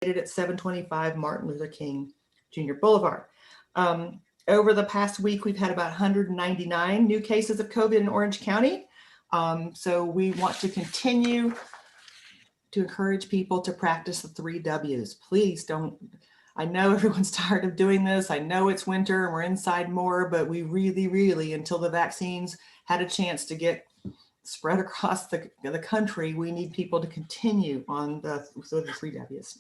at 725 Martin Luther King Jr. Boulevard. Over the past week, we've had about 199 new cases of COVID in Orange County. So we want to continue to encourage people to practice the 3 W's. Please don't, I know everyone's tired of doing this. I know it's winter and we're inside more, but we really, until the vaccines had a chance to get spread across the country, we need people to continue on the 3 W's.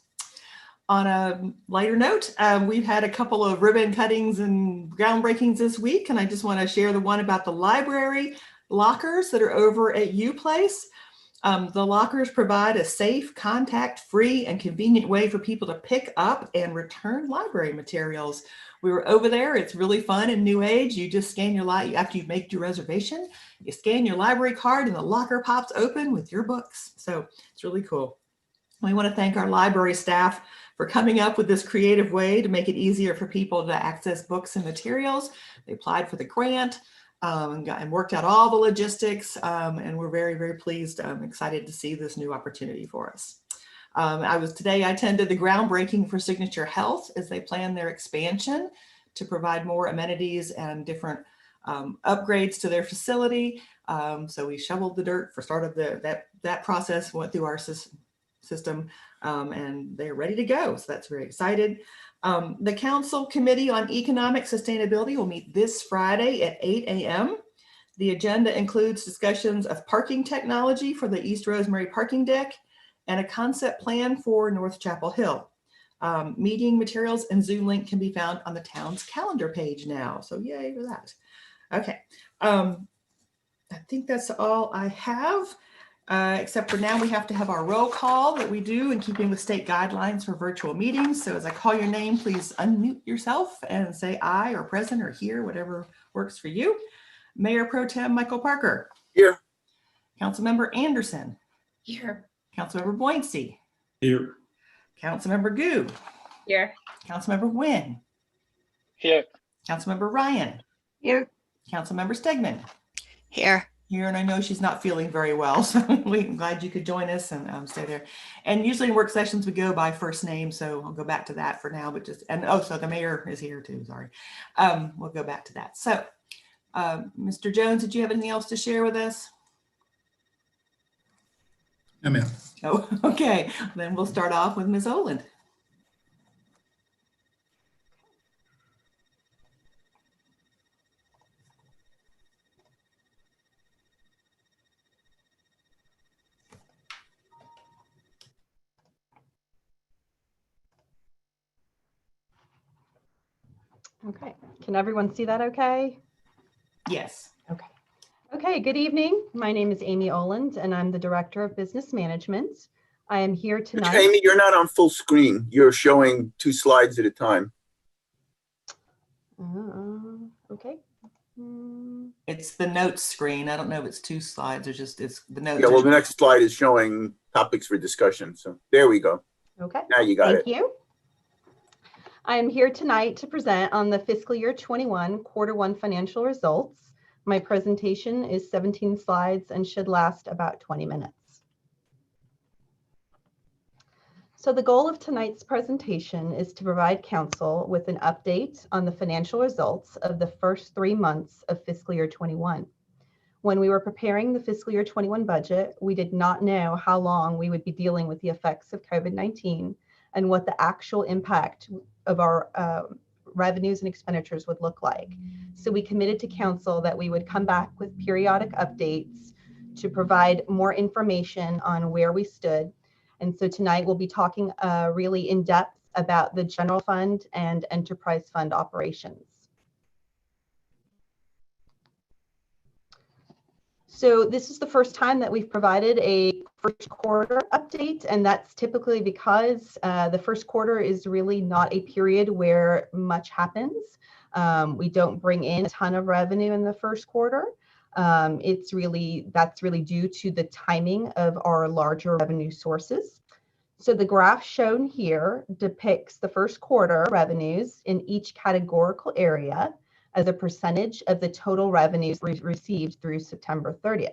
On a lighter note, we've had a couple of ribbon cuttings and groundbreakings this week, and I just want to share the one about the library lockers that are over at U Place. The lockers provide a safe, contact-free, and convenient way for people to pick up and return library materials. We were over there. It's really fun and new age. You just scan your after you make your reservation, you scan your library card and the locker pops open with your books. So it's really cool. We want to thank our library staff for coming up with this creative way to make it easier for people to access books and materials. They applied for the grant. And worked out all the logistics, and we're very pleased. I'm excited to see this new opportunity for us. Today I attended the groundbreaking for Signature Health as they plan their expansion to provide more amenities and different upgrades to their facility. So we shoveled the dirt for start of that process, went through our system, and they're ready to go. So that's very excited. The Council Committee on Economic Sustainability will meet this Friday at 8 a.m. The agenda includes discussions of parking technology for the East Rosemary parking deck and a concept plan for North Chapel Hill. Meeting materials and Zoom link can be found on the town's calendar page now. So yay for that. Okay, I think that's all I have. Except for now we have to have our roll call that we do in keeping with state guidelines for virtual meetings. So as I call your name, please unmute yourself and say aye or present or here, whatever works for you. Mayor Pro Tem Michael Parker. Here. Councilmember Anderson. Here. Councilmember Boyncey. Here. Councilmember Gu. Here. Councilmember Nguyen. Here. Councilmember Ryan. Here. Councilmember Stegman. Here. Here, and I know she's not feeling very well, so we're glad you could join us and stay there. And usually in work sessions we go by first name, so I'll go back to that for now. But so the mayor is here too. Sorry, we'll go back to that. So, Mr. Jones, did you have anything else to share with us? No, ma'am. Oh, okay. Then we'll start off with Ms. Oland. Okay, can everyone see that okay? Yes. Okay. Okay, good evening. My name is Amy Oland and I'm the Director of Business Management. I am here tonight. Amy, you're not on full screen. You're showing 2 slides at a time. Okay. It's the notes screen. I don't know if it's 2 slides or just it's the notes. Yeah, well, the next slide is showing topics for discussion. So there we go. Okay. Now you got it. Thank you. I am here tonight to present on the fiscal year 21 Q1 financial results. My presentation is 17 slides and should last about 20 minutes. So the goal of tonight's presentation is to provide council with an update on the financial results of the first 3 months of fiscal year 21. When we were preparing the fiscal year 21 budget, we did not know how long we would be dealing with the effects of COVID-19 and what the actual impact of our revenues and expenditures would look like. So we committed to council that we would come back with periodic updates to provide more information on where we stood. And so tonight we'll be talking really in depth about the general fund and enterprise fund operations. So this is the first time that we've provided a first quarter update, and that's typically because the first quarter is really not a period where much happens. We don't bring in a ton of revenue in the first quarter. That's really due to the timing of our larger revenue sources. So the graph shown here depicts the first quarter revenues in each categorical area as a percentage of the total revenues received through September 30th.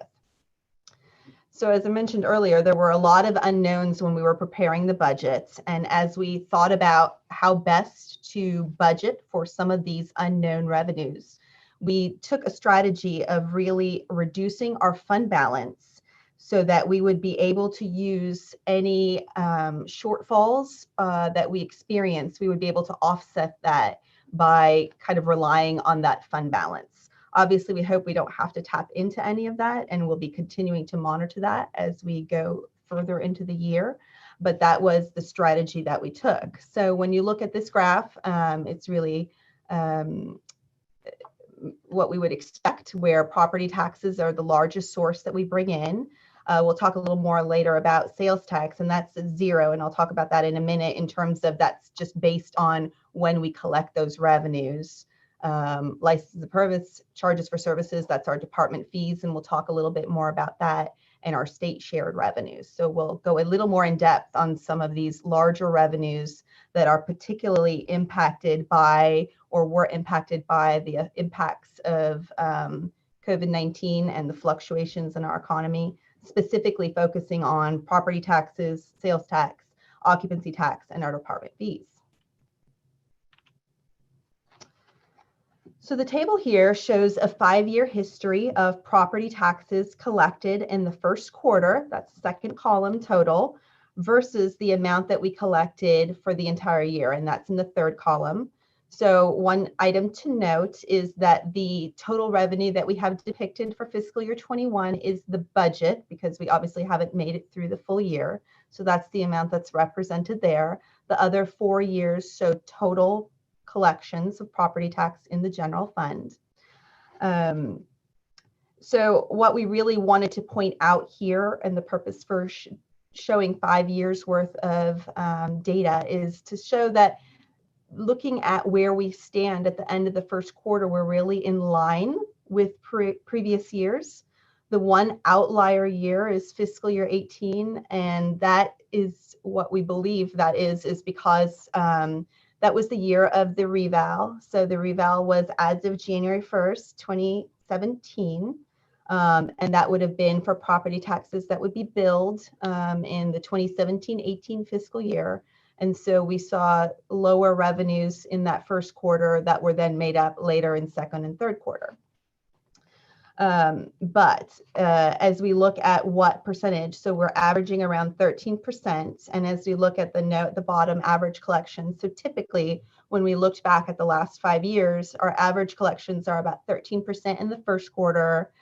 So as I mentioned earlier, there were a lot of unknowns when we were preparing the budget. And as we thought about how best to budget for some of these unknown revenues, we took a strategy of really reducing our fund balance so that we would be able to use any shortfalls that we experience. We would be able to offset that by kind of relying on that fund balance. Obviously, we hope we don't have to tap into any of that, and we'll be continuing to monitor that as we go further into the year. But that was the strategy that we took. So when you look at this graph, it's really what we would expect, where property taxes are the largest source that we bring in. We'll talk a little more later about sales tax, and that's 0. And I'll talk about that in a minute in terms of that's just based on when we collect those revenues. License and permits, charges for services, that's our department fees, and we'll talk a little bit more about that, and our state shared revenues. So we'll go a little more in depth on some of these larger revenues that are particularly impacted by or were impacted by the impacts of COVID-19 and the fluctuations in our economy, specifically focusing on property taxes, sales tax, occupancy tax, and our department fees. So the table here shows a 5-year history of property taxes collected in the first quarter, that's the second column total, versus the amount that we collected for the entire year, and that's in the third column. So one item to note is that the total revenue that we have depicted for fiscal year 21 is the budget, because we obviously haven't made it through the full year. So that's the amount that's represented there. The other 4 years show total collections of property tax in the general fund. So what we really wanted to point out here, and the purpose for showing 5 years worth of data, is to show that looking at where we stand at the end of the first quarter, we're really in line with previous years. The one outlier year is fiscal year 18, and that is what we believe that is because that was the year of the reval. So the reval was as of January 1st, 2017. And that would have been for property taxes that would be billed in the 2017-18 fiscal year. And so we saw lower revenues in that first quarter that were then made up later in second and third quarter. But as we look at what percentage, so we're averaging around 13%. And as we look at the note at the bottom, average collections. So typically, when we looked back at the last 5 years, our average collections are about 13% in the first quarter.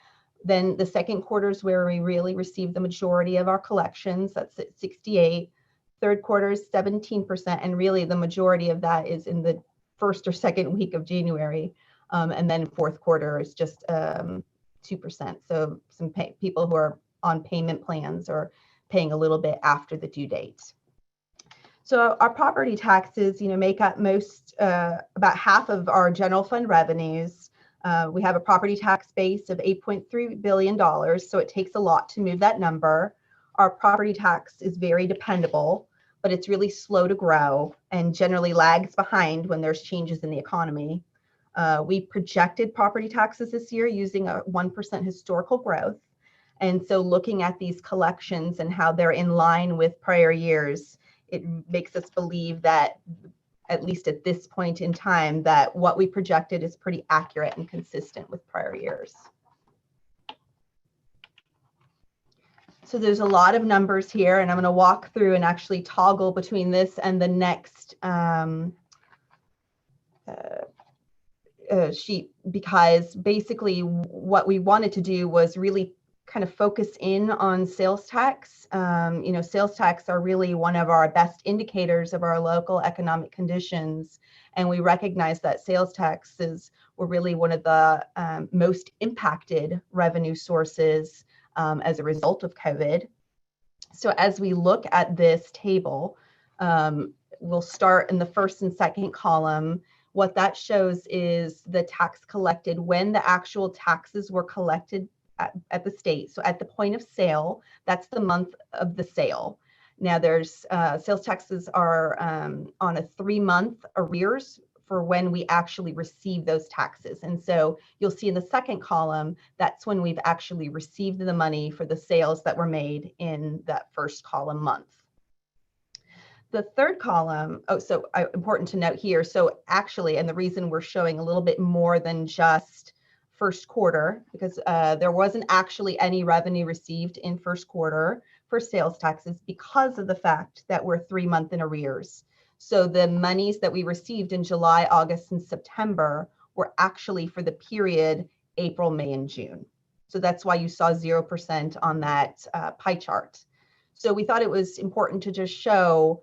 Then the second quarter is where we really receive the majority of our collections. That's at 68. Third quarter is 17%. And really the majority of that is in the first or second week of January. And then fourth quarter is just 2%. So some people who are on payment plans are paying a little bit after the due date. So our property taxes, make up about half of our general fund revenues. We have a property tax base of $8.3 billion, so it takes a lot to move that number. Our property tax is very dependable, but it's really slow to grow and generally lags behind when there's changes in the economy. We projected property taxes this year using a 1% historical growth. And so looking at these collections and how they're in line with prior years, it makes us believe that, at least at this point in time, that what we projected is pretty accurate and consistent with prior years. So there's a lot of numbers here, and I'm going to walk through and actually toggle between this and the next sheet, because basically what we wanted to do was really kind of focus in on sales tax. Sales tax are really one of our best indicators of our local economic conditions. And we recognize that sales taxes were really one of the most impacted revenue sources as a result of COVID. So as we look at this table, we'll start in the first and second column. What that shows is the tax collected when the actual taxes were collected at the state. So at the point of sale, that's the month of the sale. Now there's sales taxes are on a 3-month arrears for when we actually receive those taxes. And so you'll see in the second column, that's when we've actually received the money for the sales that were made in that first column month. The third column, important to note here. So actually, and the reason we're showing a little bit more than just first quarter, because there wasn't actually any revenue received in first quarter for sales taxes because of the fact that we're 3 months in arrears. So the monies that we received in July, August, and September were actually for the period April, May, and June. So that's why you saw 0% on that pie chart. So we thought it was important to just show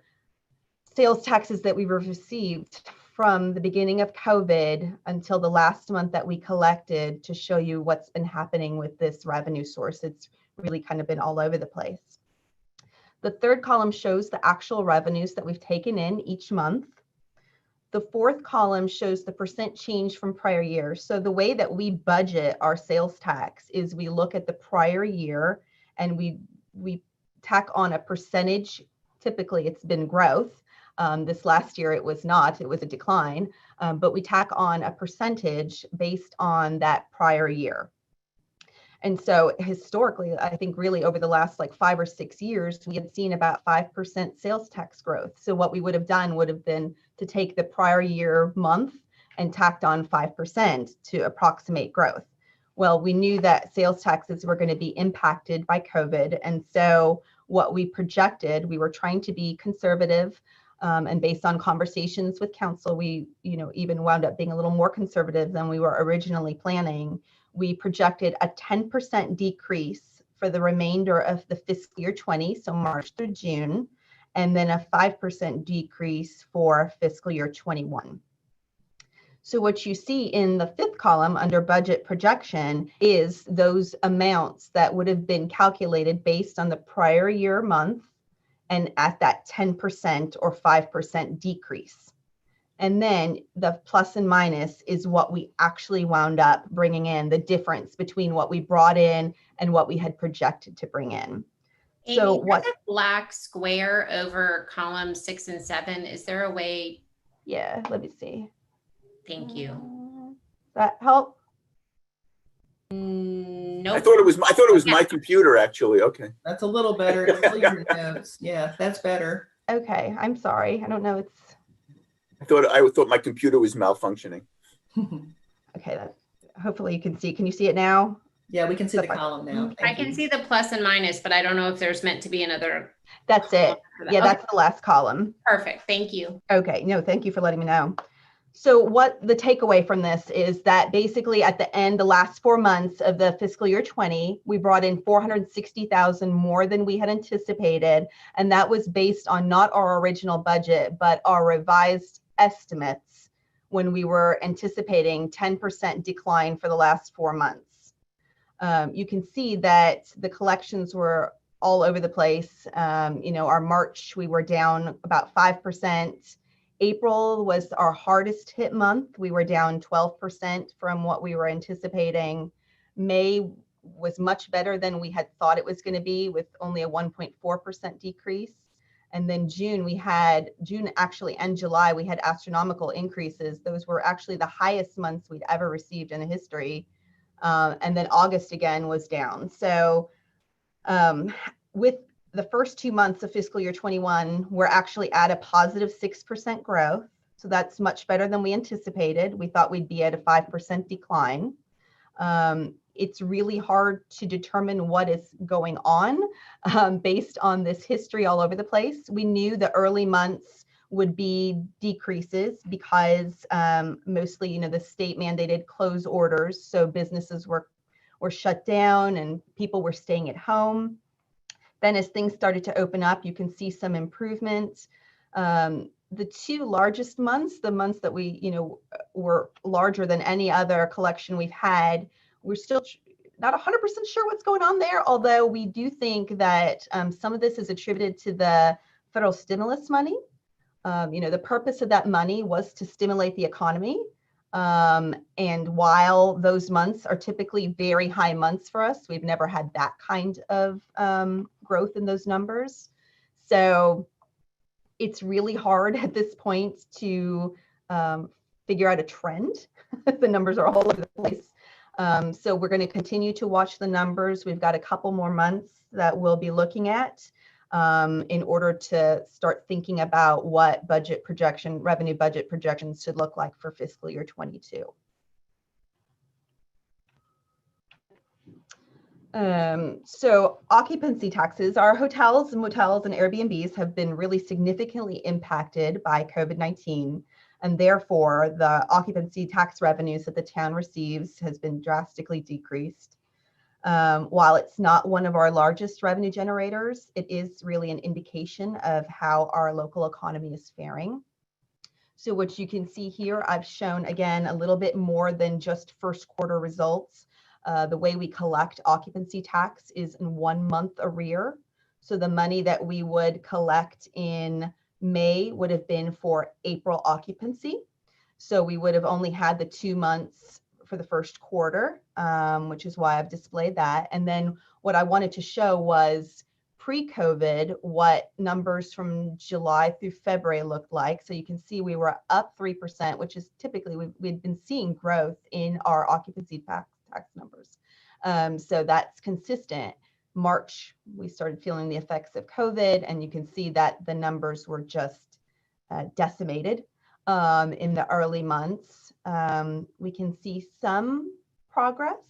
sales taxes that we received from the beginning of COVID until the last month that we collected to show you what's been happening with this revenue source. It's really kind of been all over the place. The third column shows the actual revenues that we've taken in each month. The fourth column shows the percent change from prior year. So the way that we budget our sales tax is we look at the prior year and we tack on a percentage. Typically it's been growth. This last year it was not, it was a decline, but we tack on a percentage based on that prior year. And so historically, I think really over the last like 5 or 6 years, we had seen about 5% sales tax growth. So what we would have done would have been to take the prior year month and tacked on 5% to approximate growth. Well, we knew that sales taxes were going to be impacted by COVID. And so what we projected, we were trying to be conservative. And based on conversations with council, we even wound up being a little more conservative than we were originally planning. We projected a 10% decrease for the remainder of the fiscal year 20, so March through June, and then a 5% decrease for fiscal year 21. So what you see in the fifth column under budget projection is those amounts that would have been calculated based on the prior year month and at that 10% or 5% decrease. And then the plus and minus is what we actually wound up bringing in, the difference between what we brought in and what we had projected to bring in. Amy, So what the black square over columns 6 and 7, is there a way? Yeah, let me see. Thank you. Does that help? Nope. I thought it was my computer, actually. Okay. That's a little better. It's still your notes. Yeah, that's better. Okay, I'm sorry. I don't know. I thought my computer was malfunctioning. Okay, hopefully you can see. Can you see it now? Yeah, we can see the column now. I can see the plus and minus, but I don't know if there's meant to be another. That's it. Yeah, that's the last column. Perfect. Thank you. Okay, no, thank you for letting me know. So what the takeaway from this is that basically at the end, the last 4 months of the fiscal year 20, we brought in $460,000 more than we had anticipated. And that was based on not our original budget, but our revised estimates when we were anticipating 10% decline for the last 4 months. You can see that the collections were all over the place. Our March, we were down about 5%. April was our hardest hit month. We were down 12% from what we were anticipating. May was much better than we had thought it was going to be, with only a 1.4% decrease. And then June actually and July, we had astronomical increases. Those were actually the highest months we'd ever received in the history. And then August again was down. So with the first 2 months of fiscal year 21, we're actually at a positive 6% growth. So that's much better than we anticipated. We thought we'd be at a 5% decline. It's really hard to determine what is going on based on this history all over the place. We knew the early months would be decreases because mostly, the state mandated close orders. So businesses were shut down and people were staying at home. Then as things started to open up, you can see some improvement. The 2 largest months, the months that we, were larger than any other collection we've had, we're still not 100% sure what's going on there, although we do think that some of this is attributed to the federal stimulus money. The purpose of that money was to stimulate the economy. And while those months are typically very high months for us, we've never had that kind of growth in those numbers. So it's really hard at this point to figure out a trend. The numbers are all over the place. So we're going to continue to watch the numbers. We've got a couple more months that we'll be looking at in order to start thinking about what revenue budget projections should look like for fiscal year 22. So occupancy taxes, our hotels and motels and Airbnbs have been really significantly impacted by COVID-19, and therefore the occupancy tax revenues that the town receives has been drastically decreased. While it's not one of our largest revenue generators, it is really an indication of how our local economy is faring. So what you can see here, I've shown again a little bit more than just first quarter results. The way we collect occupancy tax is in 1 month arrear. So the money that we would collect in May would have been for April occupancy. So we would have only had the 2 months for the first quarter, which is why I've displayed that. And then what I wanted to show was pre-COVID, what numbers from July through February looked like. So you can see we were up 3%, which is typically we've been seeing growth in our occupancy tax numbers. So that's consistent. March, we started feeling the effects of COVID, and you can see that the numbers were just decimated in the early months. We can see some progress,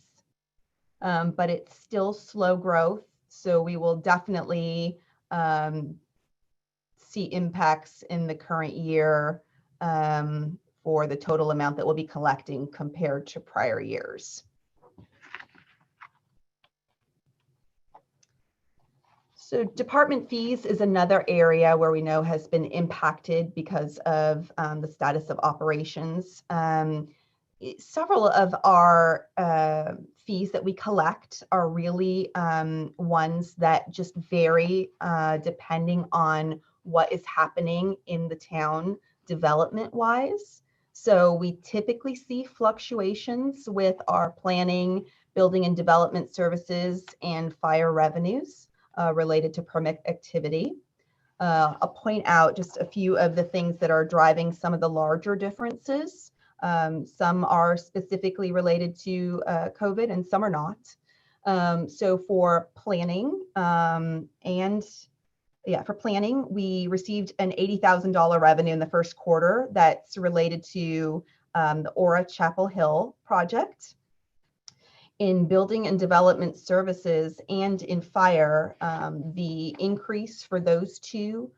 but it's still slow growth. So we will definitely see impacts in the current year for the total amount that we'll be collecting compared to prior years. So department fees is another area where we know has been impacted because of the status of operations. Several of our fees that we collect are really ones that just vary depending on what is happening in the town development-wise. So we typically see fluctuations with our planning, building and development services, and fire revenues related to permit activity. I'll point out just a few of the things that are driving some of the larger differences. Some are specifically related to COVID and some are not. So for planning, for planning, we received an $80,000 revenue in the first quarter that's related to the Aura Chapel Hill project. In building and development services and in fire, the increase for those two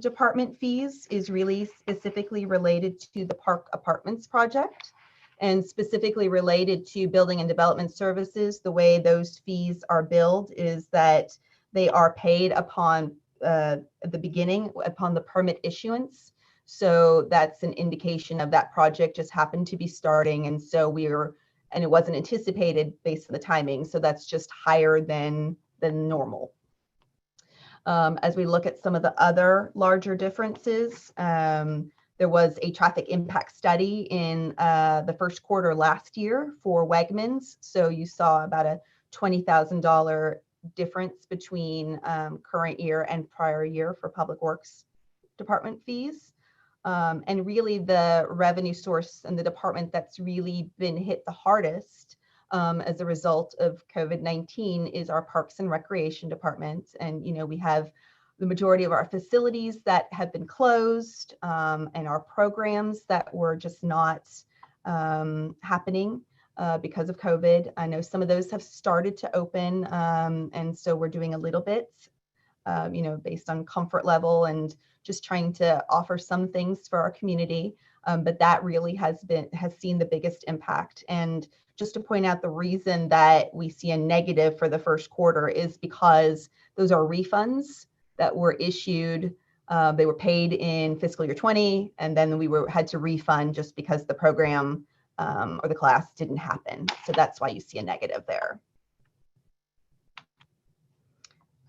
department fees is really specifically related to the Park Apartments project, and specifically related to building and development services. The way those fees are billed is that they are paid upon the beginning, upon the permit issuance. So that's an indication of that project just happened to be starting, and so and it wasn't anticipated based on the timing. So that's just higher than normal. As we look at some of the other larger differences, there was a traffic impact study in the first quarter last year for Wegmans. So you saw about a $20,000 difference between current year and prior year for Public Works Department fees. And really the revenue source and the department that's really been hit the hardest as a result of COVID-19 is our Parks and Recreation Department. And, we have the majority of our facilities that have been closed and our programs that were just not happening because of COVID. I know some of those have started to open. And so we're doing a little bit, based on comfort level and just trying to offer some things for our community. But that really has seen the biggest impact. And just to point out, the reason that we see a negative for the first quarter is because those are refunds that were issued. They were paid in fiscal year 20, and then we had to refund just because the program or the class didn't happen. So that's why you see a negative there.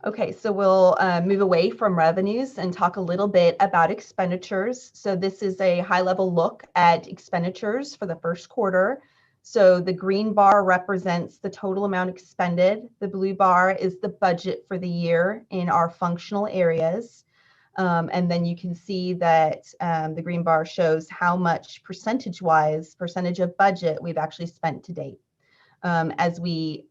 Okay, so we'll move away from revenues and talk a little bit about expenditures. So this is a high-level look at expenditures for the first quarter. So the green bar represents the total amount expended. The blue bar is the budget for the year in our functional areas. And then you can see that the green bar shows how much percentage of budget we've actually spent to date. As we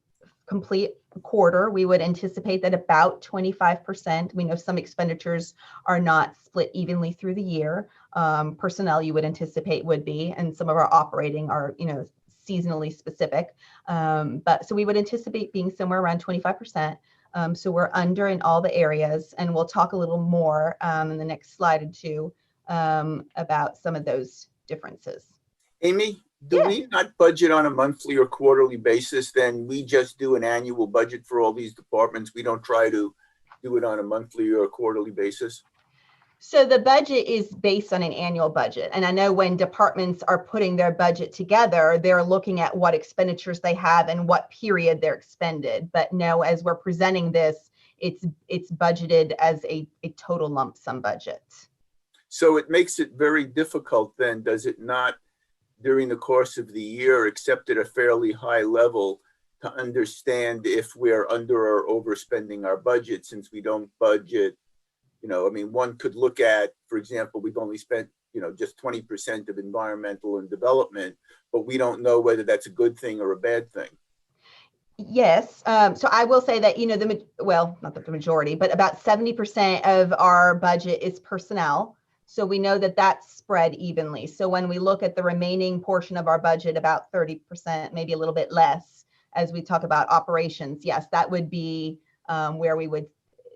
complete a quarter, we would anticipate that about 25%. We know some expenditures are not split evenly through the year. Personnel you would anticipate would be, and some of our operating are, seasonally specific. But so we would anticipate being somewhere around 25%. So we're under in all the areas, and we'll talk a little more in the next slide or two about some of those differences. Amy, do we not budget on a monthly or quarterly basis? Then we just do an annual budget for all these departments. We don't try to do it on a monthly or quarterly basis. So the budget is based on an annual budget. And I know when departments are putting their budget together, they're looking at what expenditures they have and what period they're expended. But no, as we're presenting this, it's budgeted as a total lump sum budget. So it makes it very difficult then, does it not, during the course of the year, except at a fairly high level, to understand if we're under or overspending our budget, since we don't budget. One could look at, for example, we've only spent, just 20% of environmental and development, but we don't know whether that's a good thing or a bad thing. Yes. So I will say that, not the majority, but about 70% of our budget is personnel. So we know that that's spread evenly. So when we look at the remaining portion of our budget, about 30%, maybe a little bit less, as we talk about operations, yes, that would be where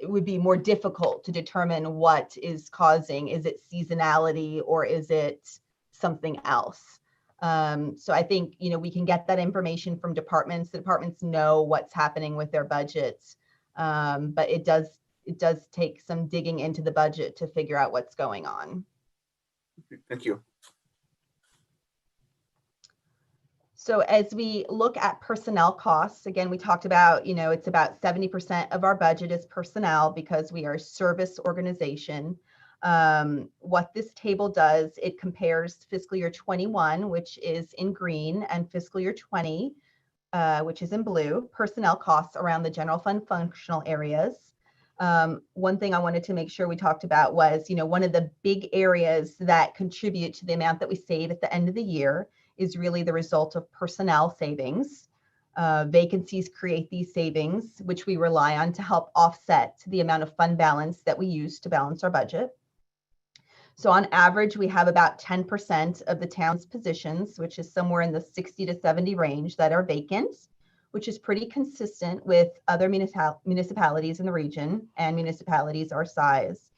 it would be more difficult to determine what is causing. Is it seasonality or is it something else? So I think, we can get that information from departments. The departments know what's happening with their budgets, but it does take some digging into the budget to figure out what's going on. Thank you. So as we look at personnel costs, again, we talked about, it's about 70% of our budget is personnel because we are a service organization. What this table does, it compares fiscal year 21, which is in green, and fiscal year 20, which is in blue, personnel costs around the general fund functional areas. One thing I wanted to make sure we talked about was, one of the big areas that contribute to the amount that we save at the end of the year is really the result of personnel savings. Vacancies create these savings, which we rely on to help offset the amount of fund balance that we use to balance our budget. So on average, we have about 10% of the town's positions, which is somewhere in the 60 to 70 range, that are vacant, which is pretty consistent with other municipalities in the region and municipalities our size.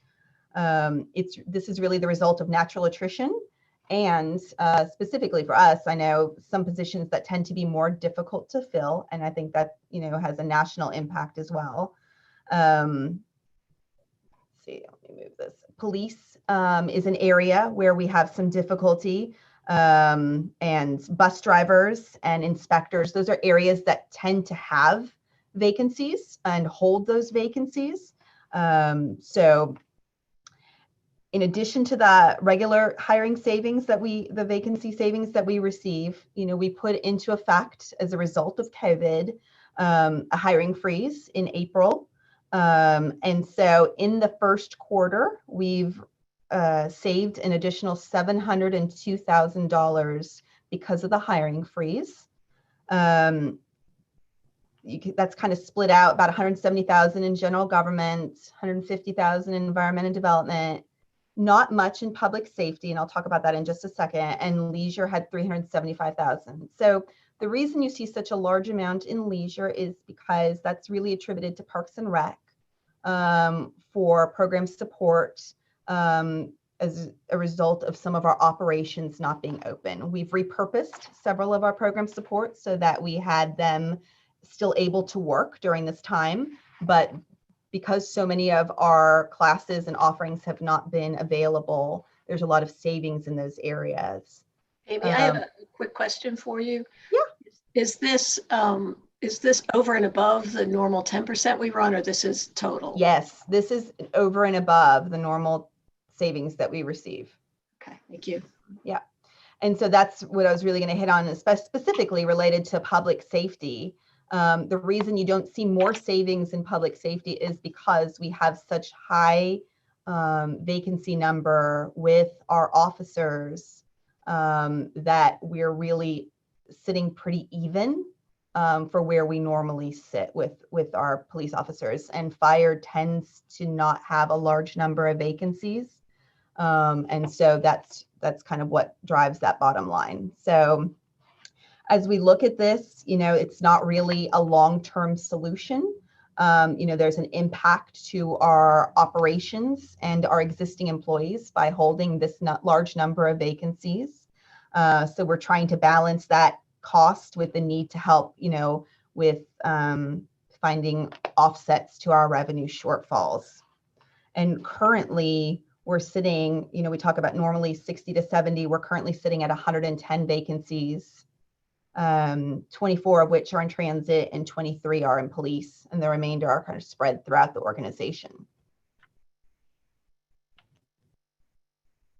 This is really the result of natural attrition. And specifically for us, I know some positions that tend to be more difficult to fill. And I think that, has a national impact as well. Let's see, let me move this. Police is an area where we have some difficulty, and bus drivers and inspectors. Those are areas that tend to have vacancies and hold those vacancies. So in addition to the regular hiring savings the vacancy savings that we receive, we put into effect as a result of COVID, a hiring freeze in April. And so in the first quarter, we've saved an additional $702,000 because of the hiring freeze. That's kind of split out, about $170,000 in general government, $150,000 in environment and development, not much in public safety, and I'll talk about that in just a second, and leisure had $375,000. So the reason you see such a large amount in leisure is because that's really attributed to Parks and Rec for program support as a result of some of our operations not being open. We've repurposed several of our program supports so that we had them still able to work during this time, but because so many of our classes and offerings have not been available, there's a lot of savings in those areas. Amy, I have a quick question for you. Yeah. Is this over and above the normal 10% we run, or this is total? Yes, this is over and above the normal savings that we receive. Okay, thank you. Yeah. And so that's what I was really going to hit on, specifically related to public safety. The reason you don't see more savings in public safety is because we have such high vacancy number with our officers, that we're really sitting pretty even for where we normally sit with our police officers. And fire tends to not have a large number of vacancies. And so that's kind of what drives that bottom line. So as we look at this, it's not really a long-term solution. There's an impact to our operations and our existing employees by holding this large number of vacancies. So we're trying to balance that cost with the need to help, with finding offsets to our revenue shortfalls. And currently we're sitting, we talk about normally 60 to 70, we're currently sitting at 110 vacancies, 24 of which are in transit and 23 are in police, and the remainder are kind of spread throughout the organization.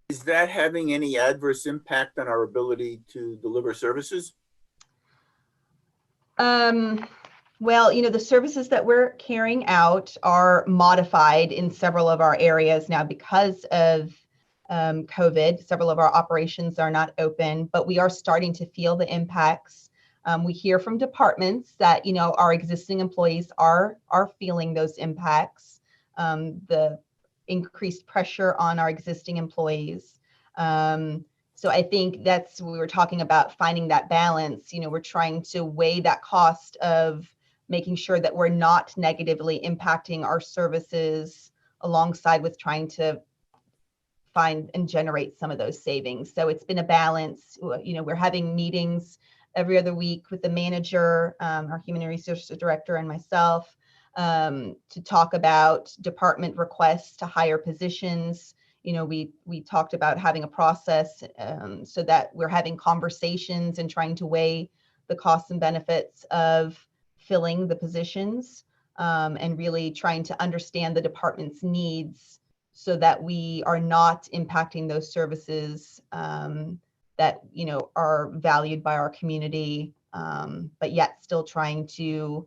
Is that having any adverse impact on our ability to deliver services? Well, the services that we're carrying out are modified in several of our areas now because of COVID. Several of our operations are not open, but we are starting to feel the impacts. We hear from departments that, our existing employees are feeling those impacts, the increased pressure on our existing employees. So I think we were talking about finding that balance. We're trying to weigh that cost of making sure that we're not negatively impacting our services alongside with trying to find and generate some of those savings. So it's been a balance. We're having meetings every other week with the manager, our human resources director, and myself to talk about department requests to hire positions. We talked about having a process so that we're having conversations and trying to weigh the costs and benefits of filling the positions and really trying to understand the department's needs so that we are not impacting those services that are valued by our community, but yet still trying to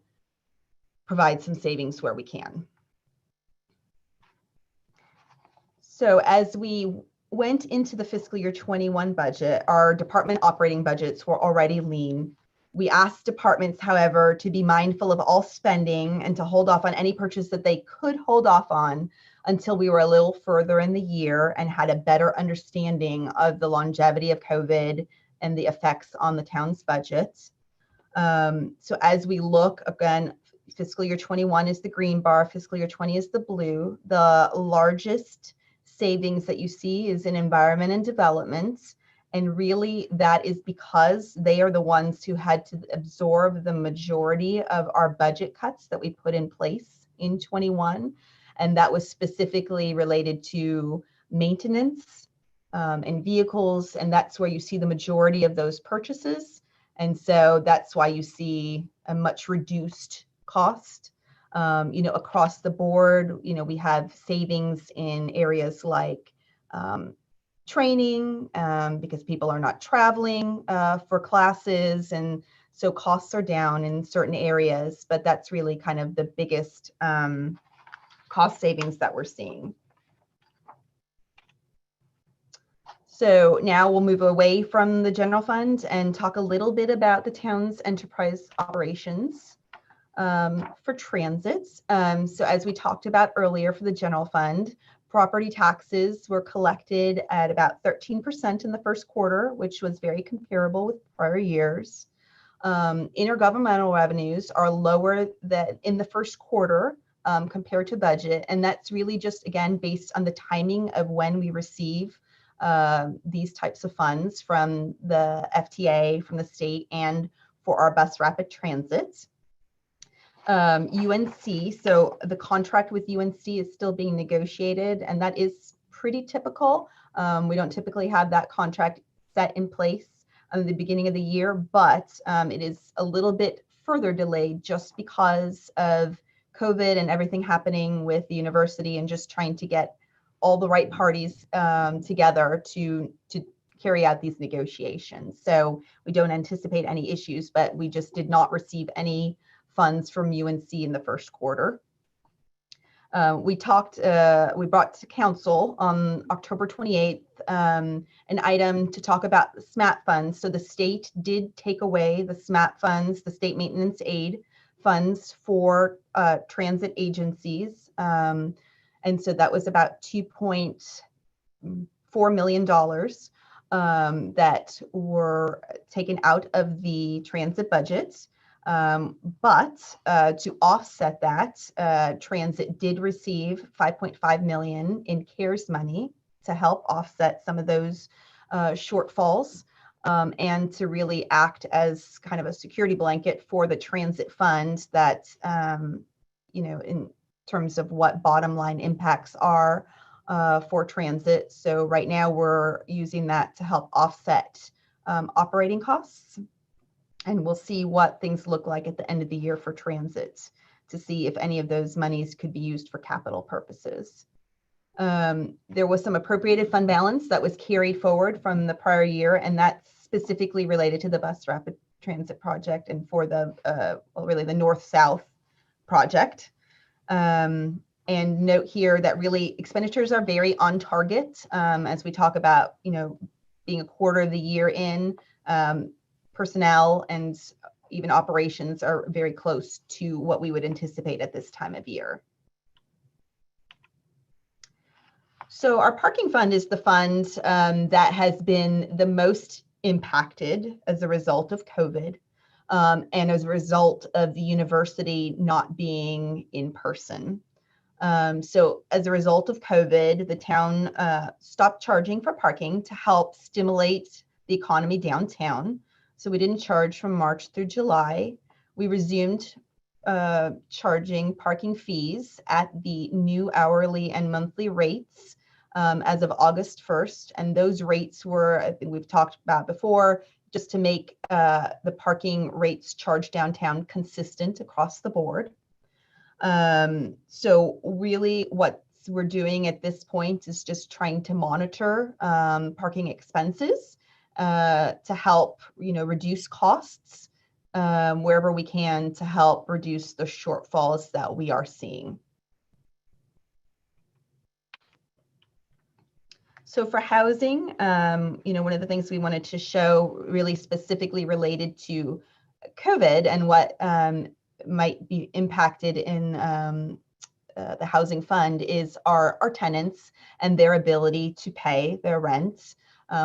provide some savings where we can. So as we went into the fiscal year 21 budget, our department operating budgets were already lean. We asked departments, however, to be mindful of all spending and to hold off on any purchase that they could hold off on until we were a little further in the year and had a better understanding of the longevity of COVID and the effects on the town's budget. So as we look, again, fiscal year 21 is the green bar, fiscal year 20 is the blue. The largest savings that you see is in environment and development. And really that is because they are the ones who had to absorb the majority of our budget cuts that we put in place in 21. And that was specifically related to maintenance and vehicles. And that's where you see the majority of those purchases. And so that's why you see a much reduced cost. Across the board, we have savings in areas like training because people are not traveling for classes. And so costs are down in certain areas, but that's really kind of the biggest cost savings that we're seeing. So now we'll move away from the general fund and talk a little bit about the town's enterprise operations for transit. So as we talked about earlier for the general fund, property taxes were collected at about 13% in the first quarter, which was very comparable with prior years. Intergovernmental revenues are lower than in the first quarter compared to budget. And that's really just, again, based on the timing of when we receive these types of funds from the FTA, from the state, and for our bus rapid transit. UNC, so the contract with UNC is still being negotiated, and that is pretty typical. We don't typically have that contract set in place at the beginning of the year, but it is a little bit further delayed just because of COVID and everything happening with the university and just trying to get all the right parties together to carry out these negotiations. So we don't anticipate any issues, but we just did not receive any funds from UNC in the first quarter. We brought to council on October 28th an item to talk about the SMAP funds. So the state did take away the SMAP funds, the state maintenance aid funds for transit agencies. And so that was about $2.4 million that were taken out of the transit budget. But to offset that, transit did receive $5.5 million in CARES money to help offset some of those shortfalls, and to really act as kind of a security blanket for the transit fund that, in terms of what bottom line impacts are for transit. So right now we're using that to help offset operating costs. And we'll see what things look like at the end of the year for transit to see if any of those monies could be used for capital purposes. There was some appropriated fund balance that was carried forward from the prior year, and that's specifically related to the bus rapid transit project and for the, really the north-south project. And note here that really expenditures are very on target as we talk about, being a quarter of the year in. Personnel and even operations are very close to what we would anticipate at this time of year. So our parking fund is the fund that has been the most impacted as a result of COVID and as a result of the university not being in person. So as a result of COVID, the town stopped charging for parking to help stimulate the economy downtown. So we didn't charge from March through July. We resumed charging parking fees at the new hourly and monthly rates as of August 1st. And those rates were, I think we've talked about before, just to make the parking rates charged downtown consistent across the board. So really what we're doing at this point is just trying to monitor parking expenses to help, reduce costs wherever we can to help reduce the shortfalls that we are seeing. So for housing, one of the things we wanted to show really specifically related to COVID and what might be impacted in the housing fund is our tenants and their ability to pay their rent.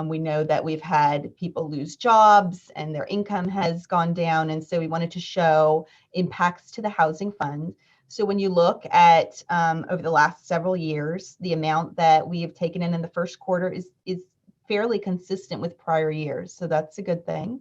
We know that we've had people lose jobs and their income has gone down. And so we wanted to show impacts to the housing fund. So when you look at over the last several years, the amount that we have taken in the first quarter is fairly consistent with prior years. So that's a good thing.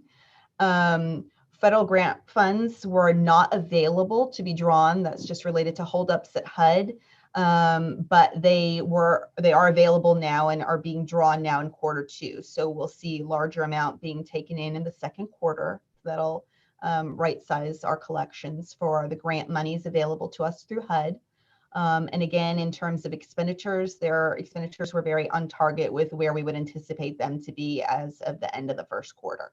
Federal grant funds were not available to be drawn. That's just related to holdups at HUD. But they are available now and are being drawn now in quarter two. So we'll see larger amount being taken in the second quarter. That'll right size our collections for the grant monies available to us through HUD. And again, in terms of expenditures, their expenditures were very on target with where we would anticipate them to be as of the end of the first quarter.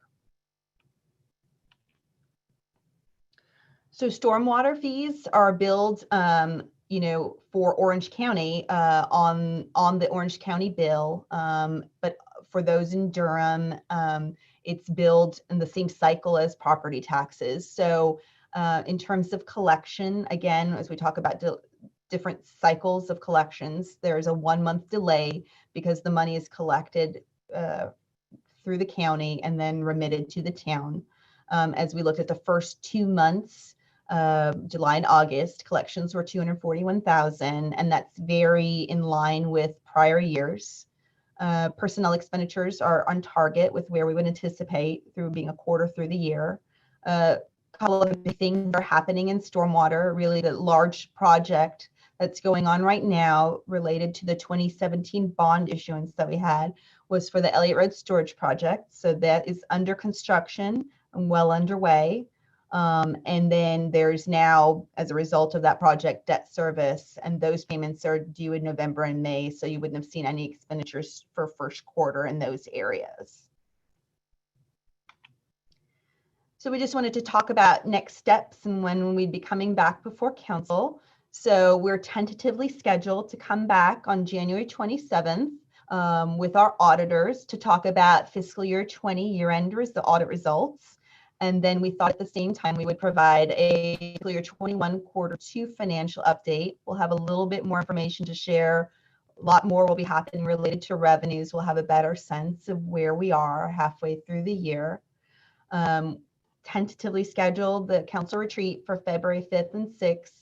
So stormwater fees are billed for Orange County on the Orange County bill, but for those in Durham, it's billed in the same cycle as property taxes. So in terms of collection, again, as we talk about different cycles of collections, there's a 1-month delay because the money is collected through the county and then remitted to the town. As we looked at the first 2 months, July and August, collections were $241,000, and that's very in line with prior years. Personnel expenditures are on target with where we would anticipate through being a quarter through the year. A couple of big things are happening in stormwater, really the large project that's going on right now related to the 2017 bond issuance that we had was for the Elliott Road Storage Project. So that is under construction and well underway. And then there's now, as a result of that project, debt service, and those payments are due in November and May. So you wouldn't have seen any expenditures for first quarter in those areas. So we just wanted to talk about next steps and when we'd be coming back before council. So we're tentatively scheduled to come back on January 27th with our auditors to talk about fiscal year 20 year-end the audit results. And then we thought at the same time we would provide a fiscal year 21 Q2 financial update. We'll have a little bit more information to share. A lot more will be happening related to revenues. We'll have a better sense of where we are halfway through the year. Tentatively scheduled the council retreat for February 5th and 6th.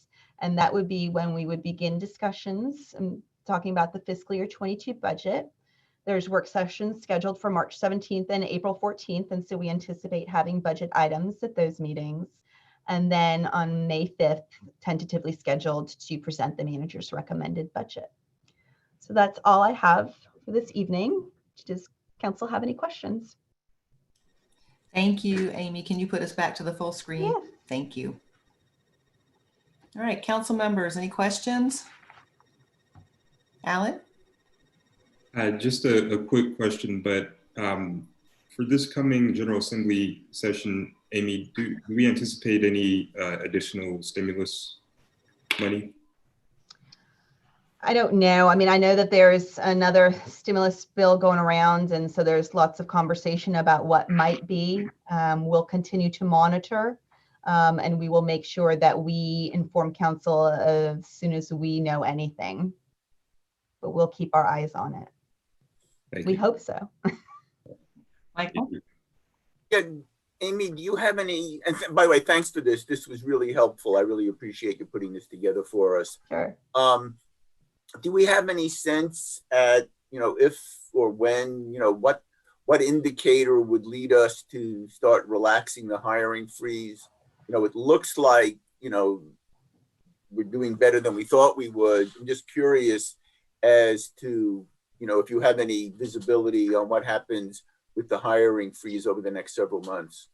And that would be when we would begin discussions and talking about the fiscal year 22 budget. There's work sessions scheduled for March 17th and April 14th. And so we anticipate having budget items at those meetings. And then on May 5th, tentatively scheduled to present the manager's recommended budget. So that's all I have for this evening. Does council have any questions? Thank you, Amy. Can you put us back to the full screen? Yeah. Thank you. All right, council members, any questions? Alan? Just a quick question, but for this coming General Assembly session, Amy, do we anticipate any additional stimulus money? I don't know. I mean, I know that there's another stimulus bill going around, and so there's lots of conversation about what might be. We'll continue to monitor, and we will make sure that we inform council as soon as we know anything. But we'll keep our eyes on it. Thank We you. hope so. Michael? Yeah, Amy, do you have any, and by the way, thanks for this. This was really helpful. I really appreciate you putting this together for us. Sure. Do we have any sense at, if or when, what indicator would lead us to start relaxing the hiring freeze? It looks like, we're doing better than we thought we would. I'm just curious as to, if you have any visibility on what happens with the hiring freeze over the next several months.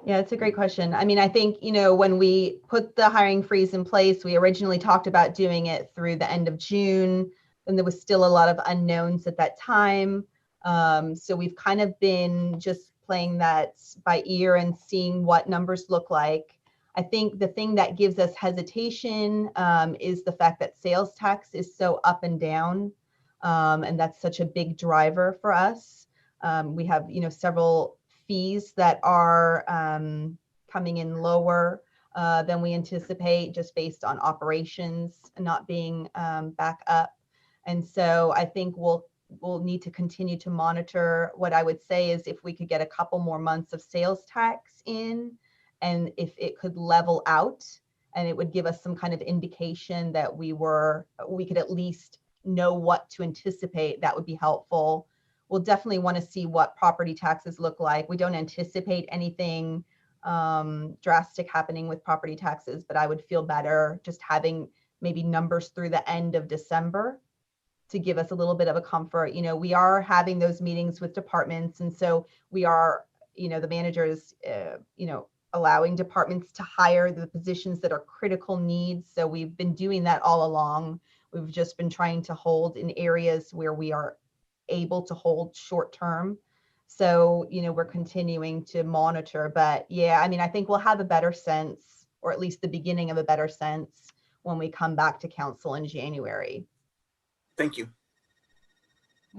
Yeah, it's a great question. I mean, I think, when we put the hiring freeze in place, we originally talked about doing it through the end of June, and there was still a lot of unknowns at that time. So we've kind of been just playing that by ear and seeing what numbers look like. I think the thing that gives us hesitation is the fact that sales tax is so up and down, and that's such a big driver for us. We have, several fees that are coming in lower than we anticipate just based on operations not being back up. And so I think we'll need to continue to monitor. What I would say is if we could get a couple more months of sales tax in, and if it could level out and it would give us some kind of indication that we could at least know what to anticipate, that would be helpful. We'll definitely want to see what property taxes look like. We don't anticipate anything drastic happening with property taxes, but I would feel better just having maybe numbers through the end of December to give us a little bit of a comfort. We are having those meetings with departments. And so we are, the managers, allowing departments to hire the positions that are critical needs. So we've been doing that all along. We've just been trying to hold in areas where we are able to hold short term. So, we're continuing to monitor, but yeah, I mean, I think we'll have a better sense, or at least the beginning of a better sense when we come back to council in January. Thank you.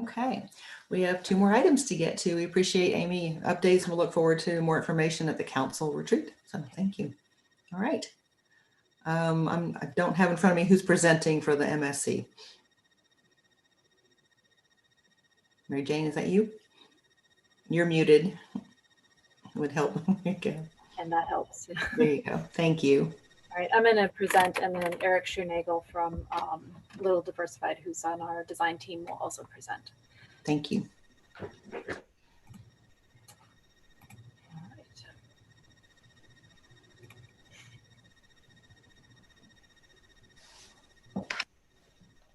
Okay, we have 2 more items to get to. We appreciate Amy updates and we'll look forward to more information at the council retreat. So thank you. All right. I don't have in front of me who's presenting for the MSC. Mary Jane, is that you? You're muted. It would help. Okay. And that helps. There you go. Thank you. All right, I'm going to present, and then Eric Schoenagel from Little Diversified, who's on our design team, will also present. Thank you. All right.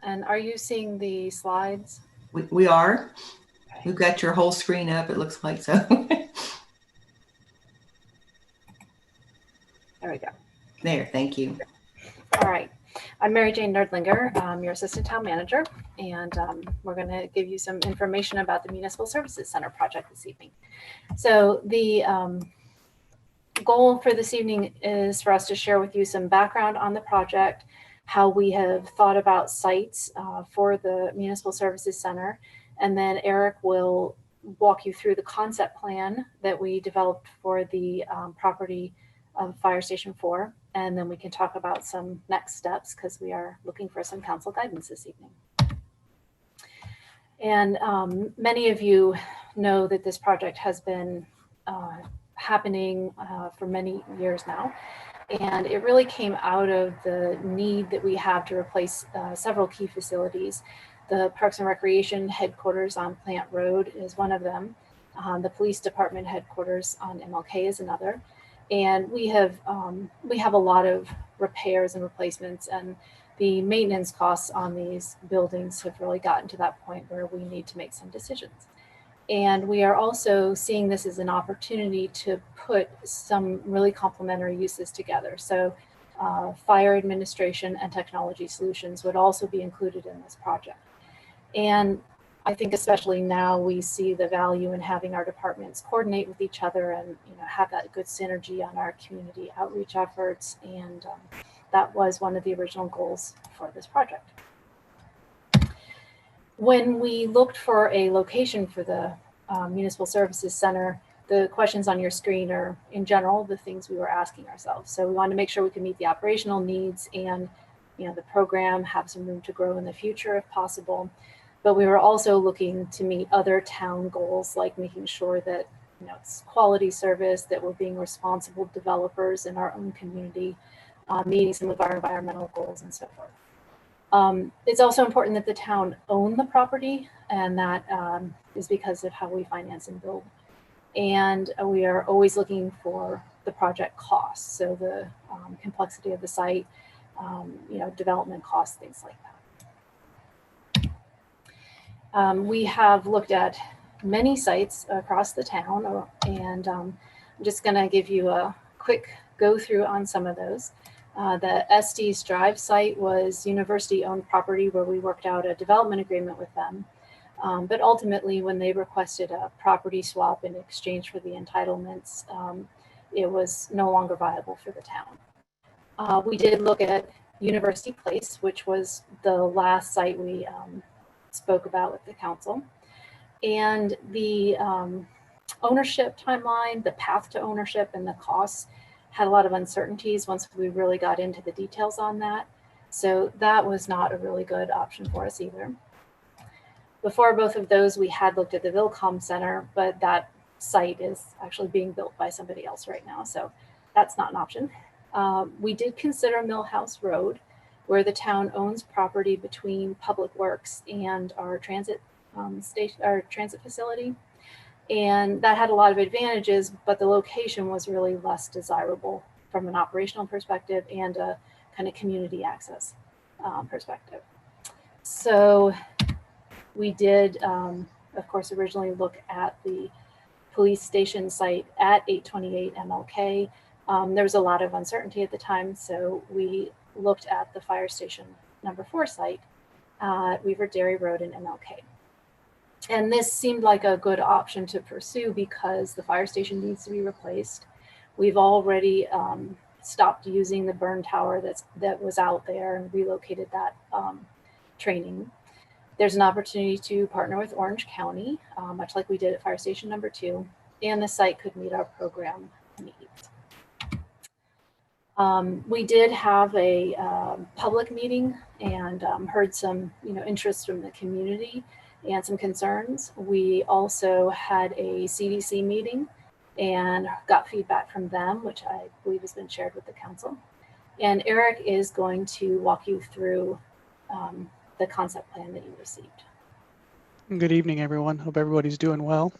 And are you seeing the slides? We are. We've got your whole screen up, it looks like so. There we go. There, thank you. All right. I'm Mary Jane Nerdlinger, your assistant town manager, and we're going to give you some information about the Municipal Services Center project this evening. So the goal for this evening is for us to share with you some background on the project, how we have thought about sites for the Municipal Services Center. And then Eric will walk you through the concept plan that we developed for the property of Fire Station 4. And then we can talk about some next steps because we are looking for some council guidance this evening. And many of you know that this project has been happening for many years now. And it really came out of the need that we have to replace several key facilities. The Parks and Recreation headquarters on Plant Road is one of them. The Police Department headquarters on MLK is another. And we have a lot of repairs and replacements, and the maintenance costs on these buildings have really gotten to that point where we need to make some decisions. And we are also seeing this as an opportunity to put some really complementary uses together. So fire administration and technology solutions would also be included in this project. And I think especially now we see the value in having our departments coordinate with each other and have that good synergy on our community outreach efforts. And that was one of the original goals for this project. When we looked for a location for the Municipal Services Center, the questions on your screen are, in general, the things we were asking ourselves. So we wanted to make sure we could meet the operational needs and, the program have some room to grow in the future if possible. But we were also looking to meet other town goals, like making sure that, it's quality service, that we're being responsible developers in our own community, meeting some of our environmental goals and so forth. It's also important that the town own the property, and that is because of how we finance and build. And we are always looking for the project costs, so the complexity of the site, development costs, things like that. We have looked at many sites across the town, and I'm just going to give you a quick go through on some of those. The Estes Drive site was university-owned property where we worked out a development agreement with them. But ultimately, when they requested a property swap in exchange for the entitlements, it was no longer viable for the town. We did look at University Place, which was the last site we spoke about with the council. And the ownership timeline, the path to ownership, and the costs had a lot of uncertainties once we really got into the details on that. So that was not a really good option for us either. Before both of those, we had looked at the Vilcom Center, but that site is actually being built by somebody else right now. So that's not an option. We did consider Millhouse Road, where the town owns property between Public Works and our transit station, our transit facility. And that had a lot of advantages, but the location was really less desirable from an operational perspective and a kind of community access perspective. So we did, of course, originally look at the police station site at 828 MLK. There was a lot of uncertainty at the time, so we looked at the fire station number 4 site at Weaver Dairy Road in MLK. And this seemed like a good option to pursue because the fire station needs to be replaced. We've already stopped using the burn tower that was out there and relocated that training. There's an opportunity to partner with Orange County, much like we did at fire station number 2, and the site could meet our program needs. We did have a public meeting and heard some interest from the community and some concerns. We also had a CDC meeting and got feedback from them, which I believe has been shared with the council. And Eric is going to walk you through the concept plan that you received. Good evening, everyone. Hope everybody's doing well.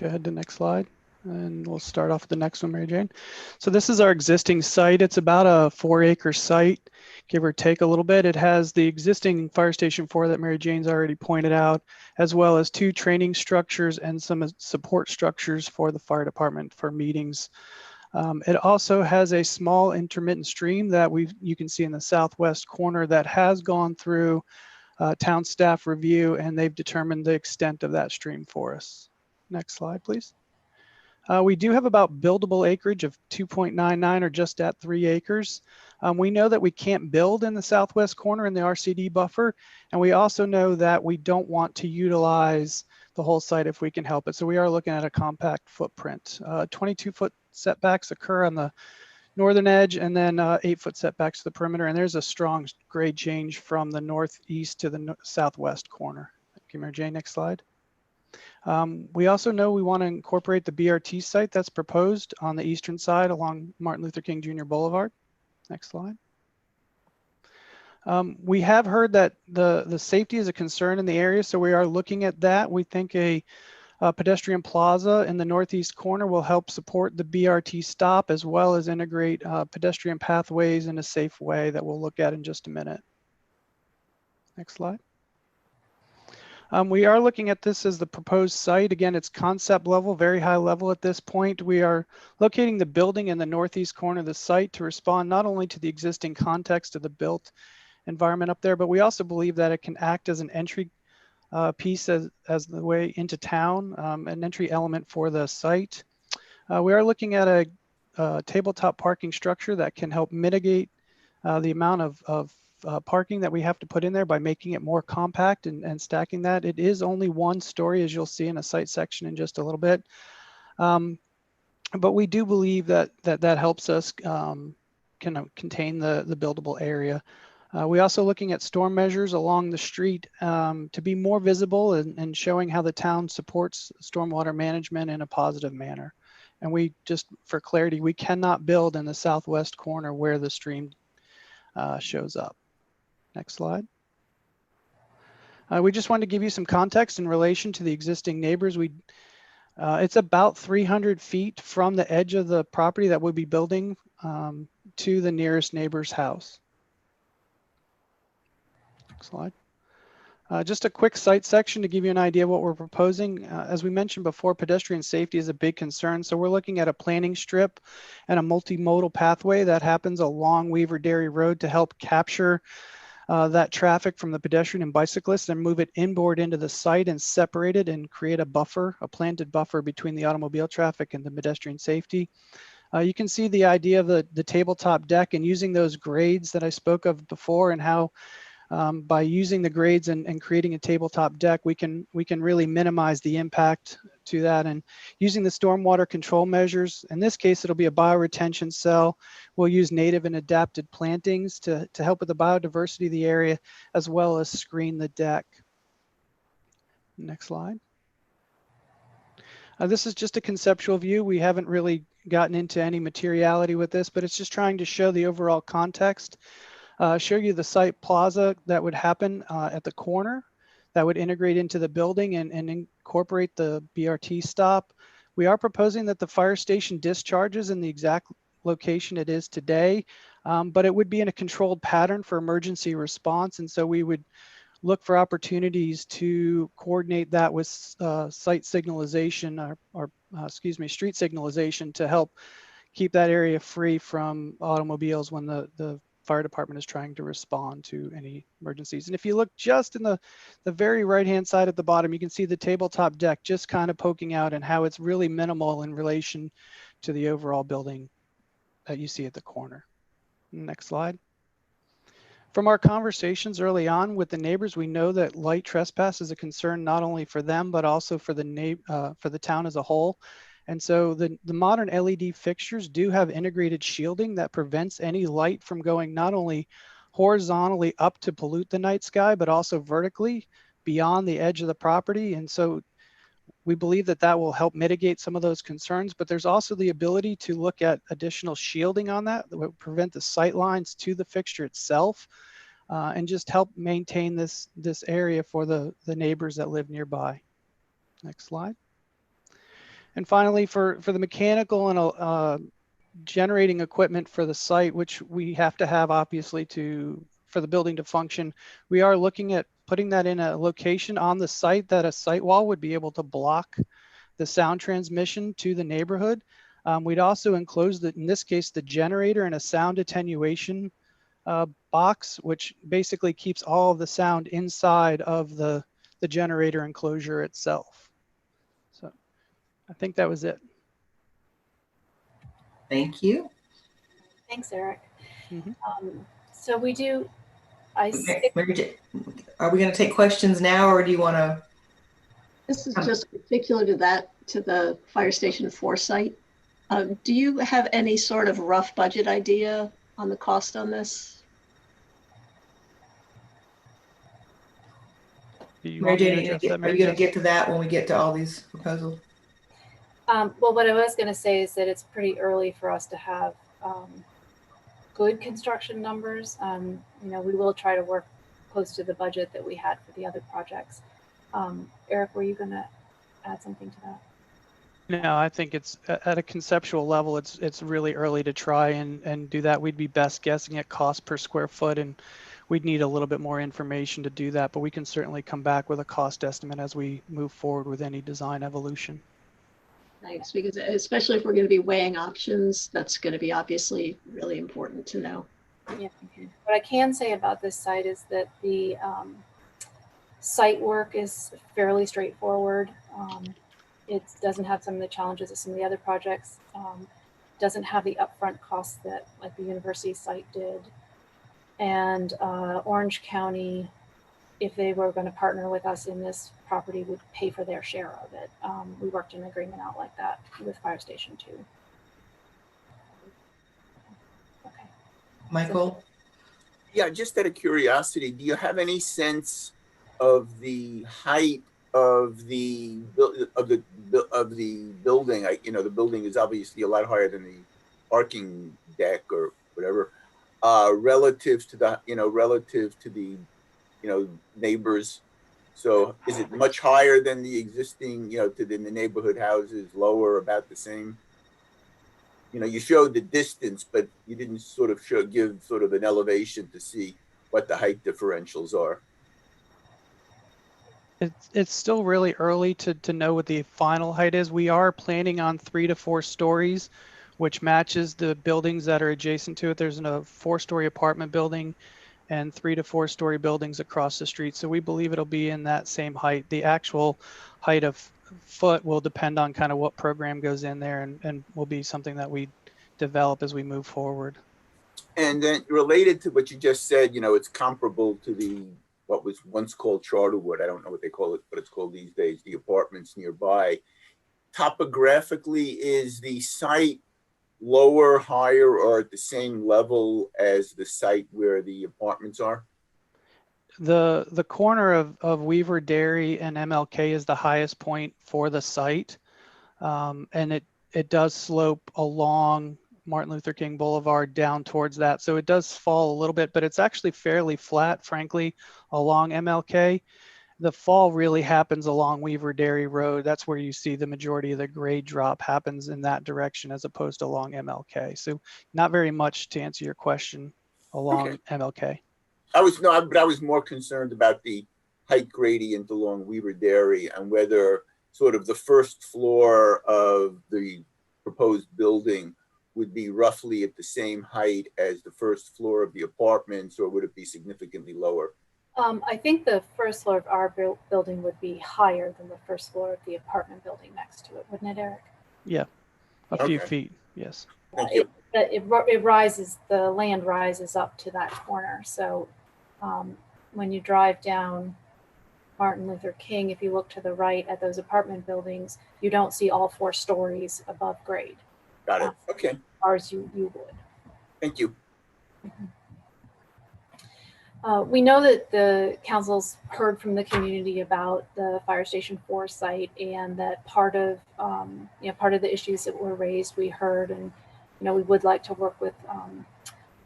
Go ahead to the next slide. And we'll start off with the next one, Mary Jane. So this is our existing site. It's about a 4-acre site, give or take a little bit. It has the existing fire station 4 that Mary Jane's already pointed out, as well as 2 training structures and some support structures for the fire department for meetings. It also has a small intermittent stream that you can see in the southwest corner that has gone through town staff review, and they've determined the extent of that stream for us. Next slide, please. We do have about buildable acreage of 2.99 or just at 3 acres. We know that we can't build in the southwest corner in the RCD buffer, and we also know that we don't want to utilize the whole site if we can help it. So we are looking at a compact footprint. 22-foot setbacks occur on the northern edge, and then 8-foot setbacks to the perimeter. And there's a strong grade change from the northeast to the southwest corner. Thank you, Mary Jane. Next slide. We also know we want to incorporate the BRT site that's proposed on the eastern side along Martin Luther King Jr. Boulevard. Next slide. We have heard that the safety is a concern in the area, so we are looking at that. We think a pedestrian plaza in the northeast corner will help support the BRT stop, as well as integrate pedestrian pathways in a safe way that we'll look at in just a minute. Next slide. We are looking at this as the proposed site. Again, it's concept level, very high level at this point. We are locating the building in the northeast corner of the site to respond not only to the existing context of the built environment up there, but we also believe that it can act as an entry piece as the way into town, an entry element for the site. We are looking at a tabletop parking structure that can help mitigate the amount of parking that we have to put in there by making it more compact and stacking that. It is only one story, as you'll see in a site section in just a little bit. But we do believe that helps us contain the buildable area. We're also looking at storm measures along the street to be more visible and showing how the town supports stormwater management in a positive manner. And we just, for clarity, we cannot build in the southwest corner where the stream shows up. Next slide. We just wanted to give you some context in relation to the existing neighbors. It's about 300 feet from the edge of the property that we'll be building to the nearest neighbor's house. Next slide. Just a quick site section to give you an idea of what we're proposing. As we mentioned before, pedestrian safety is a big concern. So we're looking at a planning strip and a multimodal pathway that happens along Weaver Dairy Road to help capture that traffic from the pedestrian and bicyclists and move it inboard into the site and separate it and create a buffer, a planted buffer between the automobile traffic and the pedestrian safety. You can see the idea of the tabletop deck and using those grades that I spoke of before, and how by using the grades and creating a tabletop deck, we can really minimize the impact to that. And using the stormwater control measures, in this case, it'll be a bioretention cell. We'll use native and adapted plantings to help with the biodiversity of the area, as well as screen the deck. Next slide. This is just a conceptual view. We haven't really gotten into any materiality with this, but it's just trying to show the overall context. Show you the site plaza that would happen at the corner that would integrate into the building and incorporate the BRT stop. We are proposing that the fire station discharges in the exact location it is today, but it would be in a controlled pattern for emergency response. And so we would look for opportunities to coordinate that with site signalization or street signalization to help keep that area free from automobiles when the fire department is trying to respond to any emergencies. And if you look just in the very right-hand side at the bottom, you can see the tabletop deck just kind of poking out and how it's really minimal in relation to the overall building that you see at the corner. Next slide. From our conversations early on with the neighbors, we know that light trespass is a concern not only for them, but also for the town as a whole. And so the modern LED fixtures do have integrated shielding that prevents any light from going not only horizontally up to pollute the night sky, but also vertically beyond the edge of the property. And so we believe that will help mitigate some of those concerns, but there's also the ability to look at additional shielding on that would prevent the sight lines to the fixture itself and just help maintain this area for the neighbors that live nearby. Next slide. And finally, for the mechanical and generating equipment for the site, which we have to have obviously for the building to function, we are looking at putting that in a location on the site that a site wall would be able to block the sound transmission to the neighborhood. We'd also enclose, in this case, the generator in a sound attenuation box, which basically keeps all of the sound inside of the generator enclosure itself. So I think that was it. Thank you. Thanks, Eric. So we do, Mary Jane, are we going to take questions now, or do you want to? This is just particular to the Fire Station 4 site. Do you have any sort of rough budget idea on the cost on this? Do you Mary want me Jane, to are you address that, going Mary to Jane? get to that when we get to all these proposals? well, what I was going to say is that it's pretty early for us to have good construction numbers. You know, we will try to work close to the budget that we had for the other projects. Eric, were you going to add something to that? No, I think it's at a conceptual level, it's really early to try and do that. We'd be best guessing at cost per square foot, and we'd need a little bit more information to do that, but we can certainly come back with a cost estimate as we move forward with any design evolution. Thanks, because especially if we're going to be weighing options, that's going to be obviously really important to know. Yeah. What I can say about this site is that the site work is fairly straightforward. It doesn't have some of the challenges of some of the other projects. Doesn't have the upfront costs that like the university site did. And Orange County, if they were going to partner with us in this property, would pay for their share of it. We worked an agreement out like that with Fire Station 2. Okay. Michael? Yeah, just out of curiosity, do you have any sense of the height of the building? You know, the building is obviously a lot higher than the parking deck or whatever, relative to the neighbors. So is it much higher than the existing, to the neighborhood houses, lower, about the same? You know, you showed the distance, but you didn't sort of give sort of an elevation to see what the height differentials are. It's still really early to know what the final height is. We are planning on 3 to 4 stories, which matches the buildings that are adjacent to it. There's a 4-story apartment building and 3 to 4 story buildings across the street. So we believe it'll be in that same height. The actual height of foot will depend on kind of what program goes in there, and will be something that we develop as we move forward. And then related to what you just said, it's comparable to what was once called Charterwood. I don't know what they call it, but it's called these days, the apartments nearby. Topographically, is the site lower, higher, or at the same level as the site where the apartments are? The corner of Weaver Dairy and MLK is the highest point for the site. And it does slope along Martin Luther King Boulevard down towards that. So it does fall a little bit, but it's actually fairly flat, frankly, along MLK. The fall really happens along Weaver Dairy Road. That's where you see the majority of the grade drop happens in that direction as opposed to along MLK. So not very much, to answer your question, along MLK. I was more concerned about the height gradient along Weaver Dairy and whether sort of the first floor of the proposed building would be roughly at the same height as the first floor of the apartments, or would it be significantly lower? I think the first floor of our building would be higher than the first floor of the apartment building next to it, wouldn't it, Eric? Yeah, a few feet, yes. Thank you. It rises, the land rises up to that corner. So when you drive down Martin Luther King, if you look to the right at those apartment buildings, you don't see all 4 stories above grade. Got it. Okay. Ours, you would. Thank you. Mm-hmm. We know that the council's heard from the community about the Fire Station 4 site, and that part of the issues that were raised, we heard, and we would like to work with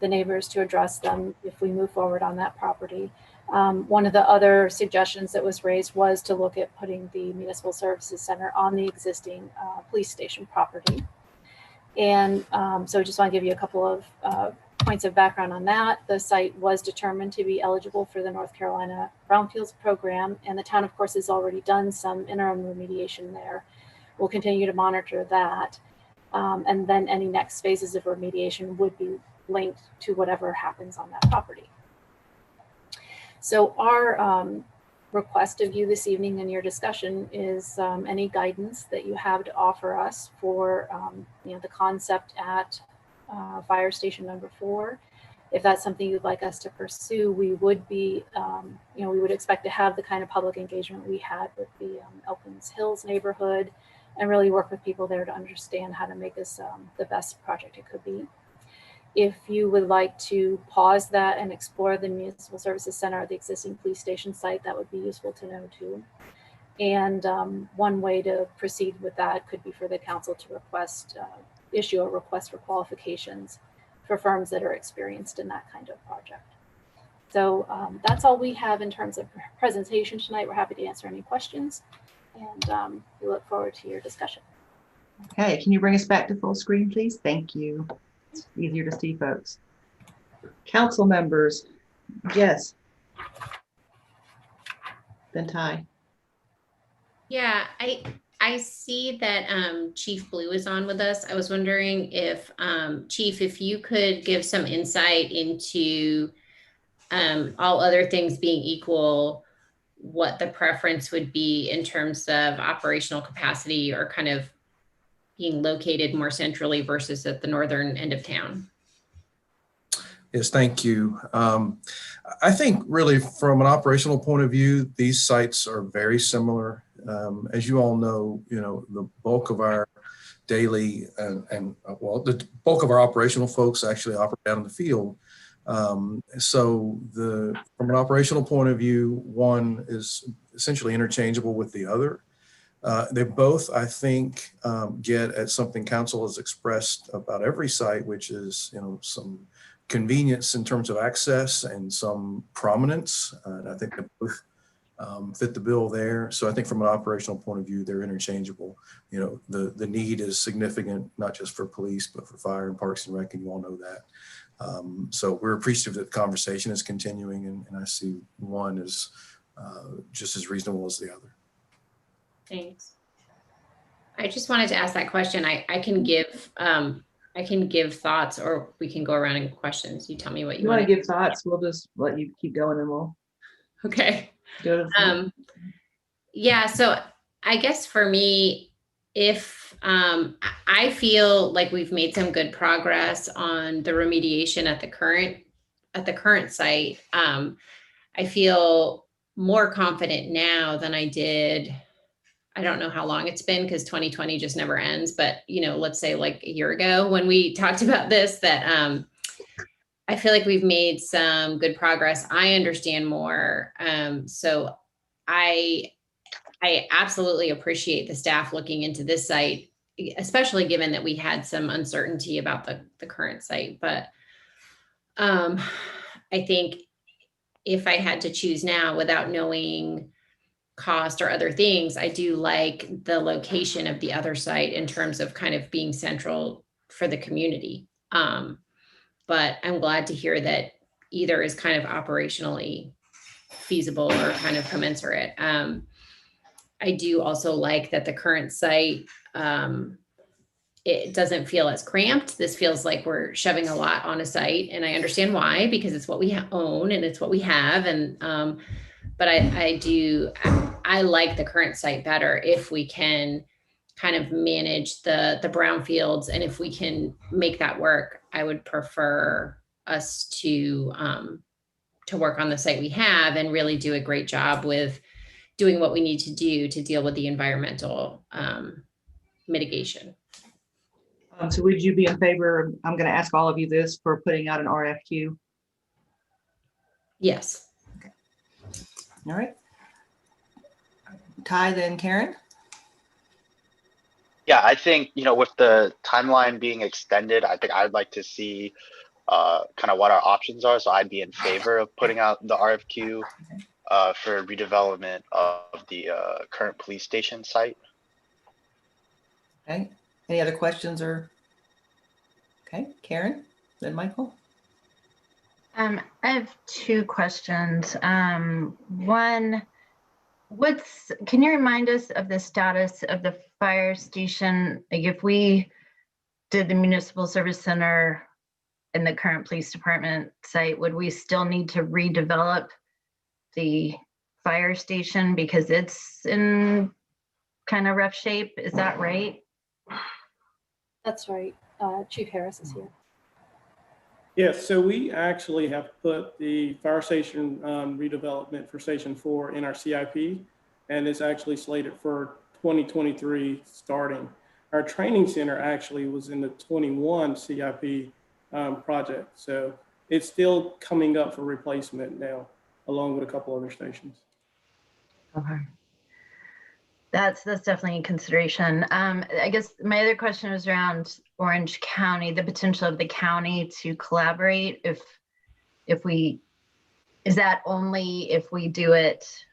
the neighbors to address them if we move forward on that property. One of the other suggestions that was raised was to look at putting the Municipal Services Center on the existing police station property. And so I just want to give you a couple of points of background on that. The site was determined to be eligible for the North Carolina Brownfields program, and the town, of course, has already done some interim remediation there. We'll continue to monitor that. And then any next phases of remediation would be linked to whatever happens on that property. So our request of you this evening in your discussion is any guidance that you have to offer us for the concept at Fire Station number 4, if that's something you'd like us to pursue, we would be, we would expect to have the kind of public engagement we had with the Elkins Hills neighborhood, and really work with people there to understand how to make this the best project it could be. If you would like to pause that and explore the Municipal Services Center at the existing police station site, that would be useful to know too. And one way to proceed with that could be for the council to issue a request for qualifications for firms that are experienced in that kind of project. So that's all we have in terms of presentation tonight. We're happy to answer any questions, and we look forward to your discussion. Okay, can you bring us back to full screen, please? Thank you. It's easier to see folks. Council members, Jess. Then Ty. Yeah, I see that Chief Blue is on with us. I was wondering if Chief, if you could give some insight into all other things being equal, what the preference would be in terms of operational capacity or kind of being located more centrally versus at the northern end of town. Yes, thank you. I think really from an operational point of view, these sites are very similar. As you all know, the bulk of our daily the bulk of our operational folks actually operate out in the field. So from an operational point of view, one is essentially interchangeable with the other. They both, I think, get at something council has expressed about every site, which is, some convenience in terms of access and some prominence. And I think they both fit the bill there. So I think from an operational point of view, they're interchangeable. The need is significant, not just for police, but for fire and parks and rec, and you all know that. So we're appreciative that the conversation is continuing, and I see one is just as reasonable as the other. Thanks. I just wanted to ask that question. I can give thoughts, or we can go around in questions. You tell me what you want to give thoughts. We'll just let you keep going, and we'll. Okay. Go to yeah. So I guess for me, if I feel like we've made some good progress on the remediation at the current site, I feel more confident now than I did. I don't know how long it's been, because 2020 just never ends, but let's say like a year ago when we talked about this, that I feel like we've made some good progress. I understand more. So I absolutely appreciate the staff looking into this site, especially given that we had some uncertainty about the current site. But I think if I had to choose now without knowing cost or other things, I do like the location of the other site in terms of kind of being central for the community. But I'm glad to hear that either is kind of operationally feasible or kind of commensurate. I do also like that the current site, it doesn't feel as cramped. This feels like we're shoving a lot on a site, and I understand why, because it's what we own and it's what we have. And but I like the current site better if we can kind of manage the brownfields, and if we can make that work. I would prefer us to work on the site we have and really do a great job with doing what we need to do to deal with the environmental mitigation. So would you be in favor, I'm going to ask all of you this, for putting out an RFQ? Yes. Okay. All right. Ty, then Karen? Yeah, I think, with the timeline being extended, I think I'd like to see kind of what our options are. So I'd be in favor of putting out the RFQ for redevelopment of the current police station site. Okay. Any other questions or? Okay, Karen, then Michael. I have two questions. One, can you remind us of the status of the fire station? Like, if we did the Municipal Service Center in the current police department site, would we still need to redevelop the fire station because it's in kind of rough shape? Is that right? That's right. Chief Harris is here. Yes, so we actually have put the fire station redevelopment for Station 4 in our CIP, and it's actually slated for 2023 starting. Our training center actually was in the 21 CIP project, so it's still coming up for replacement now, along with a couple other stations. Okay. That's definitely a consideration. I guess my other question was around Orange County, the potential of the county to collaborate. Is that only if we do it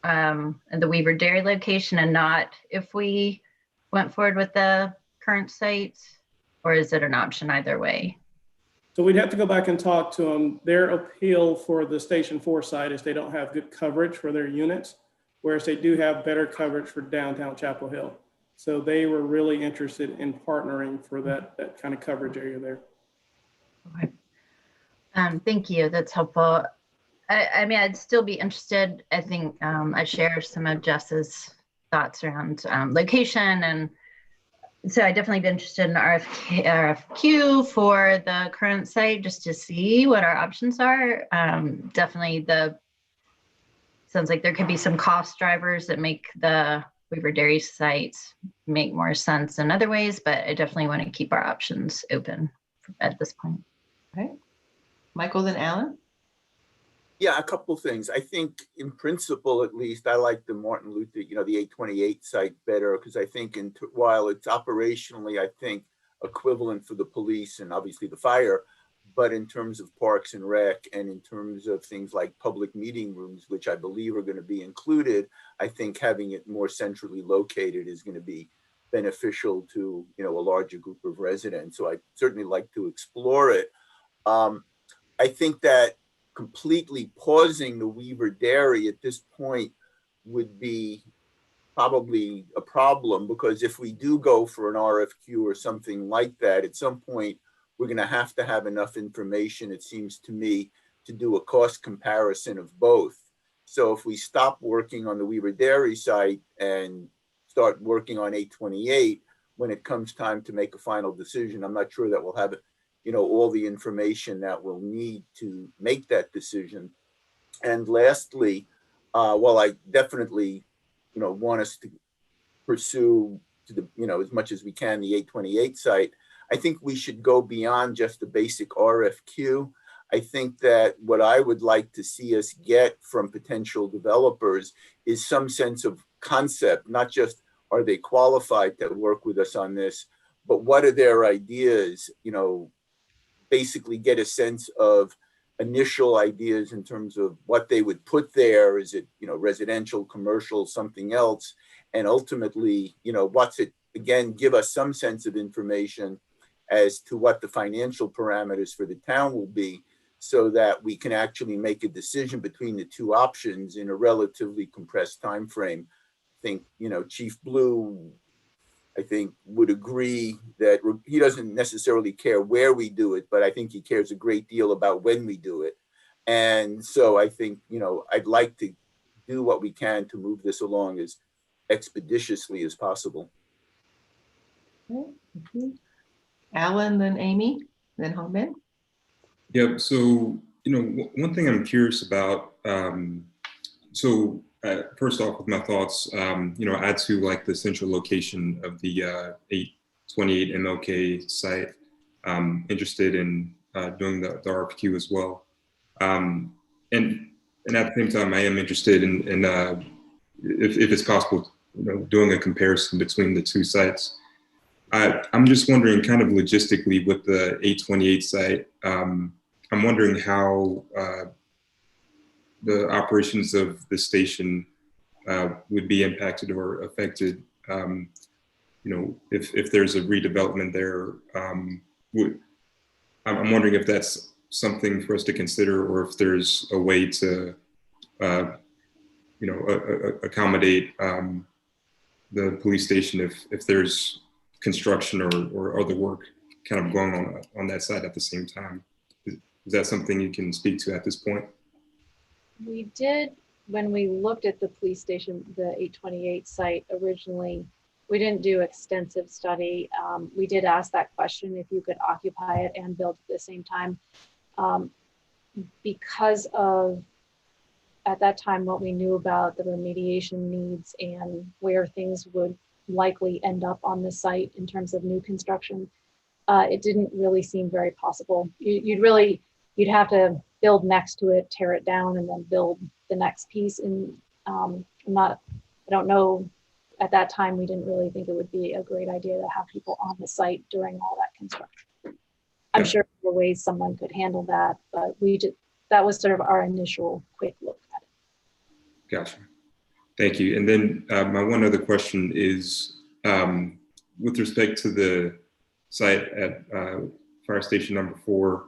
at the Weaver Dairy location and not if we went forward with the current site, or is it an option either way? So we'd have to go back and talk to them. Their appeal for the Station 4 site is they don't have good coverage for their units, whereas they do have better coverage for downtown Chapel Hill. So they were really interested in partnering for that kind of coverage area there. Okay. Thank you. That's helpful. I mean, I'd still be interested. I think I share some of Jess's thoughts around location, and so I'd definitely be interested in RFQ for the current site just to see what our options are. Definitely sounds like there could be some cost drivers that make the Weaver Dairy site make more sense in other ways, but I definitely want to keep our options open at this point. Okay. Michael, then Alan? Yeah, a couple things. I think in principle, at least, I like the Martin Luther, the 828 site better, because I think while it's operationally, I think, equivalent for the police and obviously the fire, but in terms of parks and rec and in terms of things like public meeting rooms, which I believe are going to be included, I think having it more centrally located is going to be beneficial to, a larger group of residents. So I certainly like to explore it. I think that completely pausing the Weaver Dairy at this point would be probably a problem, because if we do go for an RFQ or something like that, at some point, we're going to have enough information, it seems to me, to do a cost comparison of both. So if we stop working on the Weaver Dairy site and start working on 828, when it comes time to make a final decision, I'm not sure that we'll have all the information that we'll need to make that decision. And lastly, while I definitely, want us to pursue as much as we can the 828 site, I think we should go beyond just the basic RFQ. I think that what I would like to see us get from potential developers is some sense of concept, not just are they qualified to work with us on this, but what are their ideas, basically get a sense of initial ideas in terms of what they would put there. Is it, residential, commercial, something else? And ultimately, what's it, again, give us some sense of information as to what the financial parameters for the town will be, so that we can actually make a decision between the two options in a relatively compressed time frame. I think, Chief Blue, I think, would agree that he doesn't necessarily care where we do it, but I think he cares a great deal about when we do it. And so I think, I'd like to do what we can to move this along as expeditiously as possible. Okay. Alan, then Amy, then Hongmin. Yep. So, one thing I'm curious about, first off, with my thoughts, add to like the central location of the 828 MLK site. Interested in doing the RFQ as well. And at the same time, I am interested in if it's possible, doing a comparison between the two sites. I'm just wondering, kind of logistically, with the 828 site, I'm wondering how the operations of the station would be impacted or affected, if there's a redevelopment there. I'm wondering if that's something for us to consider, or if there's a way to, accommodate the police station if there's construction or other work kind of going on that side at the same time. Is that something you can speak to at this point? We did, when we looked at the police station, the 828 site originally, we didn't do extensive study. We did ask that question, if you could occupy it and build at the same time. Because of, at that time, what we knew about the remediation needs and where things would likely end up on the site in terms of new construction, it didn't really seem very possible. You'd have to build next to it, tear it down, and then build the next piece. And I don't know, at that time, we didn't really think it would be a great idea to have people on the site during all that construction. I'm sure there were ways someone could handle that, but that was sort of our initial quick look at it. Gotcha. Thank you. And then my one other question is, with respect to the site at Fire Station number 4,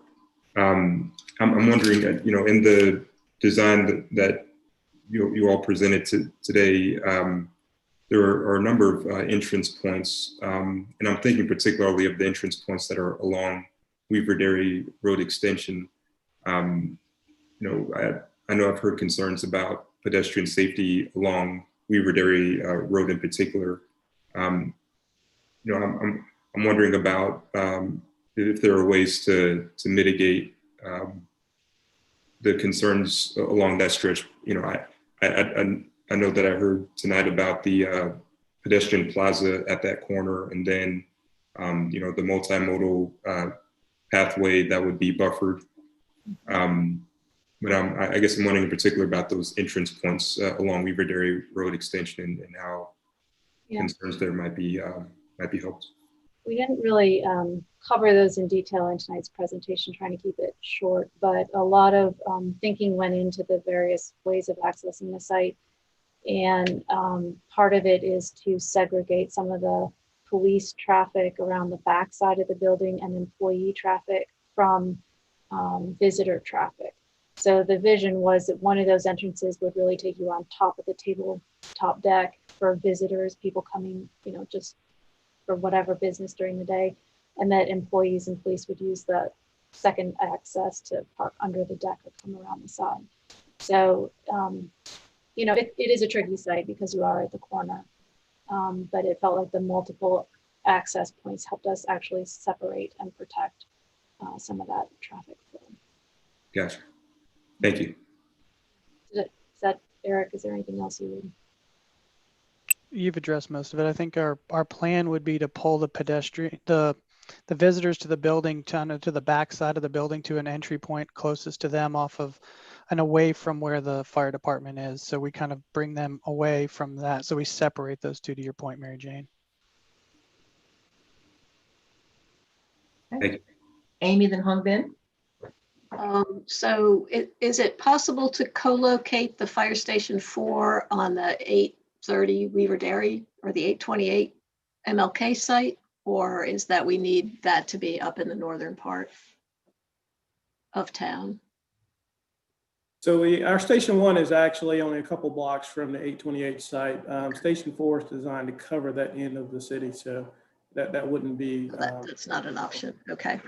I'm wondering, in the design that you all presented today, there are a number of entrance points, and I'm thinking particularly of the entrance points that are along Weaver Dairy Road extension. I know I've heard concerns about pedestrian safety along Weaver Dairy Road in particular. I'm wondering about if there are ways to mitigate the concerns along that stretch. I know that I heard tonight about the pedestrian plaza at that corner, and then the multimodal pathway that would be buffered. But I guess I'm wondering in particular about those entrance points along Weaver Dairy Road extension and how concerns there might be helped. We didn't really cover those in detail in tonight's presentation, trying to keep it short, but a lot of thinking went into the various ways of accessing the site. And part of it is to segregate some of the police traffic around the back side of the building and employee traffic from visitor traffic. So the vision was that one of those entrances would really take you on top of the tabletop deck for visitors, people coming, just for whatever business during the day, and that employees and police would use the second access to park under the deck or come around the side. So, it is a tricky site because you are at the corner, but it felt like the multiple access points helped us actually separate and protect some of that traffic flow. Gotcha. Thank you. Is that, Eric, is there anything else you would? You've addressed most of it. I think our plan would be to pull the visitors to the building to the back side of the building to an entry point closest to them off of and away from where the fire department is. So we kind of bring them away from that. So we separate those two, to your point, Mary Jane. Thank you. Amy, then Hong Bin. So is it possible to co-locate the Fire Station 4 on the 830 Weaver Dairy or the 828 MLK site? Or is that we need that to be up in the northern part of town? So our Station 1 is actually only a couple blocks from the 828 site. Station 4 is designed to cover that end of the city, so that wouldn't be. That's not an option. Okay.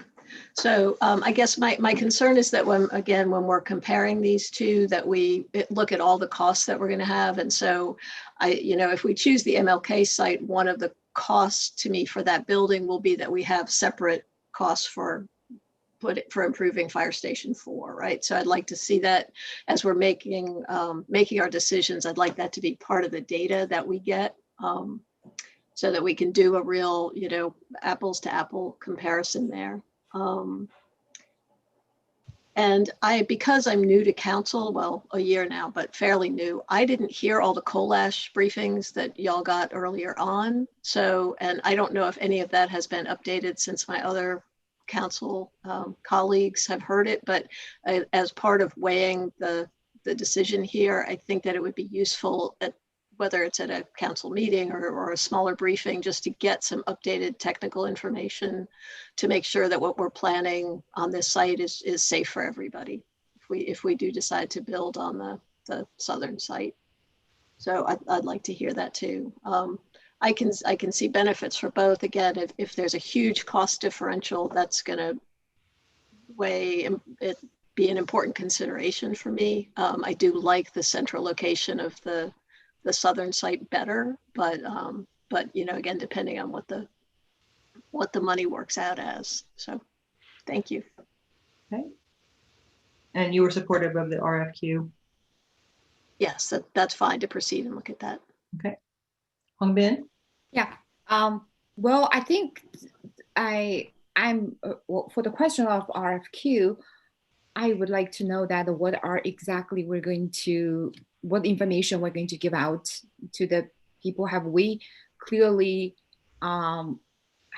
So I guess my concern is that when we're comparing these two, that we look at all the costs that we're going to have. And so if we choose the MLK site, one of the costs to me for that building will be that we have separate costs for improving Fire Station 4, right? So I'd like to see that as we're making our decisions. I'd like that to be part of the data that we get, so that we can do a real, apples to apple comparison there. And because I'm new to council, well, a year now, but fairly new, I didn't hear all the coal ash briefings that y'all got earlier on. So, and I don't know if any of that has been updated since my other council colleagues have heard it, but as part of weighing the decision here, I think that it would be useful, whether it's at a council meeting or a smaller briefing, just to get some updated technical information to make sure that what we're planning on this site is safe for everybody if we do decide to build on the southern site. So I'd like to hear that too. I can see benefits for both. Again, if there's a huge cost differential, that's going to be an important consideration for me. I do like the central location of the southern site better, but but again, depending on what the money works out as. So thank you. Okay. And you were supportive of the RFQ. Yes, that's fine to proceed and look at that. Okay. Hong Bin? Yeah. Well, I think I'm well, for the question of RFQ, I would like to know that what information we're going to give out to the people. Have we clearly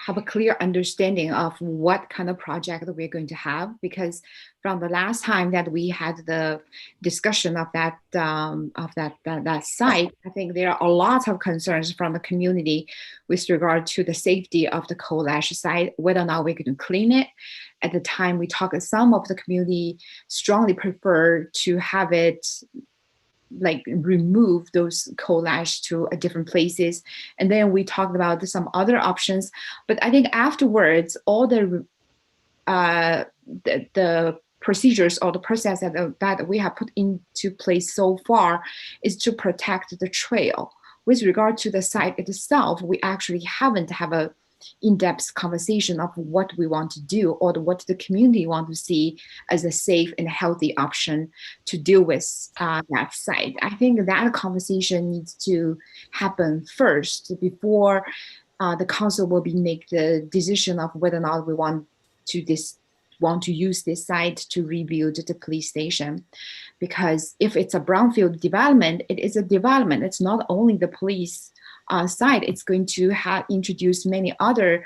have a clear understanding of what kind of project that we're going to have? Because from the last time that we had the discussion of that site, I think there are a lot of concerns from the community with regard to the safety of the coal ash site, whether or not we're going to clean it. At the time we talked, some of the community strongly prefer to have it like remove those coal ash to different places. And then we talked about some other options. But I think afterwards, all the procedures or the process that we have put into place so far is to protect the trail. With regard to the site itself, we actually haven't have a in-depth conversation of what we want to do or what the community want to see as a safe and healthy option to deal with that site. I think that conversation needs to happen first before the council will make the decision of whether or not we want to use this site to rebuild the police station. Because if it's a brownfield development, it is a development. It's not only the police site, it's going to introduce many other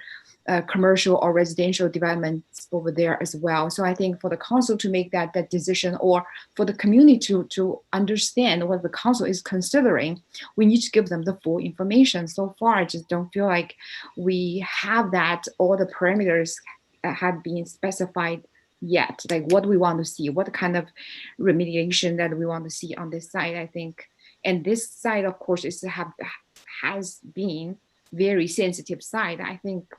commercial or residential developments over there as well. So I think for the council to make that decision, or for the community to understand what the council is considering, we need to give them the full information. So far, I just don't feel like we have that, all the parameters have been specified yet, like what we want to see, what kind of remediation that we want to see on this site, I think. And this site, of course, has been very sensitive site, I think.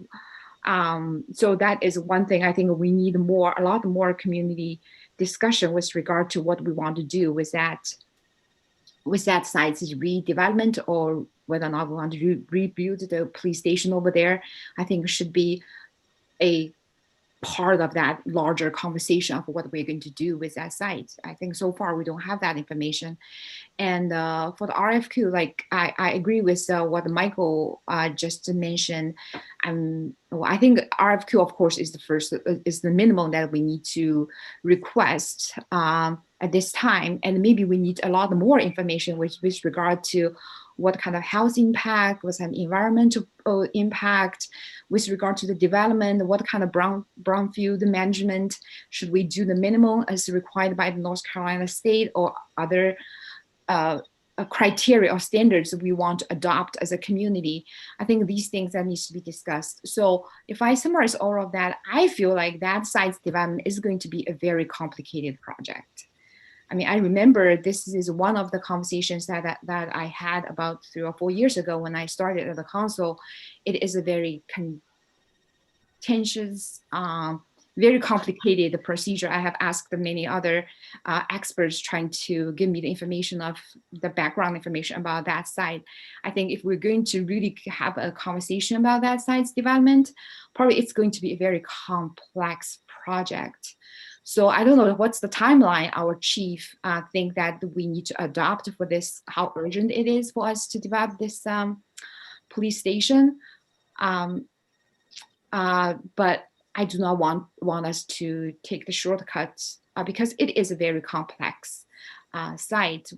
So that is one thing I think we need a lot more community discussion with regard to what we want to do with that site's redevelopment, or whether or not we want to rebuild the police station over there. I think should be a part of that larger conversation of what we're going to do with that site. I think so far we don't have that information. And for the RFQ, like I agree with what Michael just mentioned. I think RFQ, of course, is the minimum that we need to request at this time. And maybe we need a lot more information with regard to what kind of health impact, what kind of environmental impact, with regard to the development, what kind of brownfield management, should we do the minimum as required by the North Carolina state, or other criteria or standards we want to adopt as a community. I think these things that needs to be discussed. So if I summarize all of that, I feel like that site's development is going to be a very complicated project. I mean, I remember this is one of the conversations that I had about 3 or 4 years ago when I started at the council. It is a very contentious, very complicated procedure. I have asked many other experts trying to give me the information of the background information about that site. I think if we're going to really have a conversation about that site's development, probably it's going to be a very complex project. So I don't know what's the timeline our chief think that we need to adopt for this, how urgent it is for us to develop this police station. But I do not want us to take the shortcuts because it is a very complex site.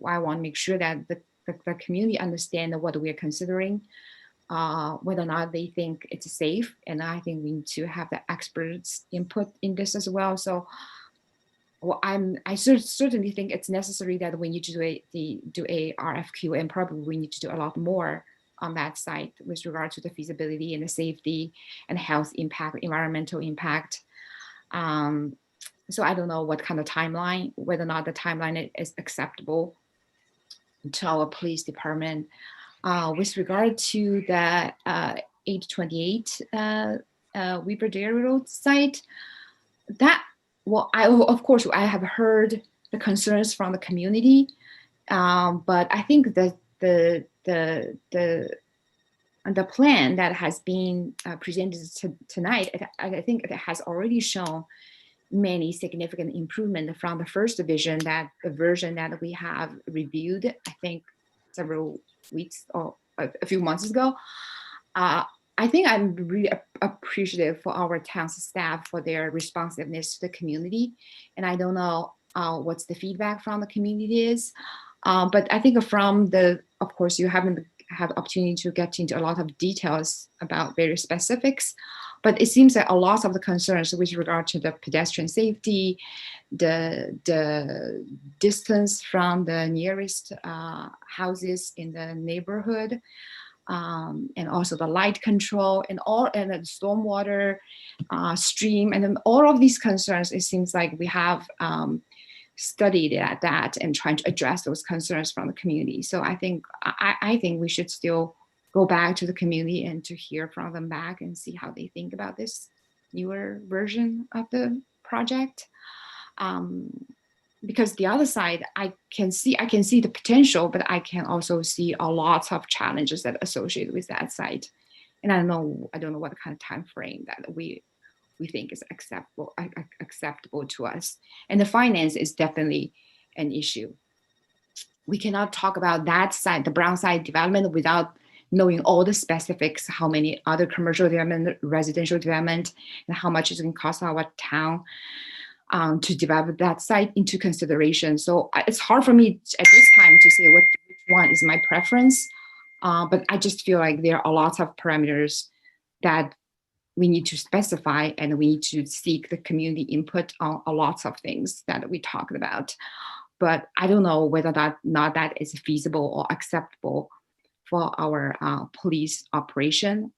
I want to make sure that the community understand what we are considering, whether or not they think it's safe. And I think we need to have the experts input in this as well. So I certainly think it's necessary that we need to do a RFQ, and probably we need to do a lot more on that site with regard to the feasibility and the safety and health impact, environmental impact. So I don't know what kind of timeline, whether or not the timeline is acceptable to our police department. With regard to the 828 Weber Dairy Road site, of course I have heard the concerns from the community, but I think that the plan that has been presented tonight, I think it has already shown many significant improvement from the first version, that the version that we have reviewed, I think several weeks or a few months ago. I think I'm really appreciative for our town staff for their responsiveness to the community. And I don't know what's the feedback from the community is. But I think from of course, you haven't had opportunity to get into a lot of details about various specifics, but it seems that a lot of the concerns with regard to the pedestrian safety, the distance from the nearest houses in the neighborhood, and also the light control and the stormwater stream, and then all of these concerns, it seems like we have studied at that and trying to address those concerns from the community. So I think we should still go back to the community and to hear from them back and see how they think about this newer version of the project. Because the other side, I can see the potential, but I can also see a lot of challenges that are associated with that site. And I don't know what kind of time frame that we think is acceptable to us. And the finance is definitely an issue. We cannot talk about that side, the brown side development, without knowing all the specifics, how many other commercial development, residential development, and how much it's going to cost our town to develop that site into consideration. So it's hard for me at this time to say which one is my preference, but I just feel like there are a lot of parameters that we need to specify, and we need to seek the community input on a lot of things that we talked about. But I don't know whether that is feasible or acceptable for our police operation,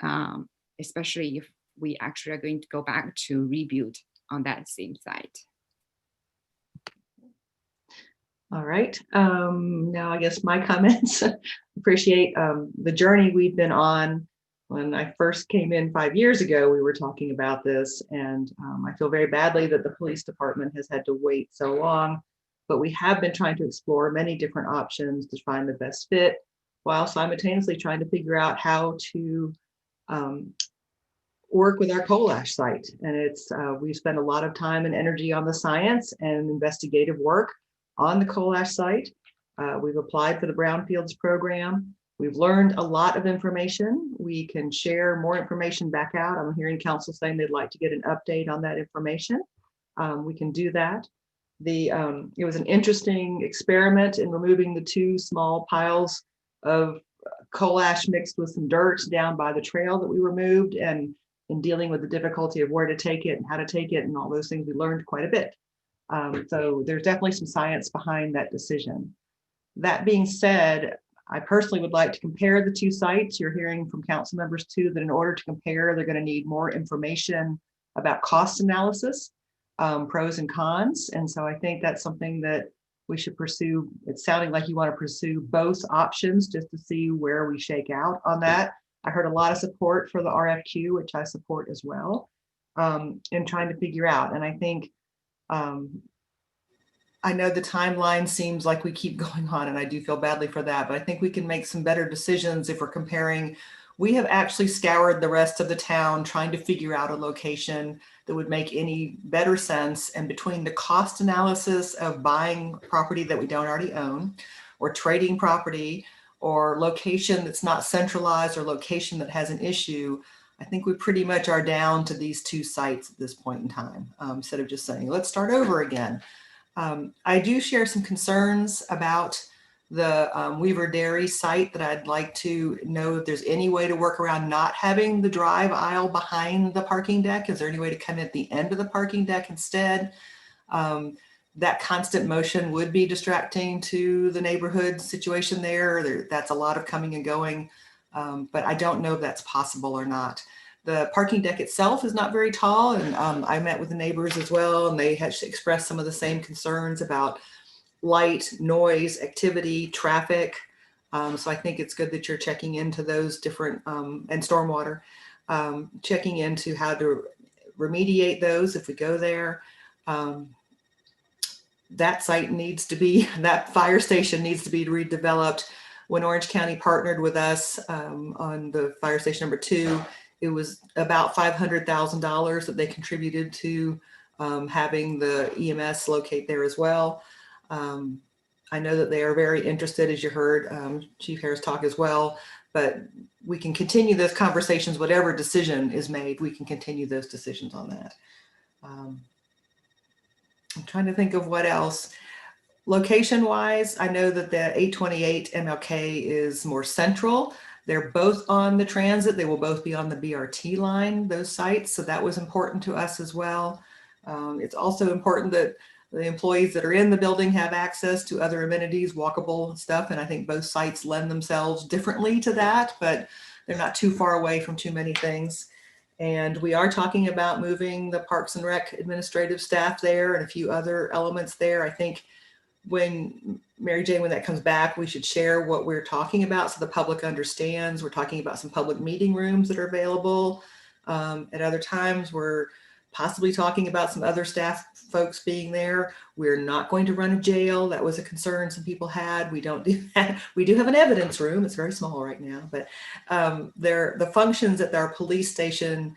especially if we actually are going to go back to rebuild on that same site. All right. Now I guess my comments. Appreciate the journey we've been on. When I first came in 5 years ago, we were talking about this, and I feel very badly that the police department has had to wait so long, but we have been trying to explore many different options to find the best fit, while simultaneously trying to figure out how to work with our coal ash site. And we spend a lot of time and energy on the science and investigative work on the coal ash site. We've applied for the Brownfields program. We've learned a lot of information. We can share more information back out. I'm hearing council saying they'd like to get an update on that information. We can do that. It was an interesting experiment in removing the 2 small piles of coal ash mixed with some dirt down by the trail that we removed, and in dealing with the difficulty of where to take it and how to take it and all those things, we learned quite a bit. So there's definitely some science behind that decision. That being said, I personally would like to compare the 2 sites. You're hearing from council members too, that in order to compare, they're going to need more information about cost analysis, pros and cons. And so I think that's something that we should pursue. It's sounding like you want to pursue both options just to see where we shake out on that. I heard a lot of support for the RFQ, which I support as well, in trying to figure out. And I think, I know the timeline seems like we keep going on, and I do feel badly for that, but I think we can make some better decisions if we're comparing. We have actually scoured the rest of the town trying to figure out a location that would make any better sense. And between the cost analysis of buying property that we don't already own, or trading property, or location that's not centralized, or location that has an issue, I think we pretty much are down to these 2 sites at this point in time, instead of just saying, let's start over again. I do share some concerns about the Weaver Dairy site that I'd like to know if there's any way to work around not having the drive aisle behind the parking deck. Is there any way to come in at the end of the parking deck instead? That constant motion would be distracting to the neighborhood situation there. That's a lot of coming and going, but I don't know if that's possible or not. The parking deck itself is not very tall, and I met with the neighbors as well, and they had expressed some of the same concerns about light, noise, activity, traffic. So I think it's good that you're checking into those different, and stormwater, checking into how to remediate those if we go there. That site needs to be, that fire station needs to be redeveloped. when Orange County partnered with us on the fire station number 2, it was about $500,000 that they contributed to having the EMS locate there as well. I know that they are very interested, as you heard Chief Harris talk as well, but we can continue those conversations, whatever decision is made, we can continue those decisions on that. I'm trying to think of what else. Location wise, I know that the 828 MLK is more central. They're both on the transit. They will both be on the BRT line, those sites. So that was important to us as well. It's also important that the employees that are in the building have access to other amenities, walkable stuff. And I think both sites lend themselves differently to that, but they're not too far away from too many things. And we are talking about moving the Parks and Rec administrative staff there and a few other elements there. I think when Mary Jane, when that comes back, we should share what we're talking about so the public understands. We're talking about some public meeting rooms that are available. At other times, we're possibly talking about some other staff folks being there. We're not going to run a jail. That was a concern some people had. We don't do that. We do have an evidence room. It's very small right now, but the functions at our police station,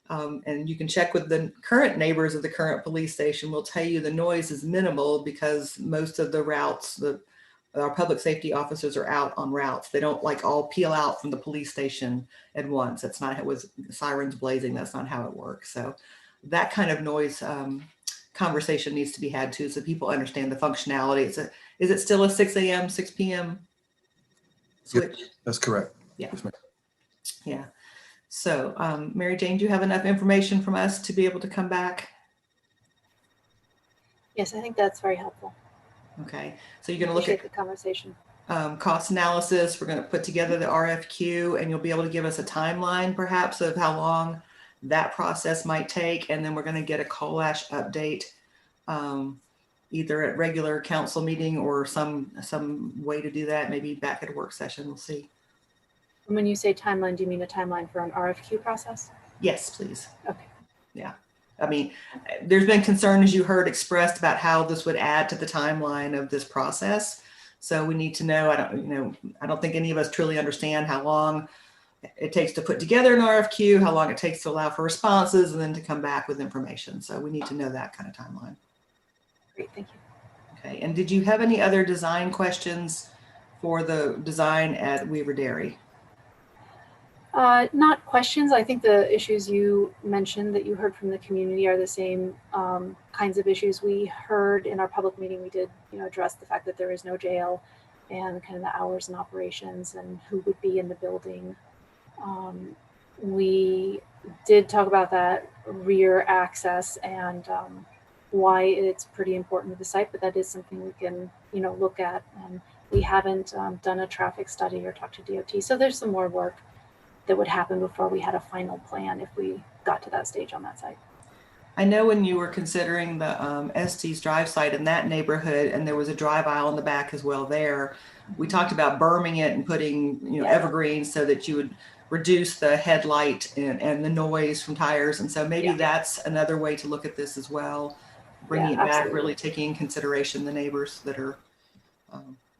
and you can check with the current neighbors of the current police station, will tell you the noise is minimal because most of the routes, our public safety officers are out on routes. They don't like all peel out from the police station at once. That's not how it was, sirens blazing. That's not how it works. So that kind of noise conversation needs to be had too, so people understand the functionality. Is it still a 6 a.m., 6 p.m. switch? Yep, that's correct. Yeah. Yes, ma'am. Yeah. So Mary Jane, do you have enough information from us to be able to come back? Yes, I think that's very helpful. Okay. So you're going to look at the conversation. Cost analysis. We're going to put together the RFQ, and you'll be able to give us a timeline perhaps of how long that process might take. And then we're going to get a coal ash update either at regular council meeting or some way to do that, maybe back at a work session. We'll see. And when you say timeline, do you mean a timeline for an RFQ process? Yes, please. Okay. Yeah. I mean, there's been concern, as you heard, expressed about how this would add to the timeline of this process. So we need to know, I don't think any of us truly understand how long it takes to put together an RFQ, how long it takes to allow for responses, and then to come back with information. So we need to know that kind of timeline. Great, thank you. Okay, and did you have any other design questions for the design at Weaver Dairy? Not questions. I think the issues you mentioned that you heard from the community are the same kinds of issues we heard in our public meeting. We did, address the fact that there is no jail and kind of the hours and operations and who would be in the building. We did talk about that rear access and why it's pretty important to the site, but that is something we can, look at. And we haven't done a traffic study or talked to DOT. So there's some more work that would happen before we had a final plan if we got to that stage on that site. I know when you were considering the Estes Drive site in that neighborhood, and there was a drive aisle in the back as well there, we talked about berming it and putting, evergreens so that you would reduce the headlight and the noise from tires. And so maybe that's another way to look at this as well, bringing it back, absolutely. Really taking in consideration the neighbors that are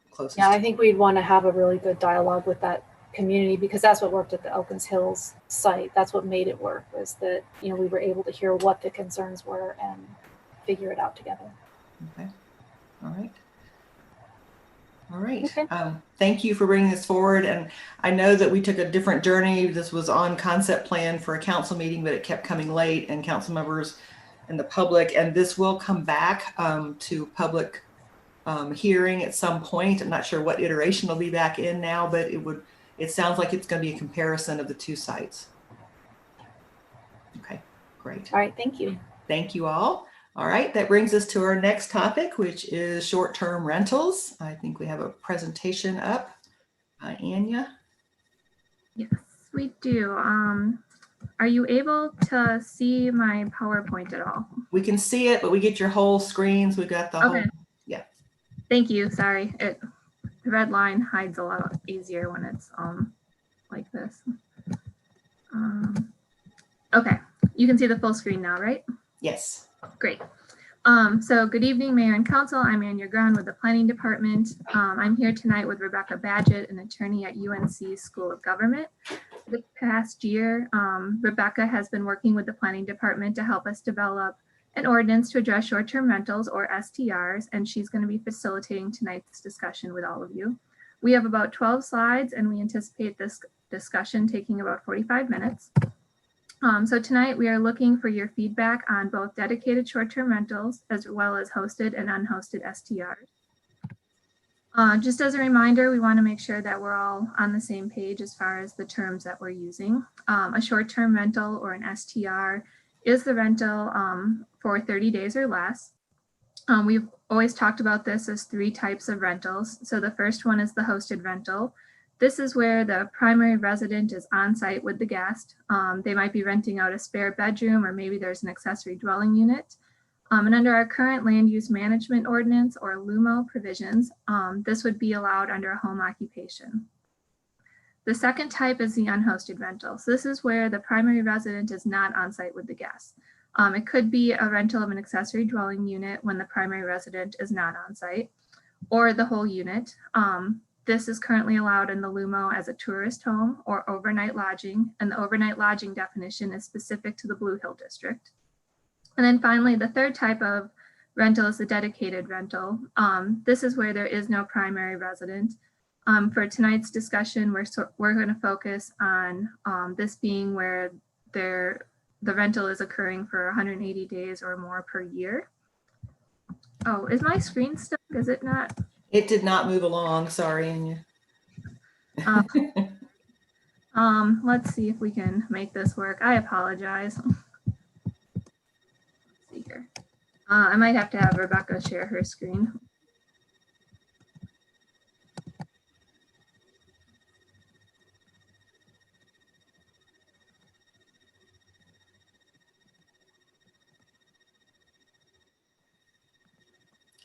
closest. Yeah, I think we'd want to have a really good dialogue with that community, because that's what worked at the Elkins Hills site. That's what made it work, was that we were able to hear what the concerns were and figure it out together. Okay. All right. Okay. Thank you for bringing this forward. And I know that we took a different journey. This was on concept plan for a council meeting, but it kept coming late, and council members and the public, and this will come back to public hearing at some point. I'm not sure what iteration will be back in now, but it sounds like it's going to be a comparison of the two sites. Okay, great. All right, thank you. Thank you all. All right, that brings us to our next topic, which is short-term rentals. I think we have a presentation up. Anya? Yes, we do. Are you able to see my PowerPoint at all? We can see it, but we get your whole screens. We've got the whole, yeah. Thank you, sorry. The red line hides a lot easier when it's like this. Okay, you can see the full screen now, right? Yes. Great. So good evening, Mayor and Council. I'm Anya Grun with the Planning Department. I'm here tonight with Rebecca Badgett, an attorney at UNC School of Government. The past year, Rebecca has been working with the Planning Department to help us develop an ordinance to address short-term rentals, or STRs, and she's going to be facilitating tonight's discussion with all of you. We have about 12 slides, and we anticipate this discussion taking about 45 minutes. So tonight we are looking for your feedback on both dedicated short-term rentals as well as hosted and unhosted STRs. Just as a reminder, we want to make sure that we're all on the same page as far as the terms that we're using. A short-term rental, or an STR, is the rental for 30 days or less. We've always talked about this as 3 types of rentals. So the first one is the hosted rental. This is where the primary resident is on site with the guest. They might be renting out a spare bedroom, or maybe there's an accessory dwelling unit. And under our current land use management ordinance, or LUMO provisions, this would be allowed under a home occupation. The second type is the unhosted rental. So this is where the primary resident is not on site with the guests. It could be a rental of an accessory dwelling unit when the primary resident is not on site, or the whole unit. This is currently allowed in the LUMO as a tourist home or overnight lodging, and the overnight lodging definition is specific to the Blue Hill District. And then finally, the third type of rental is the dedicated rental. This is where there is no primary resident. For tonight's discussion, we're going to focus on this being where the rental is occurring for 180 days or more per year. Oh, is my screen stuck? Is it not? It did not move along. Sorry, Anya. Let's see if we can make this work. I apologize. Let's see here. I might have to have Rebecca share her screen.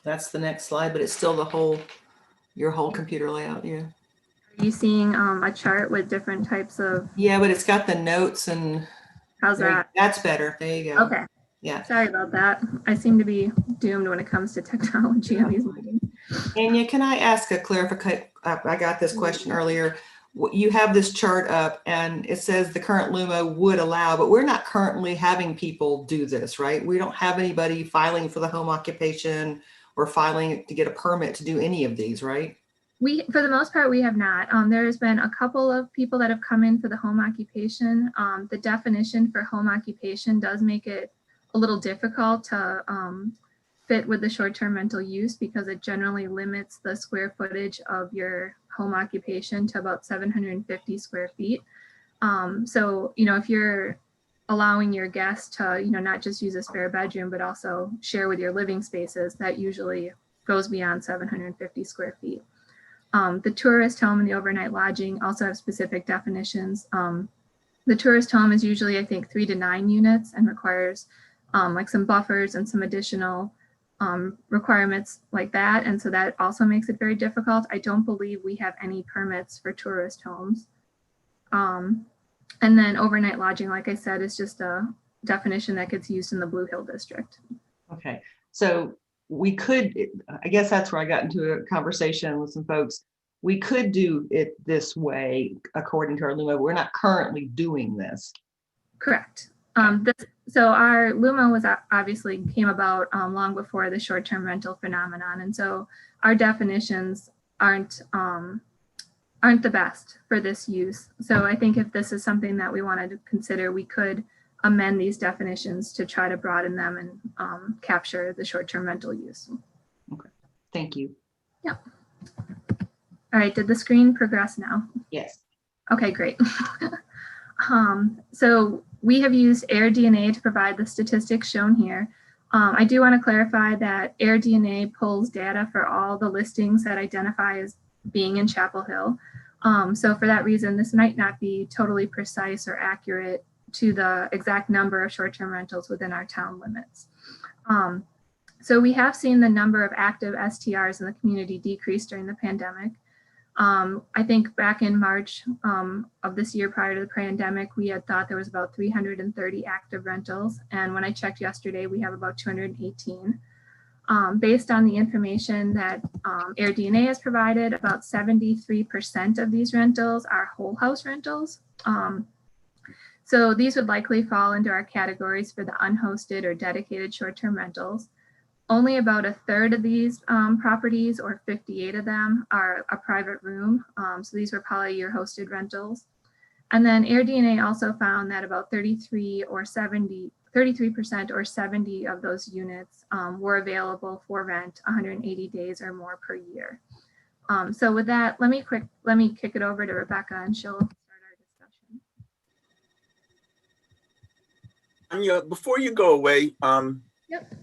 That's the next slide, but it's still your whole computer layout. Yeah. Are you seeing a chart with different types of? Yeah, but it's got the notes and. How's that? That's better. There you go. Okay. Yeah. Sorry about that. I seem to be doomed when it comes to technology on these meetings. Anya, can I ask a clarification? I got this question earlier. You have this chart up and it says the current LUMO would allow, but we're not currently having people do this, right? We don't have anybody filing for the home occupation or filing to get a permit to do any of these, right? For the most part, we have not. There's been a couple of people that have come in for the home occupation. The definition for home occupation does make it a little difficult to fit with the short-term rental use, because it generally limits the square footage of your home occupation to about 750 square feet. So, if you're allowing your guests to, not just use a spare bedroom, but also share with your living spaces, that usually goes beyond 750 square feet. The tourist home and the overnight lodging also have specific definitions. The tourist home is usually, I think, 3 to 9 units and requires like some buffers and some additional requirements like that. And so that also makes it very difficult. I don't believe we have any permits for tourist homes. And then overnight lodging, like I said, is just a definition that gets used in the Blue Hill District. Okay, so we could, I guess that's where I got into a conversation with some folks. We could do it this way according to our LUMO, but we're not currently doing this. Correct. So our LUMO was obviously came about long before the short-term rental phenomenon. And so our definitions aren't the best for this use. So I think if this is something that we wanted to consider, we could amend these definitions to try to broaden them and capture the short-term rental use. Okay, thank you. Yeah. All right, did the screen progress now? Yes. Okay, great. So we have used AirDNA to provide the statistics shown here. I do want to clarify that AirDNA pulls data for all the listings that identify as being in Chapel Hill. So for that reason, this might not be totally precise or accurate to the exact number of short-term rentals within our town limits. So we have seen the number of active STRs in the community decrease during the pandemic. I think back in March of this year, prior to the pandemic, we had thought there was about 330 active rentals. And when I checked yesterday, we have about 218. Based on the information that AirDNA has provided, about 73% of these rentals are whole house rentals. So these would likely fall into our categories for the unhosted or dedicated short-term rentals. Only about a third of these properties, or 58 of them, are a private room. So these were probably your hosted rentals. And then AirDNA also found that about 33% or 70 of those units were available for rent 180 days or more per year. So with that, let me kick it over to Rebecca, and she'll start our discussion. Anya, before you go away, Yep.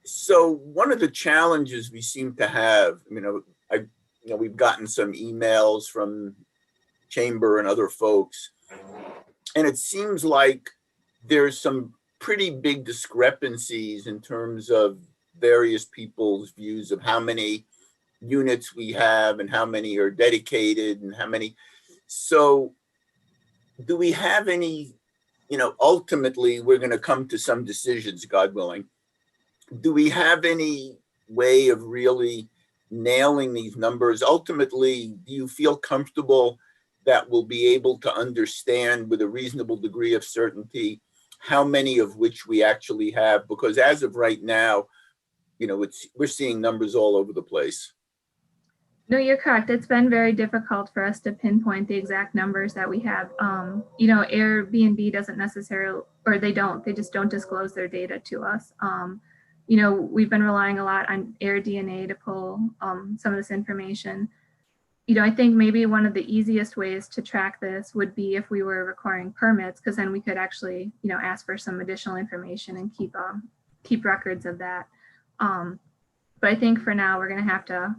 So one of the challenges we seem to have, we've gotten some emails from Chamber and other folks, and it seems like there's some pretty big discrepancies in terms of various people's views of how many units we have and how many are dedicated and how many. So do we have any, ultimately we're going to come to some decisions, God willing. Do we have any way of really nailing these numbers? Ultimately, do you feel comfortable that we'll be able to understand with a reasonable degree of certainty how many of which we actually have? Because as of right now, we're seeing numbers all over the place. No, you're correct. It's been very difficult for us to pinpoint the exact numbers that we have. Airbnb doesn't necessarily, or they just don't disclose their data to us. We've been relying a lot on AirDNA to pull some of this information. I think maybe one of the easiest ways to track this would be if we were requiring permits, because then we could actually, ask for some additional information and keep records of that. But I think for now, we're going to have to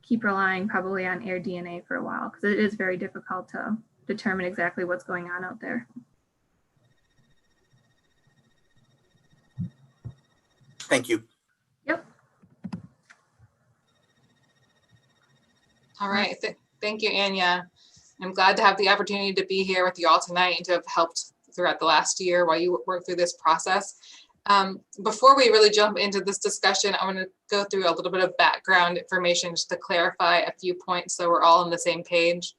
keep relying probably on AirDNA for a while, because it is very difficult to determine exactly what's going on out there. Thank you. Yep. All right. Thank you, Anya. I'm glad to have the opportunity to be here with you all tonight and to have helped throughout the last year while you work through this process. Before we really jump into this discussion, I want to go through a little bit of background information just to clarify a few points so we're all on the same page.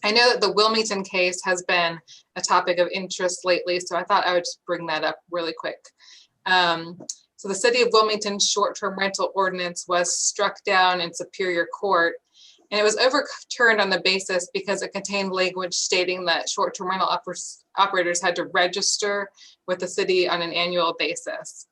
I know that the Wilmington case has been a topic of interest lately, so I thought I would just bring that up really quick. So the City of Wilmington's short-term rental ordinance was struck down in Superior Court, and it was overturned on the basis because it contained language stating that short-term rental operators had to register with the city on an annual basis.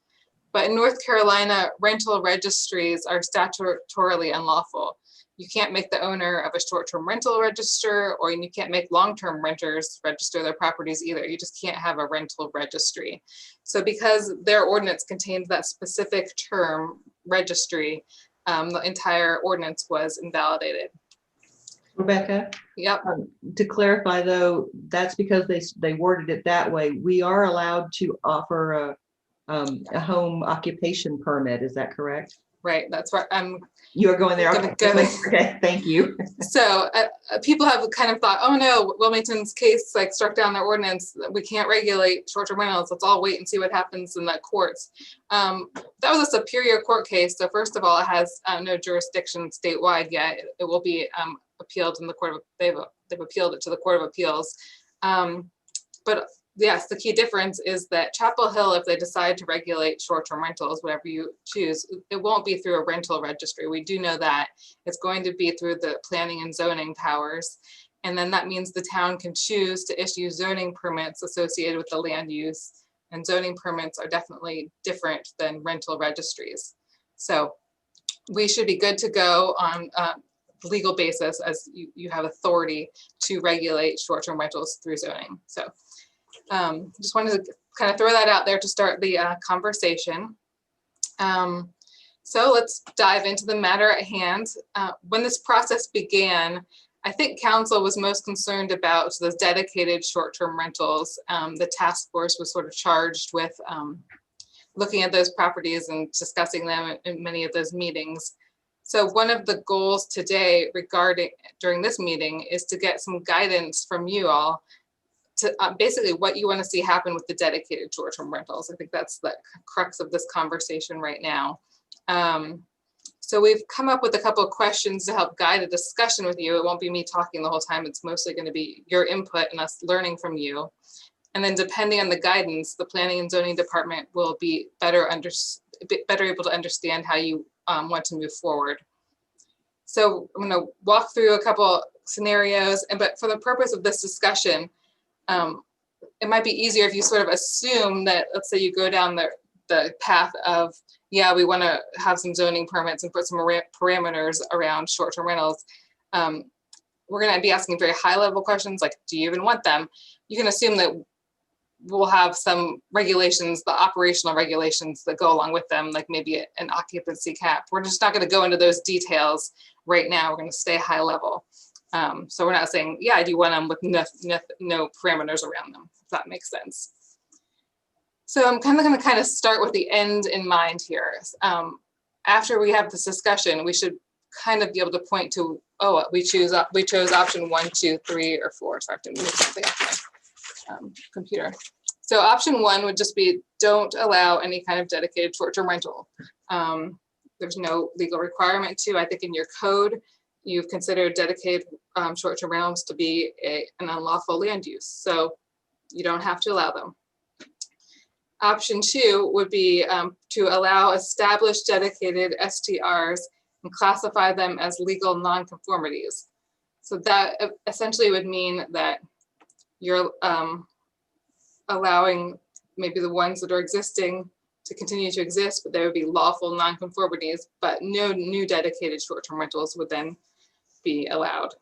But in North Carolina, rental registries are statutorily unlawful. You can't make the owner of a short-term rental register, or you can't make long-term renters register their properties either. You just can't have a rental registry. So because their ordinance contains that specific term, registry, the entire ordinance was invalidated. Rebecca? Yep. To clarify though, that's because they worded it that way. We are allowed to offer a home occupation permit. Is that correct? Right, that's right. You're going there. Okay. Okay, thank you. So people have kind of thought, oh no, Wilmington's case struck down their ordinance. We can't regulate short-term rentals. Let's all wait and see what happens in the courts. That was a Superior Court case. So first of all, it has no jurisdiction statewide yet. It will be appealed in the court of, they've appealed it to the Court of Appeals. But yes, the key difference is that Chapel Hill, if they decide to regulate short-term rentals, whatever you choose, it won't be through a rental registry. We do know that. It's going to be through the planning and zoning powers. And then that means the town can choose to issue zoning permits associated with the land use. And zoning permits are definitely different than rental registries. So we should be good to go on legal basis as you have authority to regulate short-term rentals through zoning. So just wanted to kind of throw that out there to start the conversation. So let's dive into the matter at hand. When this process began, I think council was most concerned about those dedicated short-term rentals. The task force was sort of charged with looking at those properties and discussing them in many of those meetings. So one of the goals today during this meeting is to get some guidance from you all to basically what you want to see happen with the dedicated short-term rentals. I think that's the crux of this conversation right now. So we've come up with a couple of questions to help guide a discussion with you. It won't be me talking the whole time. It's mostly going to be your input and us learning from you. And then depending on the guidance, the Planning and Zoning Department will be better able to understand how you want to move forward. So I'm going to walk through a couple scenarios, but for the purpose of this discussion, it might be easier if you sort of assume that, let's say you go down the path of, yeah, we want to have some zoning permits and put some parameters around short-term rentals. We're going to be asking very high-level questions like, do you even want them? You can assume that we'll have some regulations, the operational regulations that go along with them, like maybe an occupancy cap. We're just not going to go into those details right now. We're going to stay high level. So we're not saying, yeah, do you want them with no parameters around them, if that makes sense. So I'm kind of going to start with the end in mind here. After we have this discussion, we should kind of be able to point to, oh, we chose option 1, 2, 3, or 4. So I have to move something off my computer. So option 1 would just be, don't allow any kind of dedicated short-term rental. There's no legal requirement to. I think in your code, you've considered dedicated short-term rentals to be an unlawful land use. So you don't have to allow them. Option 2 would be to allow established dedicated STRs and classify them as legal nonconformities. So that essentially would mean that you're allowing maybe the ones that are existing to continue to exist, but they would be lawful nonconformities, but no new dedicated short-term rentals would then be allowed.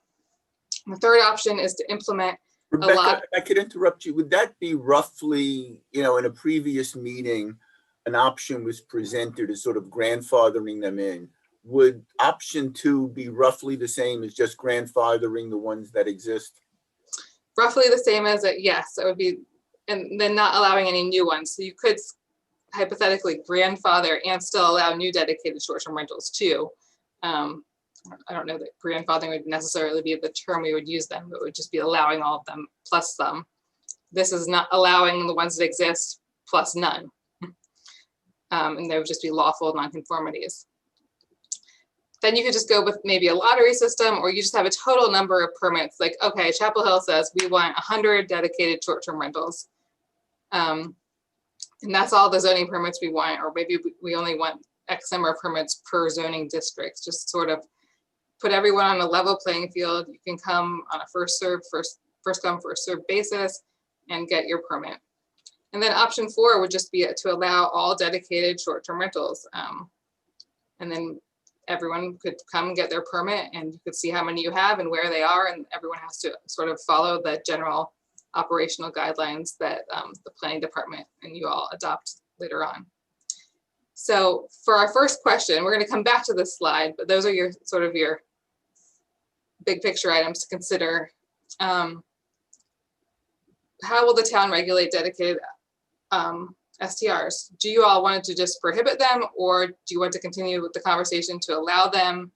The third option is to implement Rebecca, if I could interrupt you, would that be roughly, in a previous meeting, an option was presented as sort of grandfathering them in? Would option 2 be roughly the same as just grandfathering the ones that exist? Roughly the same as it, yes, it would be, and then not allowing any new ones. So you could hypothetically grandfather and still allow new dedicated short-term rentals too. I don't know that grandfathering would necessarily be the term we would use them, but it would just be allowing all of them plus some. This is not allowing the ones that exist plus none. And they would just be lawful nonconformities. Then you could just go with maybe a lottery system, or you just have a total number of permits. Like, okay, Chapel Hill says we want 100 dedicated short-term rentals. And that's all the zoning permits we want, or maybe we only want X number of permits per zoning district, just sort of put everyone on a level playing field. You can come on a first come, first served basis and get your permit. And then option 4 would just be to allow all dedicated short-term rentals. And then everyone could come and get their permit, and you could see how many you have and where they are, and everyone has to sort of follow the general operational guidelines that the planning department and you all adopt later on. So for our first question, we're going to come back to this slide, but those are your sort of your big picture items to consider. How will the town regulate dedicated STRs? Do you all want to just prohibit them, or do you want to continue with the conversation to allow them?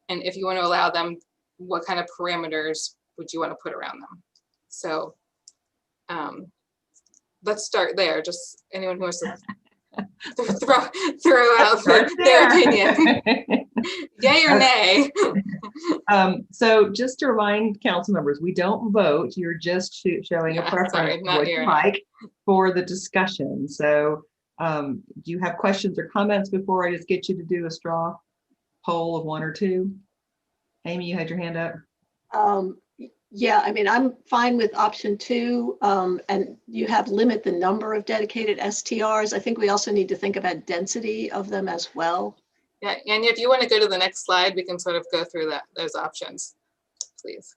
And if you want to allow them, what kind of parameters would you want to put around them? So let's start there. Just anyone who wants to throw out their opinion. Yay or nay? So just to remind council members, we don't vote. You're just showing a preference what you like for the discussion. So do you have questions or comments before I just get you to do a straw poll of 1 or 2? Amy, you had your hand up. Yeah, I mean, I'm fine with option 2, and you have limit the number of dedicated STRs. I think we also need to think about density of them as well. Yeah, and if you want to go to the next slide, we can sort of go through those options, please.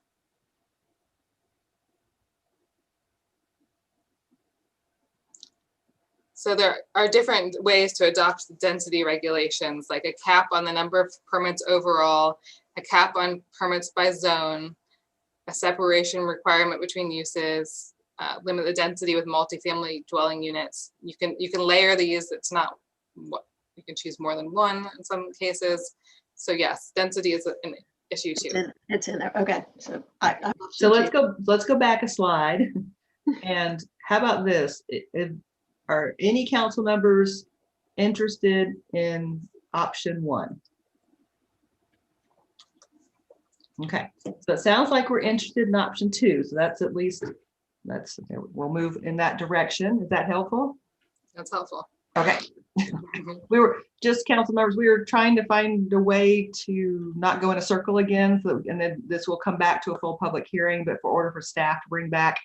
So there are different ways to adopt density regulations, like a cap on the number of permits overall, a cap on permits by zone, a separation requirement between uses, limit the density with multifamily dwelling units. You can layer these. It's not what you can choose more than one in some cases. So yes, density is an issue too. It's in there. Okay, so so let's go back a slide. And how about this? Are any council members interested in option 1? Okay, so it sounds like we're interested in option 2. So that's at least, we'll move in that direction. Is that helpful? That's helpful. Okay. We were just, council members, we were trying to find a way to not go in a circle again. So, and then this will come back to a full public hearing, but for order for staff to bring back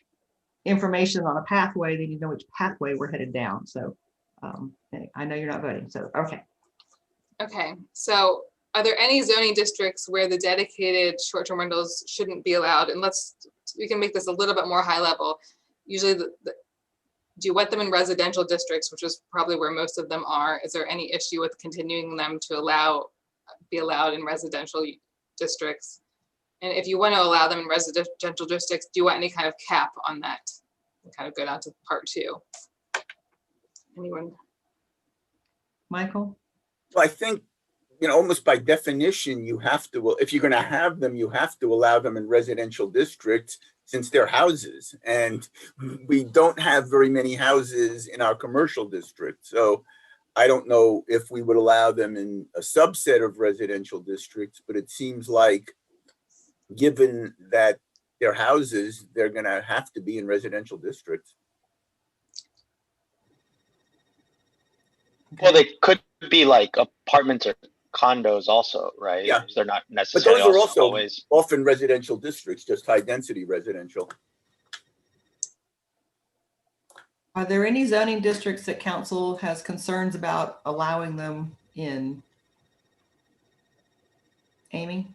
information on a pathway, they need to know which pathway we're headed down. So I know you're not voting, so okay. Okay, so are there any zoning districts where the dedicated short-term rentals shouldn't be allowed? And we can make this a little bit more high level. Usually do you want them in residential districts, which is probably where most of them are? Is there any issue with continuing them to be allowed in residential districts? And if you want to allow them in residential districts, do you want any kind of cap on that? We'll kind of go down to part 2. Anyone? Michael? Well, I think, almost by definition, you have to, if you're going to have them, you have to allow them in residential districts since they're houses. And we don't have very many houses in our commercial district. So I don't know if we would allow them in a subset of residential districts, but it seems like given that they're houses, they're going to have to be in residential districts. Well, they could be like apartments or condos also, right? Yeah. They're not But necessarily those are also always. often residential districts, just high density residential. Are there any zoning districts that council has concerns about allowing them in? Amy?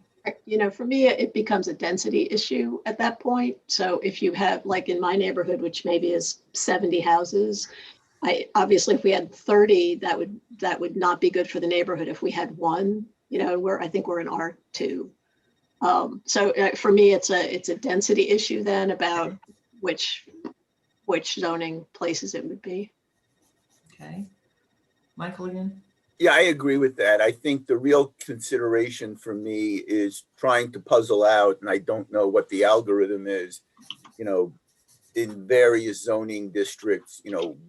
For me, it becomes a density issue at that point. So if you have, like in my neighborhood, which maybe is 70 houses, obviously if we had 30, that would not be good for the neighborhood. If we had 1, I think we're in R2. So for me, it's a density issue then about which zoning places it would be. Okay. Michael again? Yeah, I agree with that. I think the real consideration for me is trying to puzzle out, and I don't know what the algorithm is, in various zoning districts,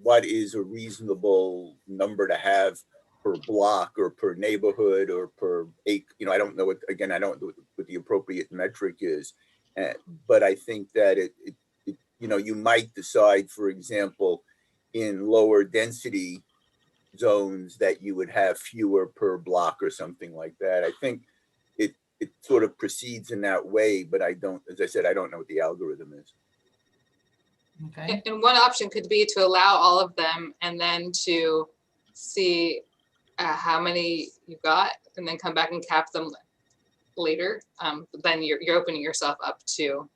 what is a reasonable number to have per block or per neighborhood or per acre. I don't know I don't know what the appropriate metric is. But I think that you might decide, for example, in lower density zones that you would have fewer per block or something like that. I think it sort of proceeds in that way, but as I said, I don't know what the algorithm is. Okay. And one option could be to allow all of them and then to see how many you got and then come back and cap them later. But then you're opening yourself up to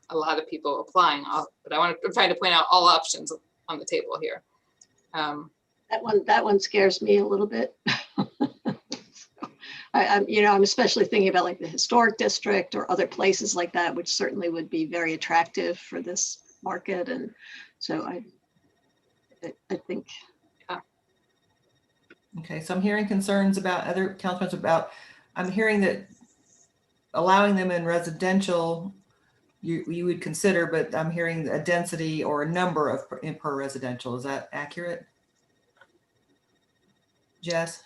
a lot of people applying. But I'm trying to point out all options on the table here. That one scares me a little bit. I'm especially thinking about like the historic district or other places like that, which certainly would be very attractive for this market. And so I think. Yeah. Okay, so I'm hearing concerns about other councilors I'm hearing that allowing them in residential, you would consider, but I'm hearing a density or a number per residential. Is that accurate? Jess?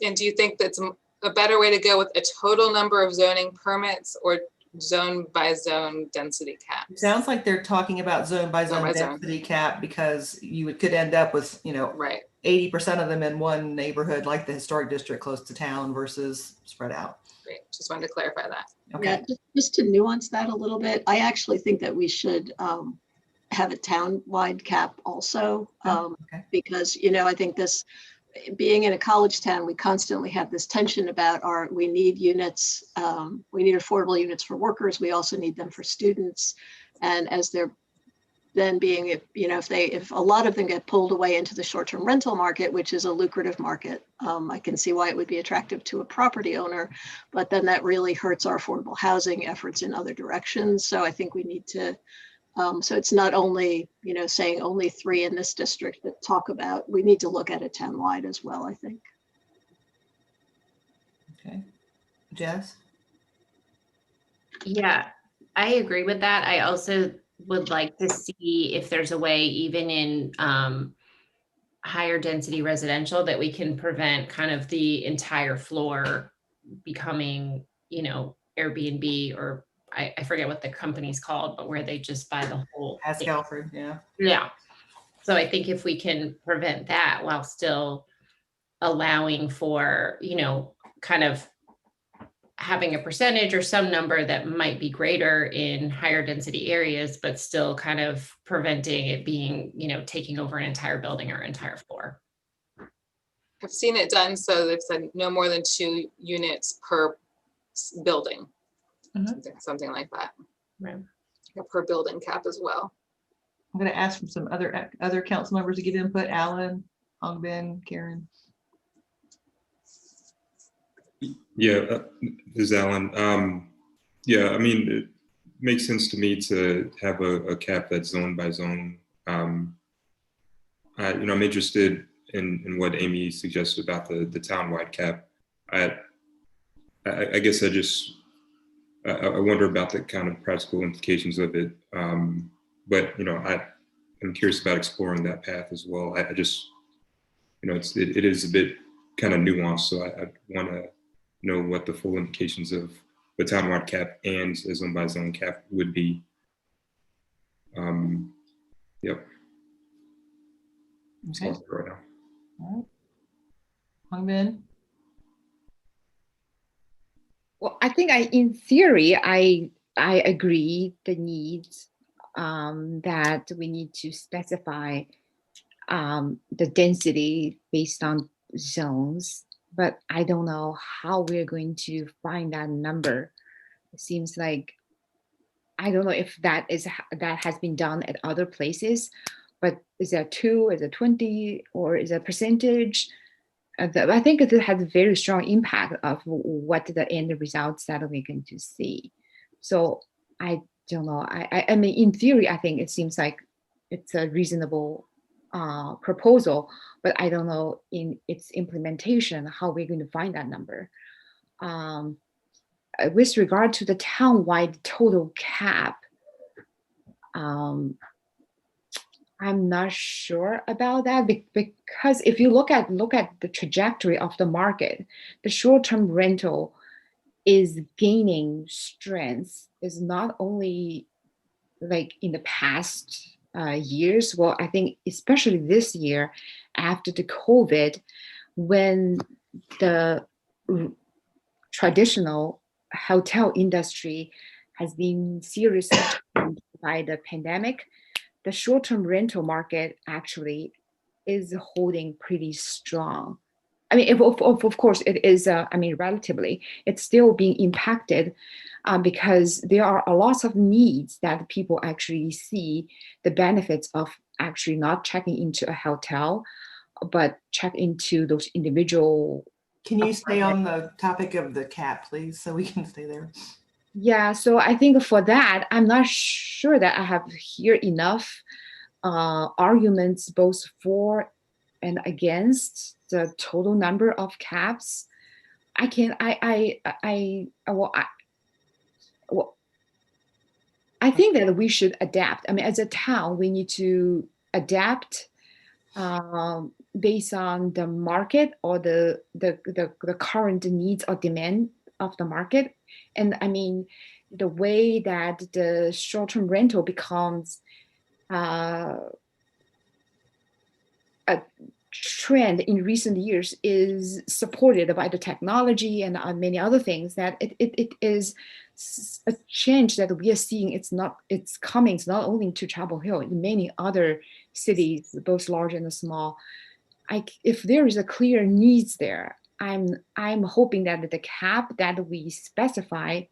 And do you think that's a better way to go with a total number of zoning permits or zone by zone density cap? It sounds like they're talking about zone by zone density cap because you could end up with, right, 80% of them in one neighborhood, like the historic district close to town versus spread out. Great, just wanted to clarify that. Okay. Yeah, just to nuance that a little bit, I actually think that we should have a town-wide cap also, because, I think this, being in a college town, we constantly have this tension about we need units, we need affordable units for workers. We also need them for students. And as they're then being, if a lot of them get pulled away into the short-term rental market, which is a lucrative market, I can see why it would be attractive to a property owner, but then that really hurts our affordable housing efforts in other directions. So I think we need to, so it's not only, saying only 3 in this district that talk about, we need to look at it townwide as well, I think. Okay. Jess? Yeah, I agree with that. I also would like to see if there's a way, even in higher density residential, that we can prevent kind of the entire floor becoming, you know, Airbnb, or I forget what the company's called, but where they just buy the whole thing. Alfred, yeah. Yeah. So I think if we can prevent that while still allowing for, you know, kind of having a percentage or some number that might be greater in higher density areas, but still kind of preventing it being, you know, taking over an entire building or entire floor. I've seen it done so they've said no more than 2 units per building, something like that. Right. A per building cap as well. I'm going to ask from some other council members to give input. Alan, Hongben, Karen. Yeah, this is Alan. Yeah, I mean, it makes sense to me to have a cap that's zone by zone. I'm interested in what Amy suggested about the townwide cap. I guess I wonder about the kind of practical implications of it. But I'm curious about exploring that path as well. I just, it is a bit kind of nuanced, so I want to know what the full implications of the townwide cap and a zone by zone cap would be. Yep. Okay. Right now. All right. Hongben. Well, I think in theory, I agree the needs that we need to specify the density based on zones, but I don't know how we're going to find that number. It seems like, I don't know if that has been done at other places, but is that 2, is it 20, or is it a percentage? I think it has a very strong impact of what the end results that we're going to see. So I don't know. I mean, in theory, I think it seems like it's a reasonable proposal, but I don't know in its implementation how we're going to find that number. With regard to the townwide total cap, I'm not sure about that because if you look at the trajectory of the market, the short-term rental is gaining strength. Is not only like in the past years. Well, I think especially this year after the COVID, when the traditional hotel industry has been seriously challenged by the pandemic, the short-term rental market actually is holding pretty strong. I mean, of course, it is, relatively, it's still being impacted because there are a lot of needs that people actually see the benefits of actually not checking into a hotel, but check into those individual. Can you stay on the topic of the cap, please, so we can stay there? Yeah, so I think for that, I'm not sure that I have here enough arguments both for and against the total number of caps. I think that we should adapt. I mean, as a town, we need to adapt based on the market or the current needs or demand of the market. And I mean, the way that the short-term rental becomes a trend in recent years is supported by the technology and many other things, that it is a change that we are seeing. It's coming not only to Chapel Hill, in many other cities, both large and small. If there is a clear needs there, I'm hoping that the cap that we specify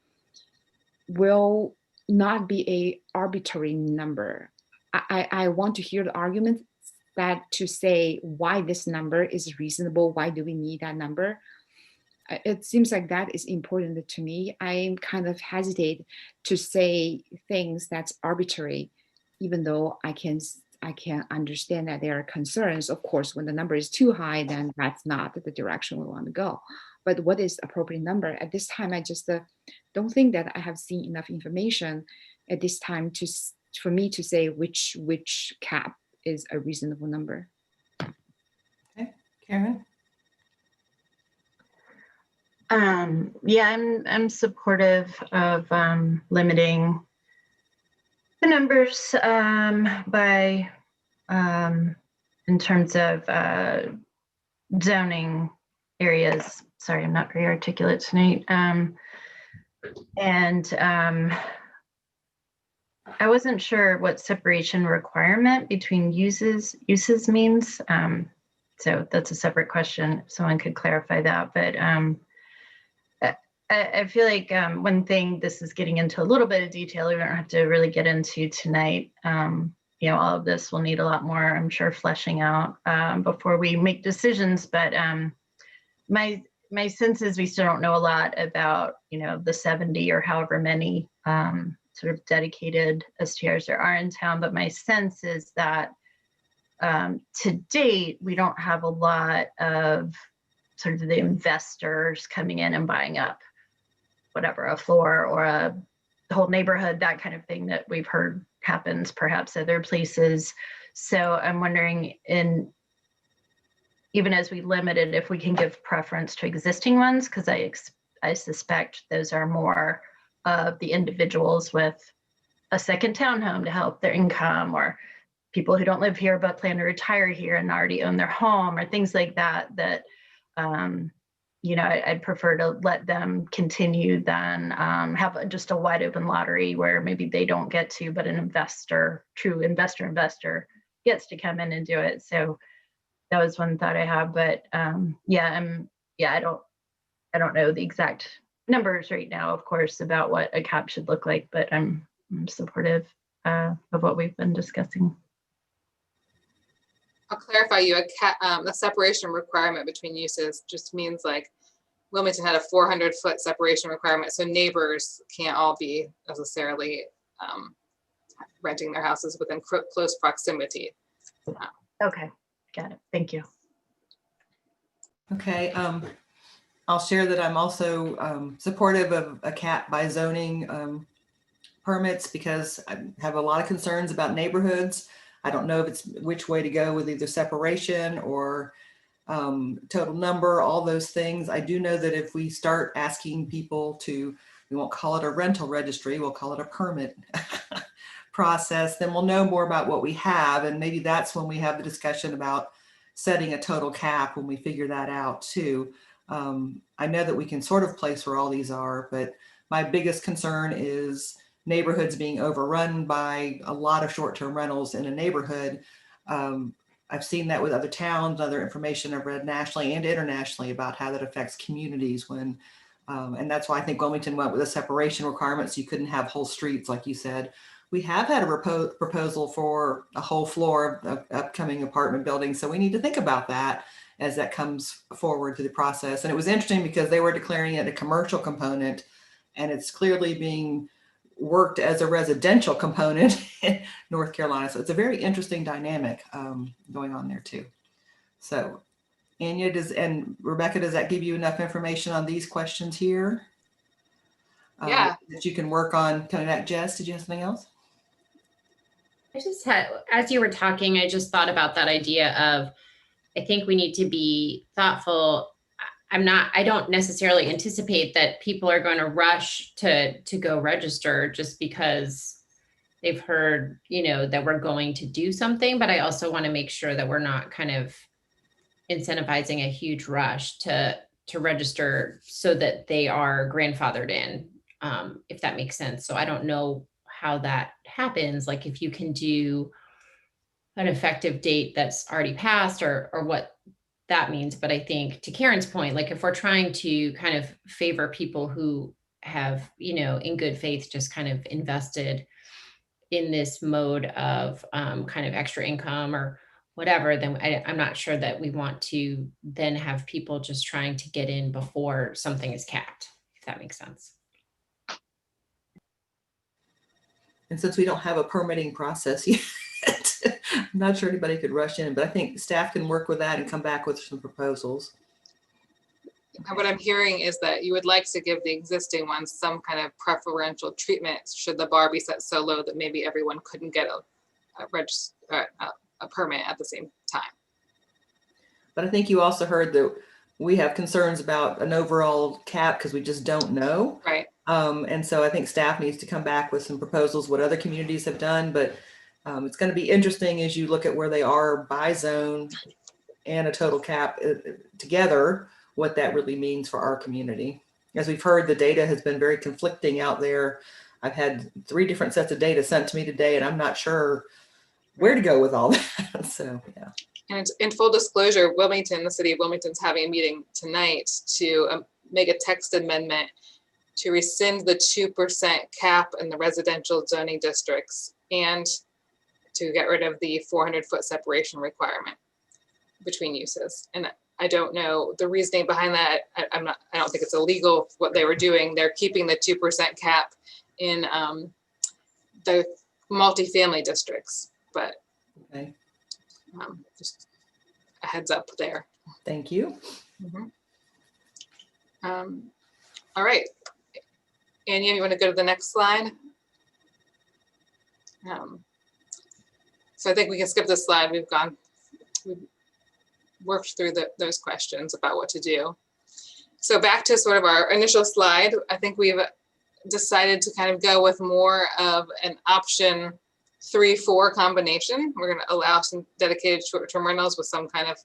will not be a arbitrary number. I want to hear the arguments that to say why this number is reasonable, why do we need that number? It seems like that is important to me. I'm kind of hesitate to say things that's arbitrary, even though I can understand that there are concerns. Of course, when the number is too high, then that's not the direction we want to go. But what is appropriate number? At this time, I just don't think that I have seen enough information at this time for me to say which cap is a reasonable number. Karen? Yeah, I'm supportive of limiting the numbers by in terms of zoning areas. Sorry, I'm not very articulate tonight. I wasn't sure what separation requirement between uses means. So that's a separate question. If someone could clarify that. But I feel like one thing, this is getting into a little bit of detail we don't have to really get into tonight. You know, all of this will need a lot more, I'm sure, fleshing out before we make decisions. But my sense is we still don't know a lot about, you know, the 70 or however many sort of dedicated STRs there are in town. But my sense is that to date, we don't have a lot of sort of the investors coming in and buying up whatever, a floor or a whole neighborhood, that kind of thing that we've heard happens perhaps other places. So I'm wondering, even as we limit it, if we can give preference to existing ones, because I suspect those are more of the individuals with a second townhome to help their income, or people who don't live here but plan to retire here and already own their home, or things like that, that you know, I'd prefer to let them continue than have just a wide open lottery where maybe they don't get to, but an investor, true investor gets to come in and do it. So that was one thought I have. But I don't know the exact numbers right now, of course, about what a cap should look like, but I'm supportive of what we've been discussing. I'll clarify you, the separation requirement between uses just means like Wilmington had a 400-foot separation requirement, so neighbors can't all be necessarily renting their houses within close proximity. Okay, got it. Thank you. Okay, I'll share that I'm also supportive of a cap by zoning permits, because I have a lot of concerns about neighborhoods. I don't know if it's which way to go with either separation or total number, all those things. I do know that if we start asking people to, we won't call it a rental registry, we'll call it a permit process, then we'll know more about what we have. And maybe that's when we have the discussion about setting a total cap, when we figure that out too. I know that we can sort of place where all these are, but my biggest concern is neighborhoods being overrun by a lot of short-term rentals in a neighborhood. I've seen that with other towns, other information I've read nationally and internationally about how that affects communities when, and that's why I think Wilmington went with a separation requirement, so you couldn't have whole streets, like you said. We have had a proposal for a whole floor of upcoming apartment buildings, so we need to think about that as that comes forward through the process. And it was interesting because they were declaring it a commercial component, and it's clearly being worked as a residential component in North Carolina. So it's a very interesting dynamic going on there too. So Anya, and Rebecca, does that give you enough information on these questions here? Yeah. That you can work on kind of that. Jess, did you have something else? I just had, as you were talking, I just thought about that idea of, I think we need to be thoughtful. I don't necessarily anticipate that people are going to rush to go register just because they've heard, you know, that we're going to do something. But I also want to make sure that we're not kind of incentivizing a huge rush to register so that they are grandfathered in, if that makes sense. So I don't know how that happens. Like if you can do an effective date that's already passed or what that means. But I think to Karen's point, like if we're trying to kind of favor people who have, you know, in good faith, just kind of invested in this mode of kind of extra income or whatever, then I'm not sure that we want to then have people just trying to get in before something is capped, if that makes sense. And since we don't have a permitting process yet, I'm not sure anybody could rush in, but I think staff can work with that and come back with some proposals. And what I'm hearing is that you would like to give the existing ones some kind of preferential treatment should the bar be set so low that maybe everyone couldn't get a permit at the same time. But I think you also heard that we have concerns about an overall cap because we just don't know. Right. And so I think staff needs to come back with some proposals, what other communities have done. But it's going to be interesting as you look at where they are by zone and a total cap together, what that really means for our community. As we've heard, the data has been very conflicting out there. I've had 3 different sets of data sent to me today, and I'm not sure where to go with all that. So, yeah. And in full disclosure, Wilmington, the city of Wilmington's having a meeting tonight to make a text amendment to rescind the 2% cap in the residential zoning districts and to get rid of the 400-foot separation requirement between uses. And I don't know the reasoning behind that. I don't think it's illegal what they were doing. They're keeping the 2% cap in the multifamily districts, but okay. Just a heads up there. Thank you. All right. Anya, you want to go to the next slide? So I think we can skip this slide. We've worked through those questions about what to do. So back to sort of our initial slide, I think we've decided to kind of go with more of an option 3-4 combination. We're going to allow some dedicated short-term rentals with some kind of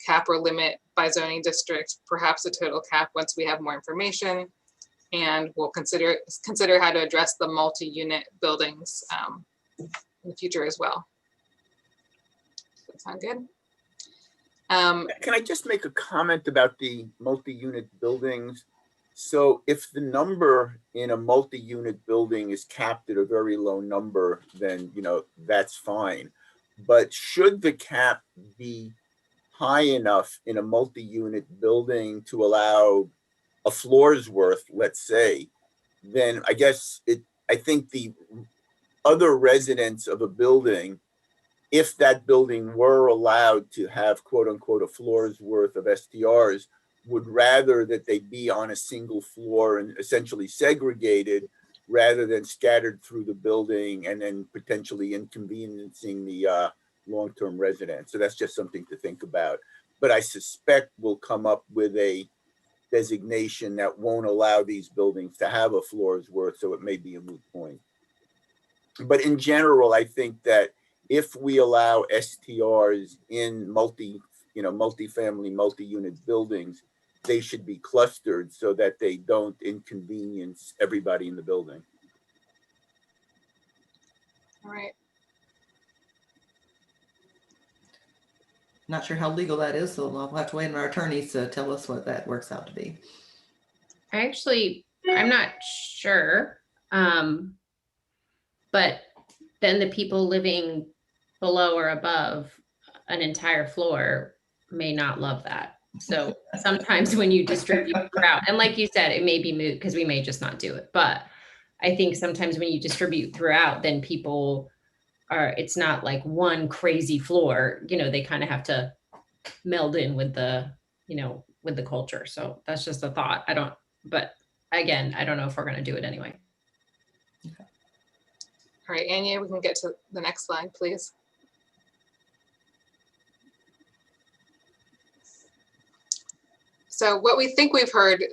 cap or limit by zoning district, perhaps a total cap once we have more information. And we'll consider how to address the multi-unit buildings in the future as well. Does that sound good? Can I just make a comment about the multi-unit buildings? So if the number in a multi-unit building is capped at a very low number, then, you know, that's fine. But should the cap be high enough in a multi-unit building to allow a floor's worth, let's say, then I guess I think the other residents of a building, if that building were allowed to have quote unquote a floor's worth of STRs, would rather that they be on a single floor and essentially segregated rather than scattered through the building and then potentially inconveniencing the long-term residents. So that's just something to think about. But I suspect we'll come up with a designation that won't allow these buildings to have a floor's worth, so it may be a moot point. But in general, I think that if we allow STRs in multifamily, multi-unit buildings, they should be clustered so that they don't inconvenience everybody in the building. All right. Not sure how legal that is, so I'll have to wait on our attorneys to tell us what that works out to be. I'm not sure. But then the people living below or above an entire floor may not love that. So sometimes when you distribute throughout, and like you said, it may be moot because we may just not do it. But I think sometimes when you distribute throughout, then people it's not like one crazy floor, they kind of have to meld in with the, with the culture. So that's just a thought. But again, I don't know if we're going to do it anyway. Okay. All right, Anya, we can get to the next slide, please. So what we think we've heard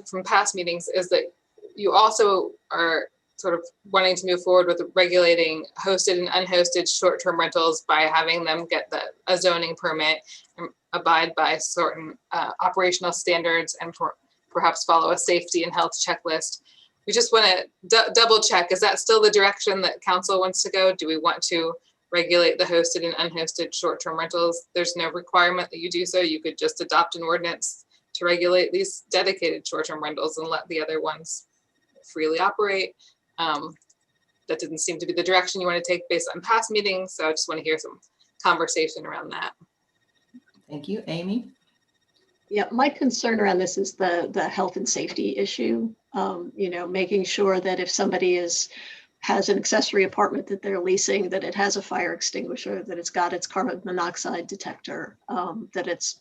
from past meetings is that you also are sort of wanting to move forward with regulating hosted and unhosted short-term rentals by having them get a zoning permit and abide by certain operational standards and perhaps follow a safety and health checklist. We just want to double check, is that still the direction that council wants to go? Do we want to regulate the hosted and unhosted short-term rentals? There's no requirement that you do so. You could just adopt an ordinance to regulate these dedicated short-term rentals and let the other ones freely operate. That didn't seem to be the direction you want to take based on past meetings. So I just want to hear some conversation around that. Thank you. Amy? Yeah, my concern around this is the health and safety issue. Making sure that if somebody has an accessory apartment that they're leasing, that it has a fire extinguisher, that it's got its carbon monoxide detector, that it's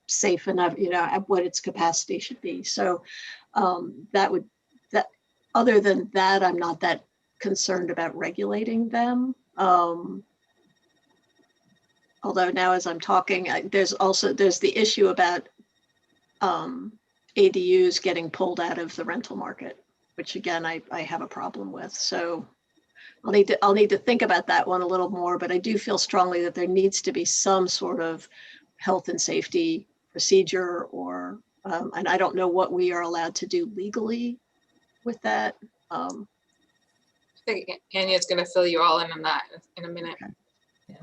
safe enough, at what its capacity should be. So other than that, I'm not that concerned about regulating them. although now as I'm talking, there's the issue about ADUs getting pulled out of the rental market, which again, I have a problem with. So I'll need to think about that one a little more, but I do feel strongly that there needs to be some sort of health and safety procedure, or and I don't know what we are allowed to do legally with that. I think Anya's going to fill you all in on that in a minute. Okay. Yeah.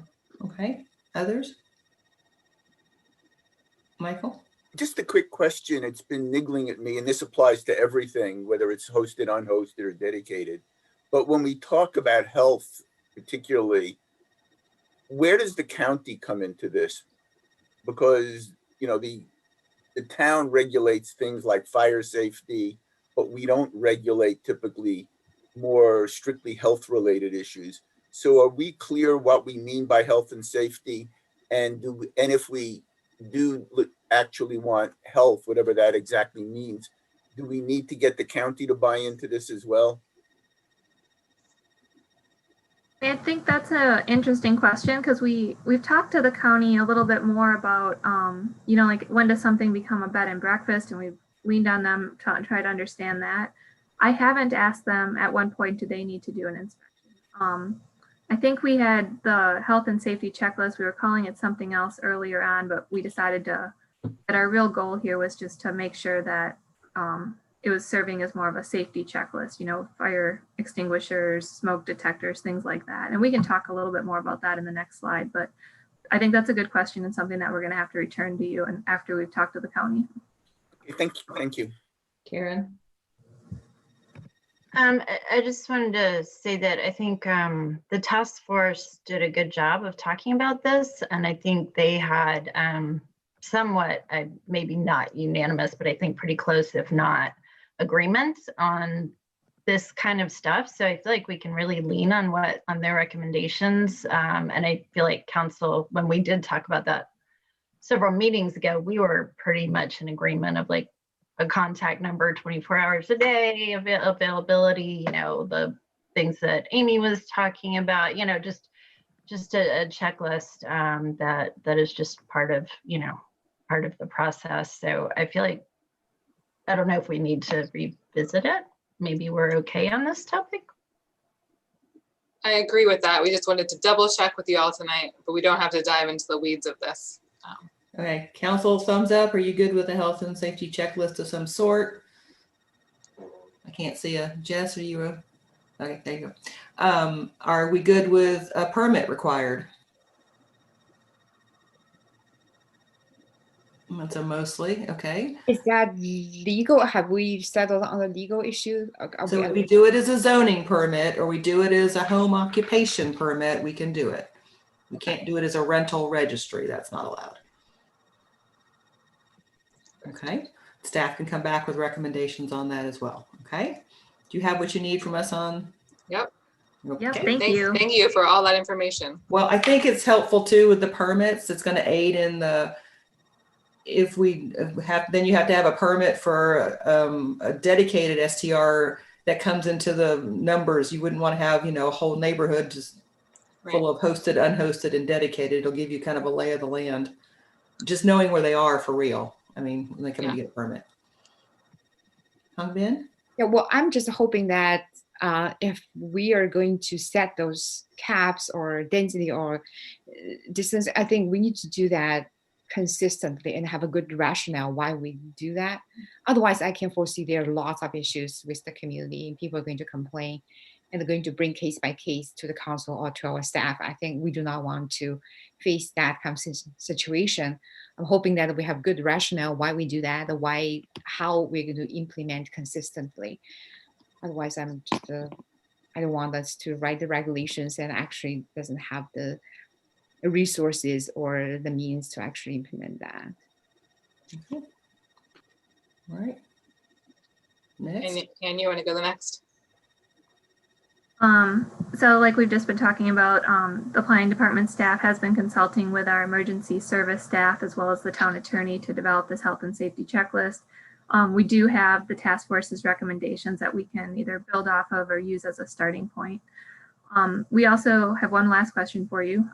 Okay. Others? Michael? Just a quick question. It's been niggling at me, and this applies to everything, whether it's hosted, unhosted, or dedicated. But when we talk about health, particularly, where does the county come into this? Because, you know, the town regulates things like fire safety, but we don't regulate typically more strictly health-related issues. So are we clear what we mean by health and safety? And if we do actually want health, whatever that exactly means, do we need to get the county to buy into this as well? I think that's an interesting question, because we've talked to the county a little bit more about, you know, like when does something become a bed and breakfast, and we've leaned on them to try to understand that. I haven't asked them at one point, do they need to do an inspection? I think we had the health and safety checklist. We were calling it something else earlier on, but we decided that our real goal here was just to make sure that it was serving as more of a safety checklist, you know, fire extinguishers, smoke detectors, things like that. And we can talk a little bit more about that in the next slide, but I think that's a good question and something that we're going to have to return to you and after we've talked to the county. Okay, thank you. Karen? I just wanted to say that I think the task force did a good job of talking about this, and I think they had somewhat, maybe not unanimous, but I think pretty close, if not agreement on this kind of stuff. So I feel like we can really lean on their recommendations. And I feel like council, when we did talk about that several meetings ago, we were pretty much in agreement of like a contact number 24 hours a day, availability, you know, the things that Amy was talking about, you know, just a checklist that is just part of, you know, part of the process. So I feel like, I don't know if we need to revisit it. Maybe we're okay on this topic. I agree with that. We just wanted to double check with you all tonight, but we don't have to dive into the weeds of this. Okay, council, thumbs up. Are you good with a health and safety checklist of some sort? I can't see a Jess. Are you okay? There you go. Are we good with a permit required? That's a mostly okay. Is that legal? Have we settled on the legal issue? So if we do it as a zoning permit or we do it as a home occupation permit, we can do it. We can't do it as a rental registry. That's not allowed. Okay, staff can come back with recommendations on that as well. Okay, do you have what you need from us on? Yep. Okay. Yep, thank you. Thank you for all that information. Well, I think it's helpful too with the permits. It's going to aid in the, if we have, then you have to have a permit for a dedicated STR that comes into the numbers. You wouldn't want to have, you know, a whole neighborhood just full of hosted, unhosted, and dedicated. It'll give you kind of a lay of the land, just knowing where they are for real. I mean, when they come to get a permit. Hung Bin? Yeah, well, I'm just hoping that if we are going to set those caps or density or distance, I think we need to do that consistently and have a good rationale why we do that. Otherwise, I can foresee there are lots of issues with the community and people are going to complain and they're going to bring case by case to the council or to our staff. I think we do not want to face that kind of situation. I'm hoping that we have good rationale why we do that, how we're going to implement consistently. Otherwise, I don't want us to write the regulations and actually doesn't have the resources or the means to actually implement that. Okay. All right. Next. And you want to go the next? So like we've just been talking about, the planning department staff has been consulting with our emergency service staff as well as the town attorney to develop this health and safety checklist. We do have the task force's recommendations that we can either build off of or use as a starting point. We also have one last question for you.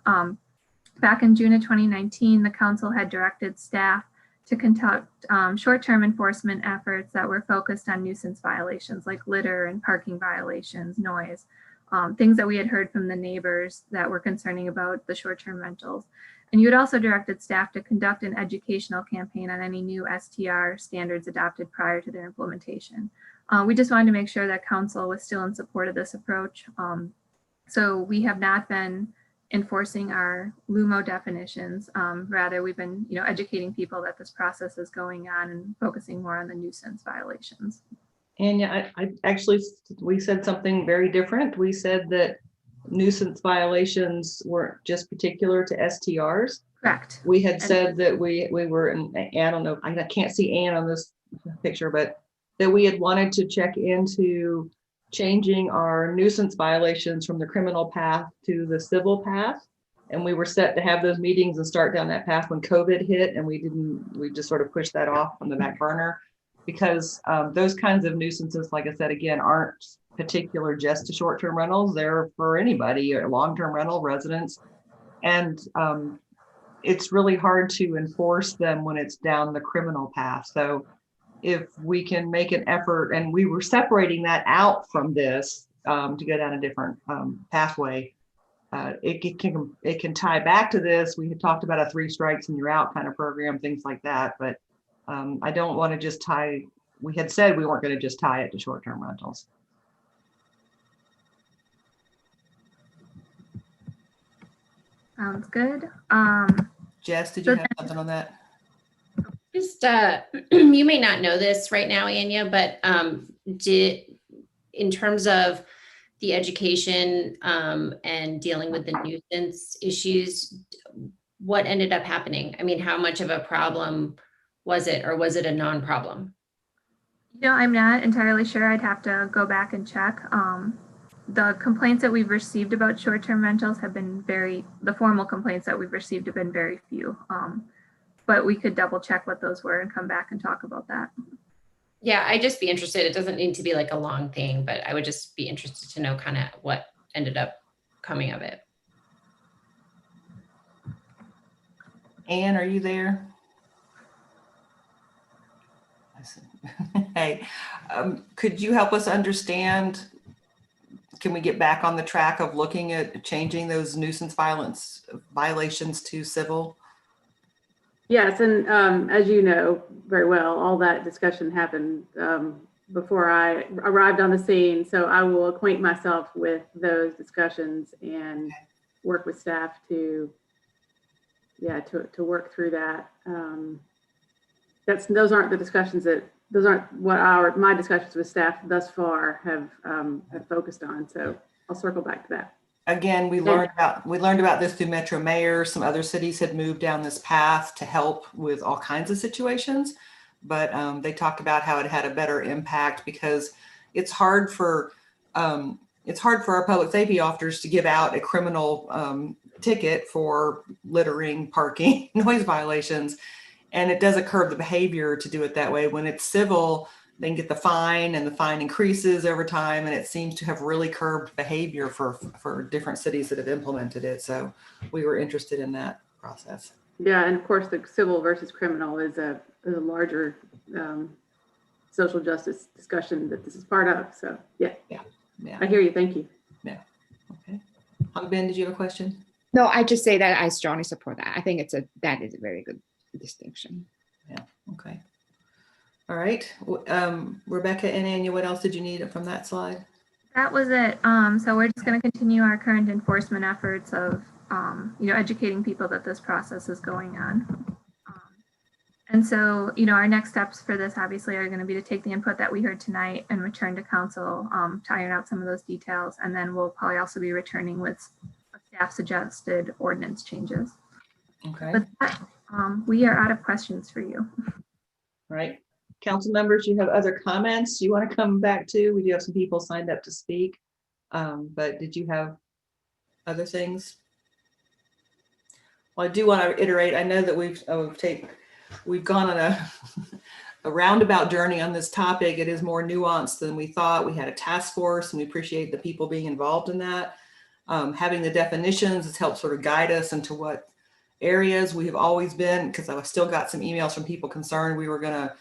Back in June of 2019, the council had directed staff to conduct short-term enforcement efforts that were focused on nuisance violations like litter and parking violations, noise, things that we had heard from the neighbors that were concerning about the short-term rentals. And you had also directed staff to conduct an educational campaign on any new STR standards adopted prior to their implementation. We just wanted to make sure that council was still in support of this approach. So we have not been enforcing our LUMO definitions. Rather, we've been, educating people that this process is going on and focusing more on the nuisance violations. And yeah, I actually, we said something very different. We said that nuisance violations weren't just particular to STRs. Correct. We had said that we were, and I don't know, I can't see Ann on this picture, but that we had wanted to check into changing our nuisance violations from the criminal path to the civil path. And we were set to have those meetings and start down that path when COVID hit, and we just sort of pushed that off on the back burner because those kinds of nuisances, like I said, again, aren't particular just to short-term rentals. They're for anybody, or long-term rental residents. And it's really hard to enforce them when it's down the criminal path. So if we can make an effort, and we were separating that out from this to go down a different pathway, it can tie back to this. We had talked about a 3 strikes and you're out kind of program, things like that. But I don't want to just tie, we had said we weren't going to just tie it to short-term rentals. Sounds good. Jess, did you have something on that? Just, you may not know this right now, Anya, but in terms of the education and dealing with the nuisance issues, what ended up happening? I mean, how much of a problem was it, or was it a non-problem? I'm not entirely sure. I'd have to go back and check. The complaints that we've received about short-term rentals have been the formal complaints that we've received have been very few. But we could double check what those were and come back and talk about that. Yeah, I'd just be interested. It doesn't need to be like a long thing, but I would just be interested to know kind of what ended up coming of it. Ann, are you there? Hey, could you help us understand, can we get back on the track of looking at changing those nuisance violations to civil? Yes, and as you know very well, all that discussion happened before I arrived on the scene. So I will acquaint myself with those discussions and work with staff to work through that. Those aren't the discussions those aren't what my discussions with staff thus far have focused on. So I'll circle back to that. Again, we learned about this through Metro Mayor. Some other cities had moved down this path to help with all kinds of situations, but they talked about how it had a better impact because it's hard for our public safety officers to give out a criminal ticket for littering, parking, noise violations, and it doesn't curb the behavior to do it that way. When it's civil, they can get the fine, and the fine increases over time, and it seems to have really curbed behavior for different cities that have implemented it. So we were interested in that process. Yeah, and of course the civil versus criminal is a larger social justice discussion that this is part of. So yeah. I hear you. Thank you. Yeah. Okay. Ben, did you have a question? No, I just say that I strongly support that. I think that is a very good distinction. Yeah. Okay. All right. Rebecca and Anya, what else did you need from that slide? That was it. So we're just going to continue our current enforcement efforts of, educating people that this process is going on. And so, our next steps for this obviously are going to be to take the input that we heard tonight and return to council to iron out some of those details. And then we'll probably also be returning with staff suggested ordinance changes. Okay. But we are out of questions for you. All right. Council members, you have other comments you want to come back to? We do have some people signed up to speak, but did you have other things? Well, I do want to iterate. I know that we've gone on a roundabout journey on this topic. It is more nuanced than we thought. We had a task force, and we appreciate the people being involved in that. Having the definitions has helped sort of guide us into what areas. We have always been, because I still got some emails from people concerned we were going to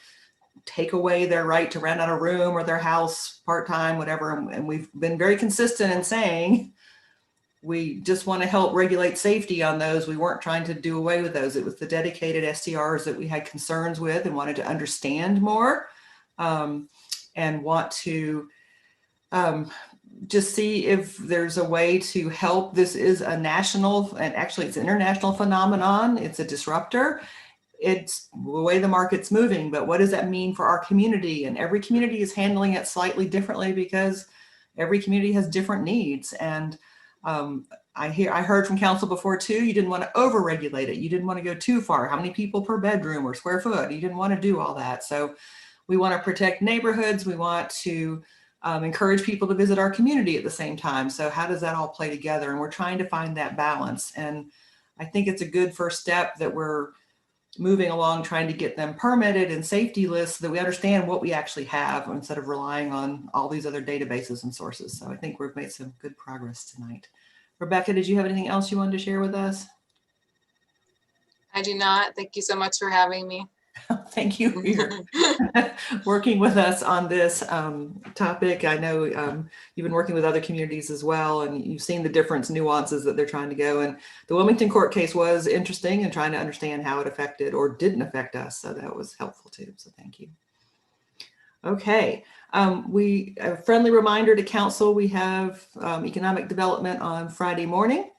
take away their right to rent out a room or their house part-time, whatever. And we've been very consistent in saying we just want to help regulate safety on those. We weren't trying to do away with those. It was the dedicated STRs that we had concerns with and wanted to understand more, and want to just see if there's a way to help. This is a national, and actually it's an international phenomenon. It's a disruptor. It's the way the market's moving, but what does that mean for our community? And every community is handling it slightly differently because every community has different needs. And I heard from council before too, you didn't want to over-regulate it. You didn't want to go too far. How many people per bedroom or square foot? You didn't want to do all that. So we want to protect neighborhoods. We want to encourage people to visit our community at the same time. So how does that all play together? And we're trying to find that balance. And I think it's a good first step that we're moving along, trying to get them permitted and safety lists so that we understand what we actually have instead of relying on all these other databases and sources. So I think we've made some good progress tonight. Rebecca, did you have anything else you wanted to share with us? I do not. Thank you so much for having me. Thank you for your working with us on this topic. I know you've been working with other communities as well, and you've seen the different nuances that they're trying to go. And the Wilmington court case was interesting and trying to understand how it affected or didn't affect us. So that was helpful too. So thank you. Okay. A friendly reminder to council, we have economic development on Friday morning.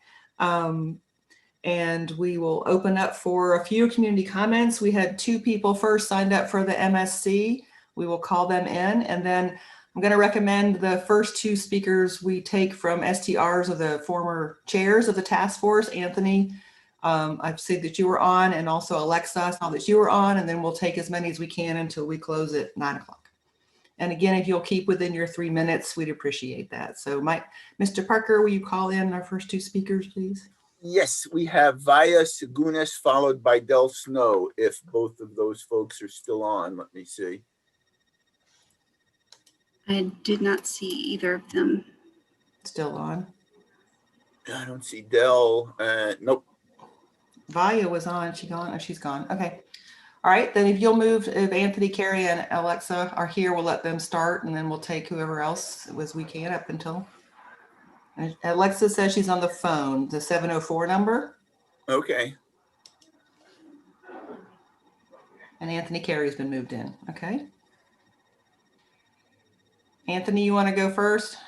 And we will open up for a few community comments. We had 2 people first signed up for the MSC. We will call them in. And then I'm going to recommend the first 2 speakers we take from STRs of the former chairs of the task force. Anthony, I've seen that you were on, and also Alexa, I saw that you were on, and then we'll take as many as we can until we close at 9 o'clock. And again, if you'll keep within your 3 minutes, we'd appreciate that. So Mr. Parker, will you call in our first 2 speakers, please? Yes, we have Vaya Segunes followed by Del Snow. If both of those folks are still on, let me see. I did not see either of them. Still on? I don't see Del. Nope. Vaya was on. She gone? Oh, she's gone. Okay. All right. Then if you'll move, if Anthony, Carrie, and Alexa are here, we'll let them start, and then we'll take whoever else as we can up until. Alexa says she's on the phone, the 704 number. Okay. And Anthony Carey's been moved in. Okay. Anthony, you want to go first?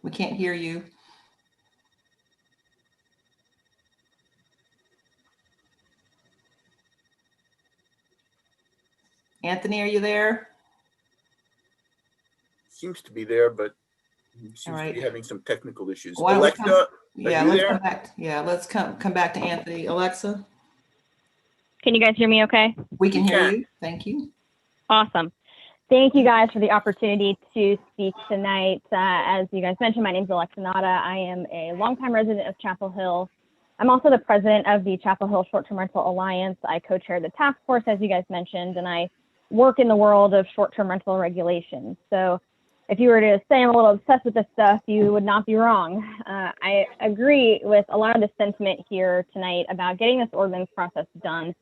We can't hear you. Anthony, are you there? Seems to be there, but seems All right. to be having some technical issues. Why don't we come- Alexa, Yeah, are you let's there? come back. Yeah, let's come back to Anthony. Alexa, Can you guys hear me okay? we can hear you. Thank you. Awesome. Thank you guys for the opportunity to speak tonight. As you guys mentioned, my name is Alexa Nada. I am a longtime resident of Chapel Hill. I'm also the president of the Chapel Hill Short-Term Rental Alliance. I co-chair the task force, as you guys mentioned, and I work in the world of short-term rental regulations. So if you were to say I'm a little obsessed with this stuff, you would not be wrong. I agree with a lot of the sentiment here tonight about getting this ordinance process done.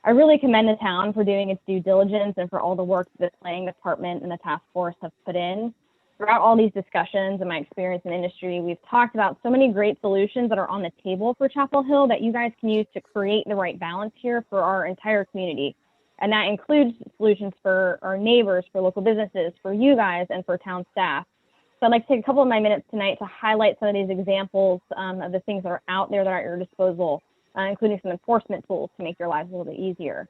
I really commend the town for doing its due diligence and for all the work the planning department and the task force have put in. Throughout all these discussions and my experience in industry, we've talked about so many great solutions that are on the table for Chapel Hill that you guys can use to create the right balance here for our entire community. And that includes solutions for our neighbors, for local businesses, for you guys, and for town staff. So I'd like to take a couple of my minutes tonight to highlight some of these examples of the things that are out there that are at your disposal, including some enforcement tools to make your lives a little bit easier.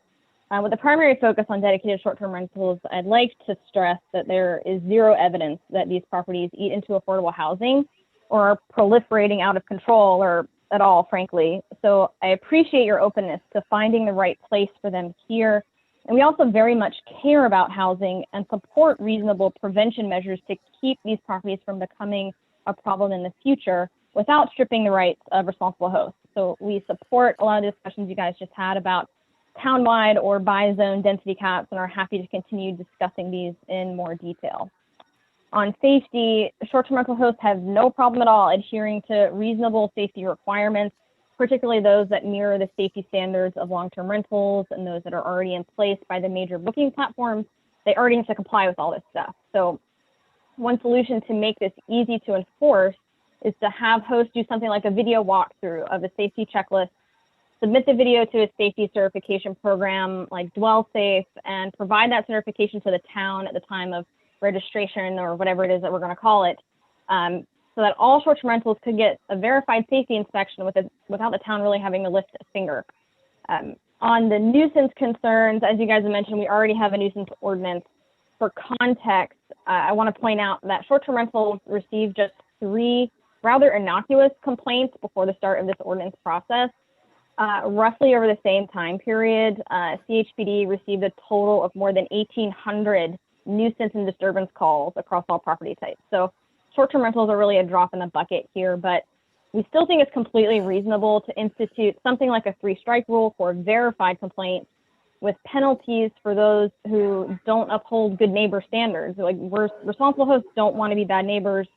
With the primary focus on dedicated short-term rentals, I'd like to stress that there is zero evidence that these properties eat into affordable housing or are proliferating out of control or at all, frankly. So I appreciate your openness to finding the right place for them here. And we also very much care about housing and support reasonable prevention measures to keep these properties from becoming a problem in the future without stripping the rights of responsible hosts. So we support a lot of the discussions you guys just had about townwide or by zone density caps and are happy to continue discussing these in more detail. On safety, short-term rental hosts have no problem at all adhering to reasonable safety requirements, particularly those that mirror the safety standards of long-term rentals and those that are already in place by the major booking platforms. They already have to comply with all this stuff. So one solution to make this easy to enforce is to have hosts do something like a video walkthrough of a safety checklist, submit the video to a safety certification program like Dwell Safe, and provide that certification to the town at the time of registration or whatever it is that we're going to call it, so that all short-term rentals could get a verified safety inspection without the town really having to lift a finger. On the nuisance concerns, as you guys have mentioned, we already have a nuisance ordinance. For context, I want to point out that short-term rentals received just 3 rather innocuous complaints before the start of this ordinance process. Roughly over the same time period, CHPD received a total of more than 1,800 nuisance and disturbance calls across all property types. So short-term rentals are really a drop in the bucket here, but we still think it's completely reasonable to institute something like a 3-strike rule for verified complaints with penalties for those who don't uphold good neighbor standards. Like, we're responsible hosts don't want to be bad neighbors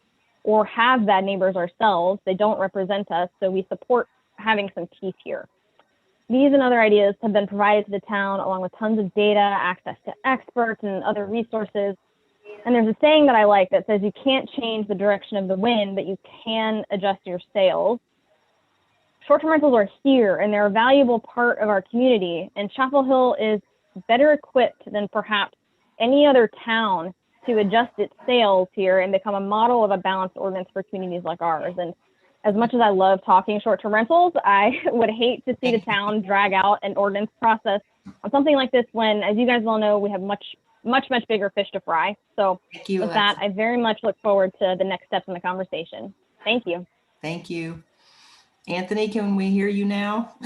or have bad neighbors ourselves. They don't represent us, so we support having some teeth here. These and other ideas have been provided to the town along with tons of data, access to experts and other resources. And there's a saying that I like that says you can't change the direction of the wind, but you can adjust your sails. Short-term rentals are here and they're a valuable part of our community, and Chapel Hill is better equipped than perhaps any other town to adjust its sails here and become a model of a balanced ordinance for communities like ours. And as much as I love talking short-term rentals, I would hate to see the town drag out an ordinance process on something like this when, as you guys well know, we have much bigger fish to fry. So with that, I very much look forward to the next steps in the conversation. Thank you. Thank you. Anthony, can we hear you now?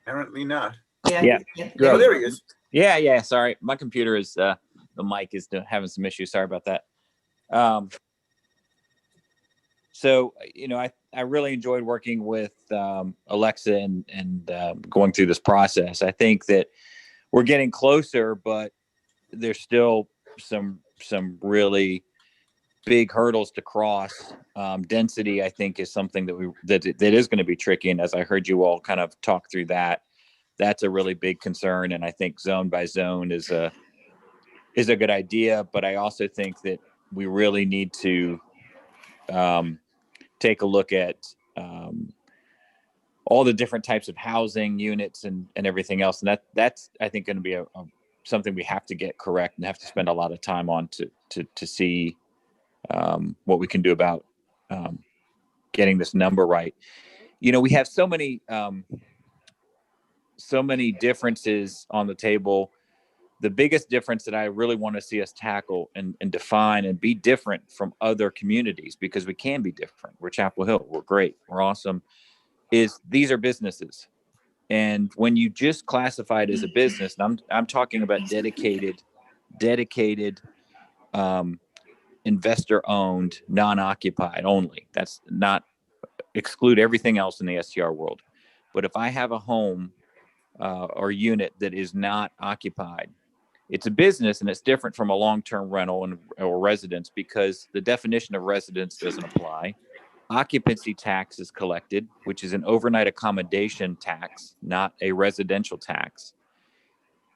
Apparently not. Yeah. Oh, there he is. Yeah. Sorry, my computer is the mic is having some issues. Sorry about that. So, I really enjoyed working with Alexa and going through this process. I think that we're getting closer, but there's still some really big hurdles to cross. Density, I think, is something that is going to be tricky. And as I heard you all kind of talk through that, that's a really big concern. And I think zone by zone is a good idea. But I also think that we really need to take a look at all the different types of housing units and everything else. And that's I think, going to be something we have to get correct and have to spend a lot of time on to see what we can do about getting this number right. We have so many differences on the table. The biggest difference that I really want to see us tackle and define and be different from other communities, because we can be different. We're Chapel Hill. We're great. We're awesome. Is these are businesses. And when you just classify it as a business, and I'm talking about dedicated, investor-owned, non-occupied only. That's not exclude everything else in the STR world. But if I have a home or unit that is not occupied, it's a business, and it's different from a long-term rental or residence, because the definition of residence doesn't apply. Occupancy tax is collected, which is an overnight accommodation tax, not a residential tax.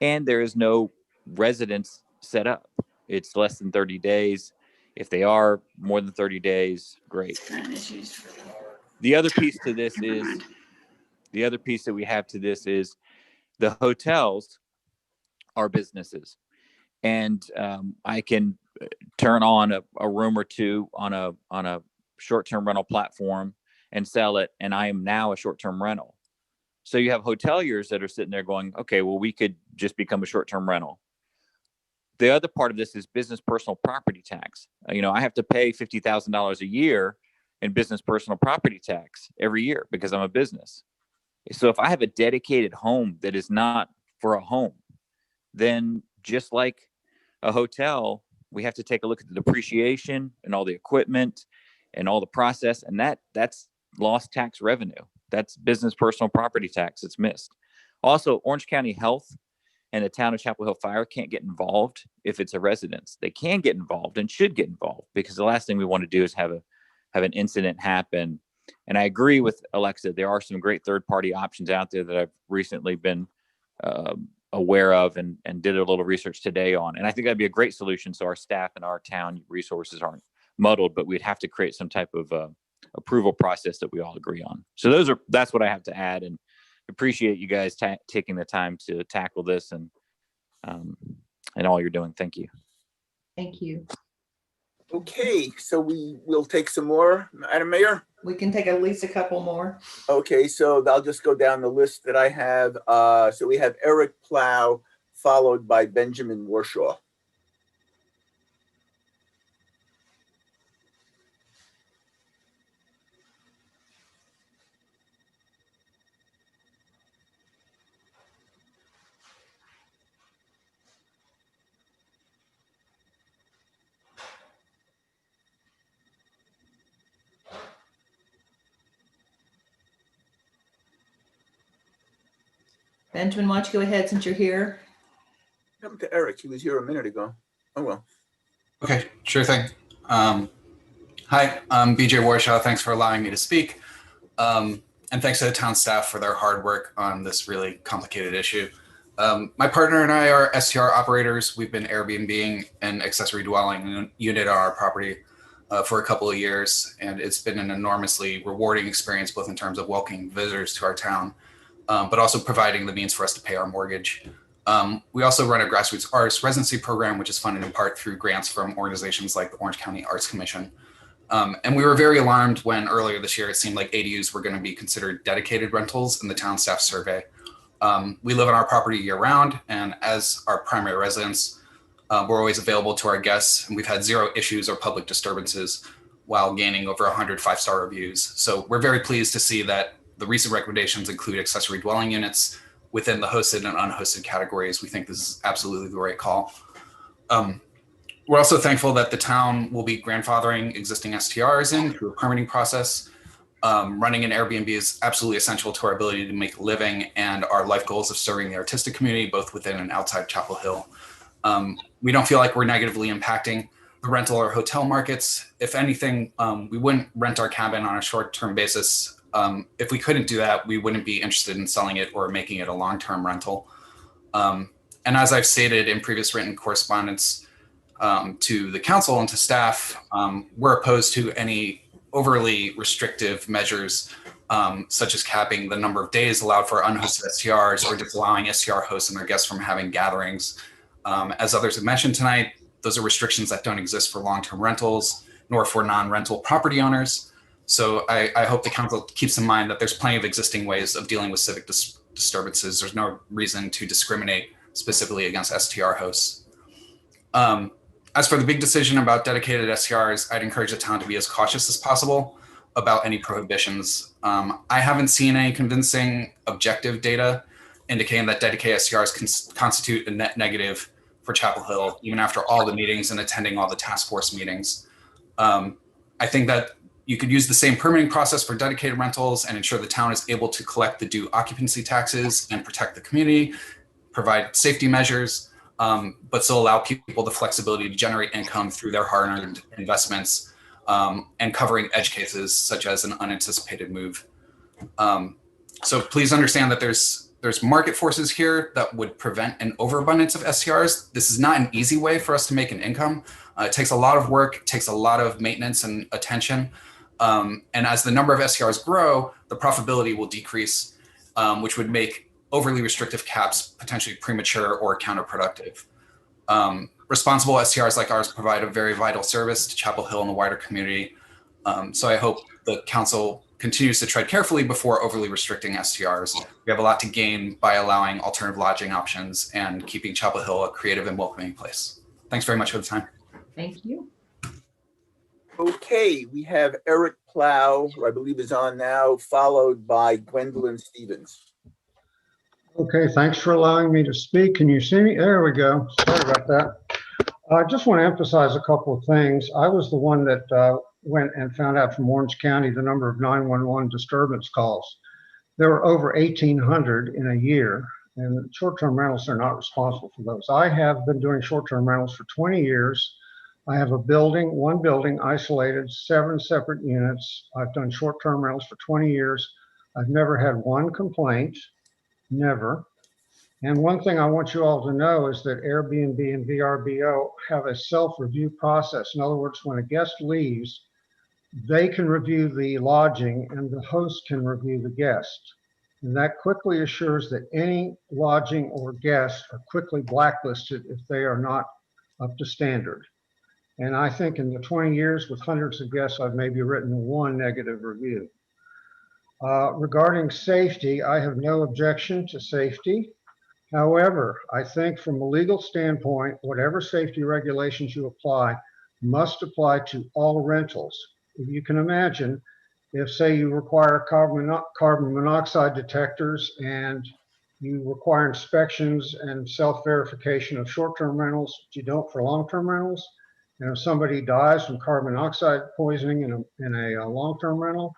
And there is no residence set up. It's less than 30 days. If they are more than 30 days, great. The other piece that we have to this is the hotels are businesses. And I can turn on a room or two on a short-term rental platform and sell it, and I am now a short-term rental. So you have hoteliers that are sitting there going, okay, well, we could just become a short-term rental. The other part of this is business personal property tax. I have to pay $50,000 a year in business personal property tax every year because I'm a business. So if I have a dedicated home that is not for a home, then just like a hotel, we have to take a look at the depreciation and all the equipment and all the process, and that's lost tax revenue. That's business personal property tax. It's missed. Also, Orange County Health and the town of Chapel Hill Fire can't get involved if it's a residence. They can get involved and should get involved, because the last thing we want to do is have an incident happen. And I agree with Alexa. There are some great third-party options out there that I've recently been aware of and did a little research today on. And I think that'd be a great solution, so our staff and our town resources aren't muddled, but we'd have to create some type of approval process that we all agree on. So that's what I have to add, and appreciate you guys taking the time to tackle this and all you're doing. Thank you. Thank you. Okay, so we will take some more, Madam Mayor. We can take at least a couple more. Okay, so I'll just go down the list that I have. So we have Eric Plow, followed by Benjamin Warshaw. Benjamin, why don't you go ahead since you're here? Come to Eric. He was here a minute ago. Oh, well. Okay, sure thing. Hi, I'm BJ Warshaw. Thanks for allowing me to speak. And thanks to the town staff for their hard work on this really complicated issue. My partner and I are STR operators. We've been Airbnb-ing an accessory dwelling unit on our property for a couple of years. And it's been an enormously rewarding experience, both in terms of welcoming visitors to our town, but also providing the means for us to pay our mortgage. We also run a grassroots arts residency program, which is funded in part through grants from organizations like the Orange County Arts Commission. And we were very alarmed when earlier this year it seemed like ADUs were going to be considered dedicated rentals in the town staff survey. We live on our property year round, and as our primary residents, we're always available to our guests, and we've had zero issues or public disturbances while gaining over 100 5-star reviews. So we're very pleased to see that the recent recommendations include accessory dwelling units within the hosted and unhosted categories. We think this is absolutely the right call. We're also thankful that the town will be grandfathering existing STRs in through a permitting process. Running an Airbnb is absolutely essential to our ability to make a living and our life goals of serving the artistic community, both within and outside Chapel Hill. We don't feel like we're negatively impacting the rental or hotel markets. If anything, we wouldn't rent our cabin on a short-term basis. If we couldn't do that, we wouldn't be interested in selling it or making it a long-term rental. And as I've stated in previous written correspondence to the council and to staff, we're opposed to any overly restrictive measures, such as capping the number of days allowed for unhosted STRs or disallowing STR hosts and their guests from having gatherings. As others have mentioned tonight, those are restrictions that don't exist for long-term rentals, nor for non-rental property owners. So I hope the council keeps in mind that there's plenty of existing ways of dealing with civic disturbances. There's no reason to discriminate specifically against STR hosts. As for the big decision about dedicated STRs, I'd encourage the town to be as cautious as possible about any prohibitions. I haven't seen any convincing objective data indicating that dedicated STRs constitute a net negative for Chapel Hill, even after all the meetings and attending all the task force meetings. I think that you could use the same permitting process for dedicated rentals and ensure the town is able to collect the due occupancy taxes and protect the community, provide safety measures, but still allow people the flexibility to generate income through their hard-earned investments, and covering edge cases such as an unanticipated move. So please understand that there's market forces here that would prevent an overabundance of STRs. This is not an easy way for us to make an income. It takes a lot of work, it takes a lot of maintenance and attention. And as the number of STRs grow, the profitability will decrease, which would make overly restrictive caps potentially premature or counterproductive. Responsible STRs like ours provide a very vital service to Chapel Hill and the wider community. So I hope the council continues to tread carefully before overly restricting STRs. We have a lot to gain by allowing alternative lodging options and keeping Chapel Hill a creative and welcoming place. Thanks very much for the time. Thank you. Okay, we have Eric Plow, who I believe is on now, followed by Gwendolyn Stevens. Okay, thanks for allowing me to speak. Can you see me? There we go. Sorry about that. I just want to emphasize a couple of things. I was the one that went and found out from Orange County the number of 911 disturbance calls. There were over 1,800 in a year. And short-term rentals are not responsible for those. I have been doing short-term rentals for 20 years. I have one building isolated, 7 separate units. I've done short-term rentals for 20 years. I've never had one complaint, never. And one thing I want you all to know is that Airbnb and VRBO have a self-review process. In other words, when a guest leaves, they can review the lodging and the host can review the guest. And that quickly assures that any lodging or guest are quickly blacklisted if they are not up to standard. And I think in the 20 years with hundreds of guests, I've maybe written one negative review. Regarding safety, I have no objection to safety. However, I think from a legal standpoint, whatever safety regulations you apply must apply to all rentals. If you can imagine, if say you require carbon monoxide detectors and you require inspections and self-verification of short-term rentals, but you don't for long-term rentals, and if somebody dies from carbon monoxide poisoning in a long-term rental,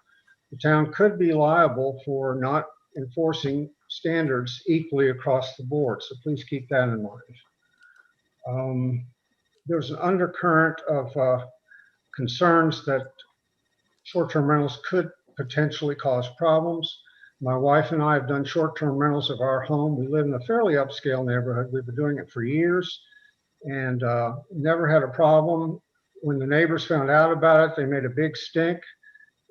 the town could be liable for not enforcing standards equally across the board. So please keep that in mind. There's an undercurrent of concerns that short-term rentals could potentially cause problems. My wife and I have done short-term rentals of our home. We live in a fairly upscale neighborhood. We've been doing it for years and never had a problem. When the neighbors found out about it, they made a big stink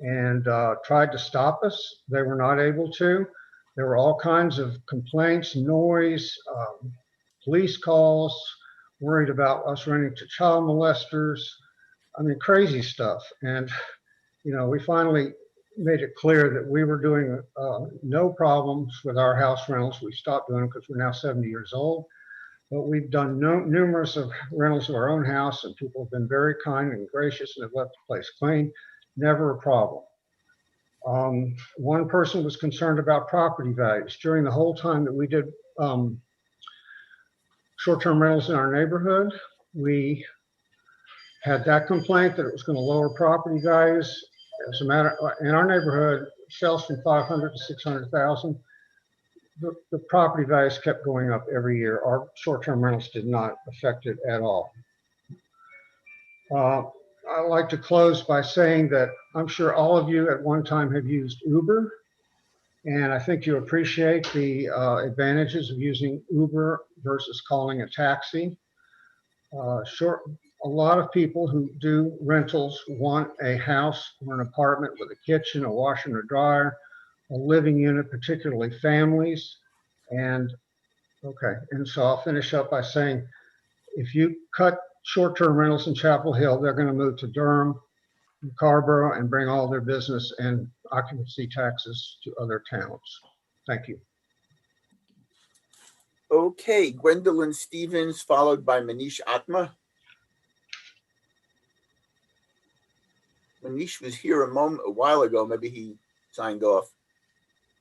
and tried to stop us. They were not able to. There were all kinds of complaints, noise, police calls, worried about us renting to child molesters. I mean, crazy stuff. And, you know, we finally made it clear that we were doing no problems with our house rentals. We stopped doing them because we're now 70 years old. But we've done numerous of rentals of our own house, and people have been very kind and gracious and have left the place clean. Never a problem. One person was concerned about property values. During the whole time that we did short-term rentals in our neighborhood, we had that complaint that it was going to lower property values. As a matter, in our neighborhood, sells from 500 to 600,000. The property values kept going up every year. Our short-term rentals did not affect it at all. I'd like to close by saying that I'm sure all of you at one time have used Uber, and I think you appreciate the advantages of using Uber versus calling a taxi. A lot of people who do rentals want a house or an apartment with a kitchen, a washer and a dryer, a living unit, particularly families. And so I'll finish up by saying, if you cut short-term rentals in Chapel Hill, they're going to move to Durham, Carrboro, and bring all their business and occupancy taxes to other towns. Thank you. Okay, Gwendolyn Stevens, followed by Manish Atma. Manish was here a while ago. Maybe he signed off.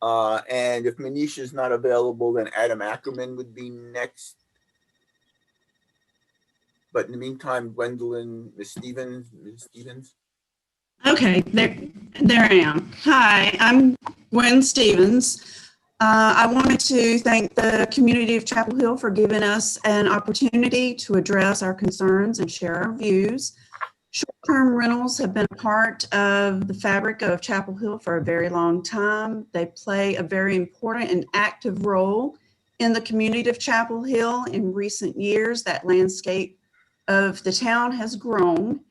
And if Manish is not available, then Adam Ackerman would be next. But in the meantime, Gwendolyn, Ms. Stevens. Okay, there I am. Hi, I'm Gwen Stevens. I wanted to thank the community of Chapel Hill for giving us an opportunity to address our concerns and share our views. Short-term rentals have been a part of the fabric of Chapel Hill for a very long time. They play a very important and active role in the community of Chapel Hill. In recent years, that landscape of the town has grown.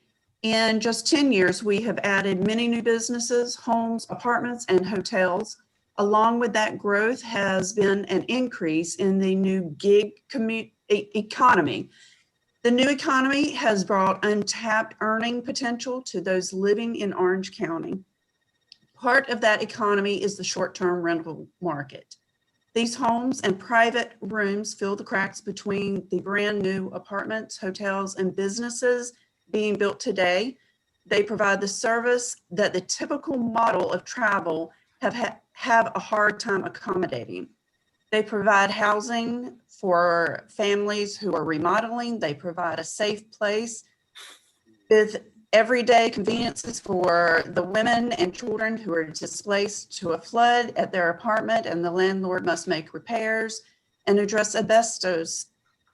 In just 10 years, we have added many new businesses, homes, apartments, and hotels. Along with that growth has been an increase in the new gig economy. The new economy has brought untapped earning potential to those living in Orange County. Part of that economy is the short-term rental market. These homes and private rooms fill the cracks between the brand new apartments, hotels, and businesses being built today. They provide the service that the typical model of travel have a hard time accommodating. They provide housing for families who are remodeling. They provide a safe place with everyday conveniences for the women and children who are displaced to a flood at their apartment and the landlord must make repairs. and address asbestos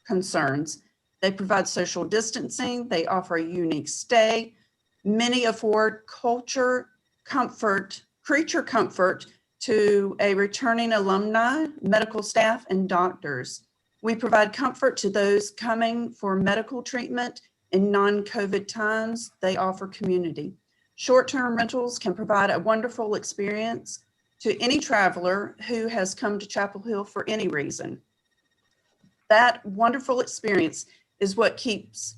concerns. They provide social distancing. They offer a unique stay. Many afford creature comfort to a returning alumni, medical staff, and doctors. We provide comfort to those coming for medical treatment in non-COVID times. They offer community. Short-term rentals can provide a wonderful experience to any traveler who has come to Chapel Hill for any reason. That wonderful experience is what keeps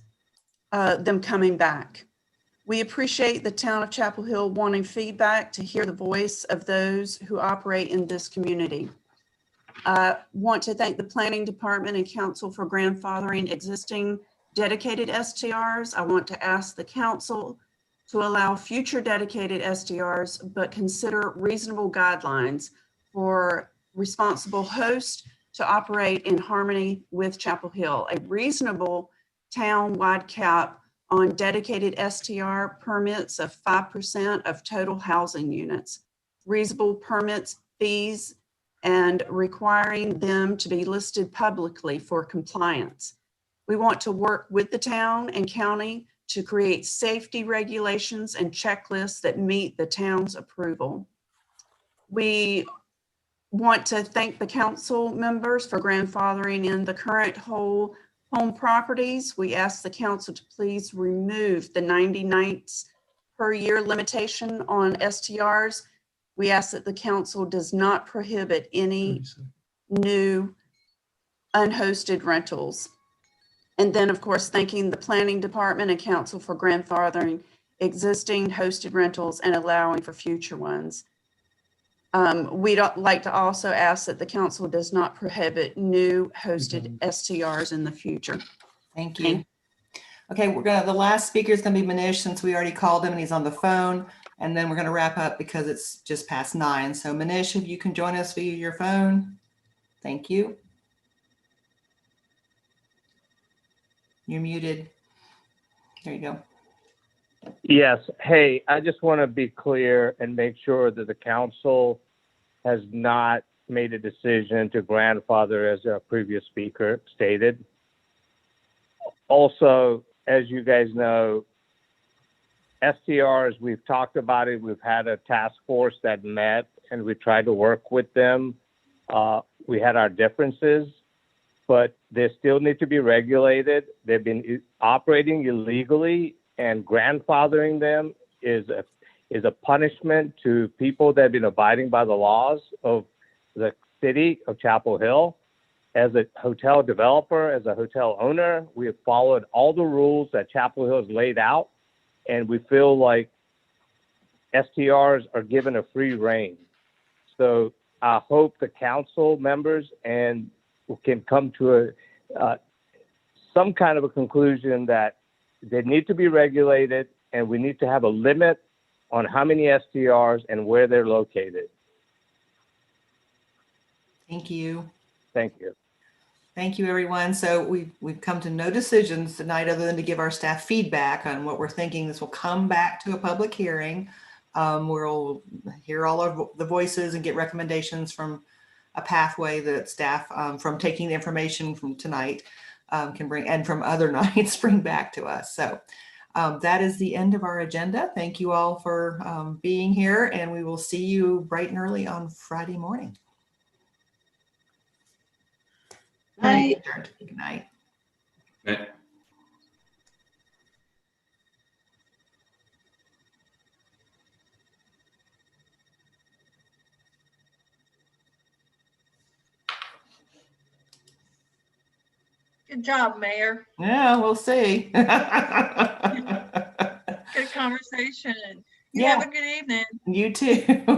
them coming back. We appreciate the town of Chapel Hill wanting feedback to hear the voice of those who operate in this community. I want to thank the Planning Department and Council for grandfathering existing dedicated STRs. I want to ask the council to allow future dedicated STRs, but consider reasonable guidelines for responsible hosts to operate in harmony with Chapel Hill. A reasonable town-wide cap on dedicated STR permits of 5% of total housing units, reasonable permits, fees, and requiring them to be listed publicly for compliance. We want to work with the town and county to create safety regulations and checklists that meet the town's approval. We want to thank the council members for grandfathering in the current whole home properties. We ask the council to please remove the 90 nights per year limitation on STRs. We ask that the council does not prohibit any new unhosted rentals. And then, of course, thanking the Planning Department and Council for grandfathering existing hosted rentals and allowing for future ones. We'd like to also ask that the council does not prohibit new hosted STRs in the future. Thank you. Okay, the last speaker is gonna be Manish, since we already called him and he's on the phone. And then we're gonna wrap up because it's just past 9. So Manish, if you can join us via your phone. Thank you. You're muted. There you go. Yes. Hey, I just want to be clear and make sure that the council has not made a decision to grandfather, as our previous speaker stated. Also, as you guys know, STRs, we've talked about it. We've had a task force that met and we tried to work with them. We had our differences, but they still need to be regulated. They've been operating illegally, and grandfathering them is a punishment to people that have been abiding by the laws of the city of Chapel Hill. As a hotel developer, as a hotel owner, we have followed all the rules that Chapel Hill has laid out, and we feel like STRs are given a free rein. So I hope the council members and can come to some kind of a conclusion that they need to be regulated, and we need to have a limit on how many STRs and where they're located. Thank you. Thank you. Thank you, everyone. So we've come to no decisions tonight other than to give our staff feedback on what we're thinking. This will come back to a public hearing. We'll hear all of the voices and get recommendations from a pathway that staff, from taking the information from tonight, can bring, and from other nights, bring back to us. So that is the end of our agenda. Thank you all for being here, and we will see you bright and early on Friday morning. Night. Good night. Right. Good job, Mayor. Yeah, we'll see. Good conversation. You have a good evening. You too.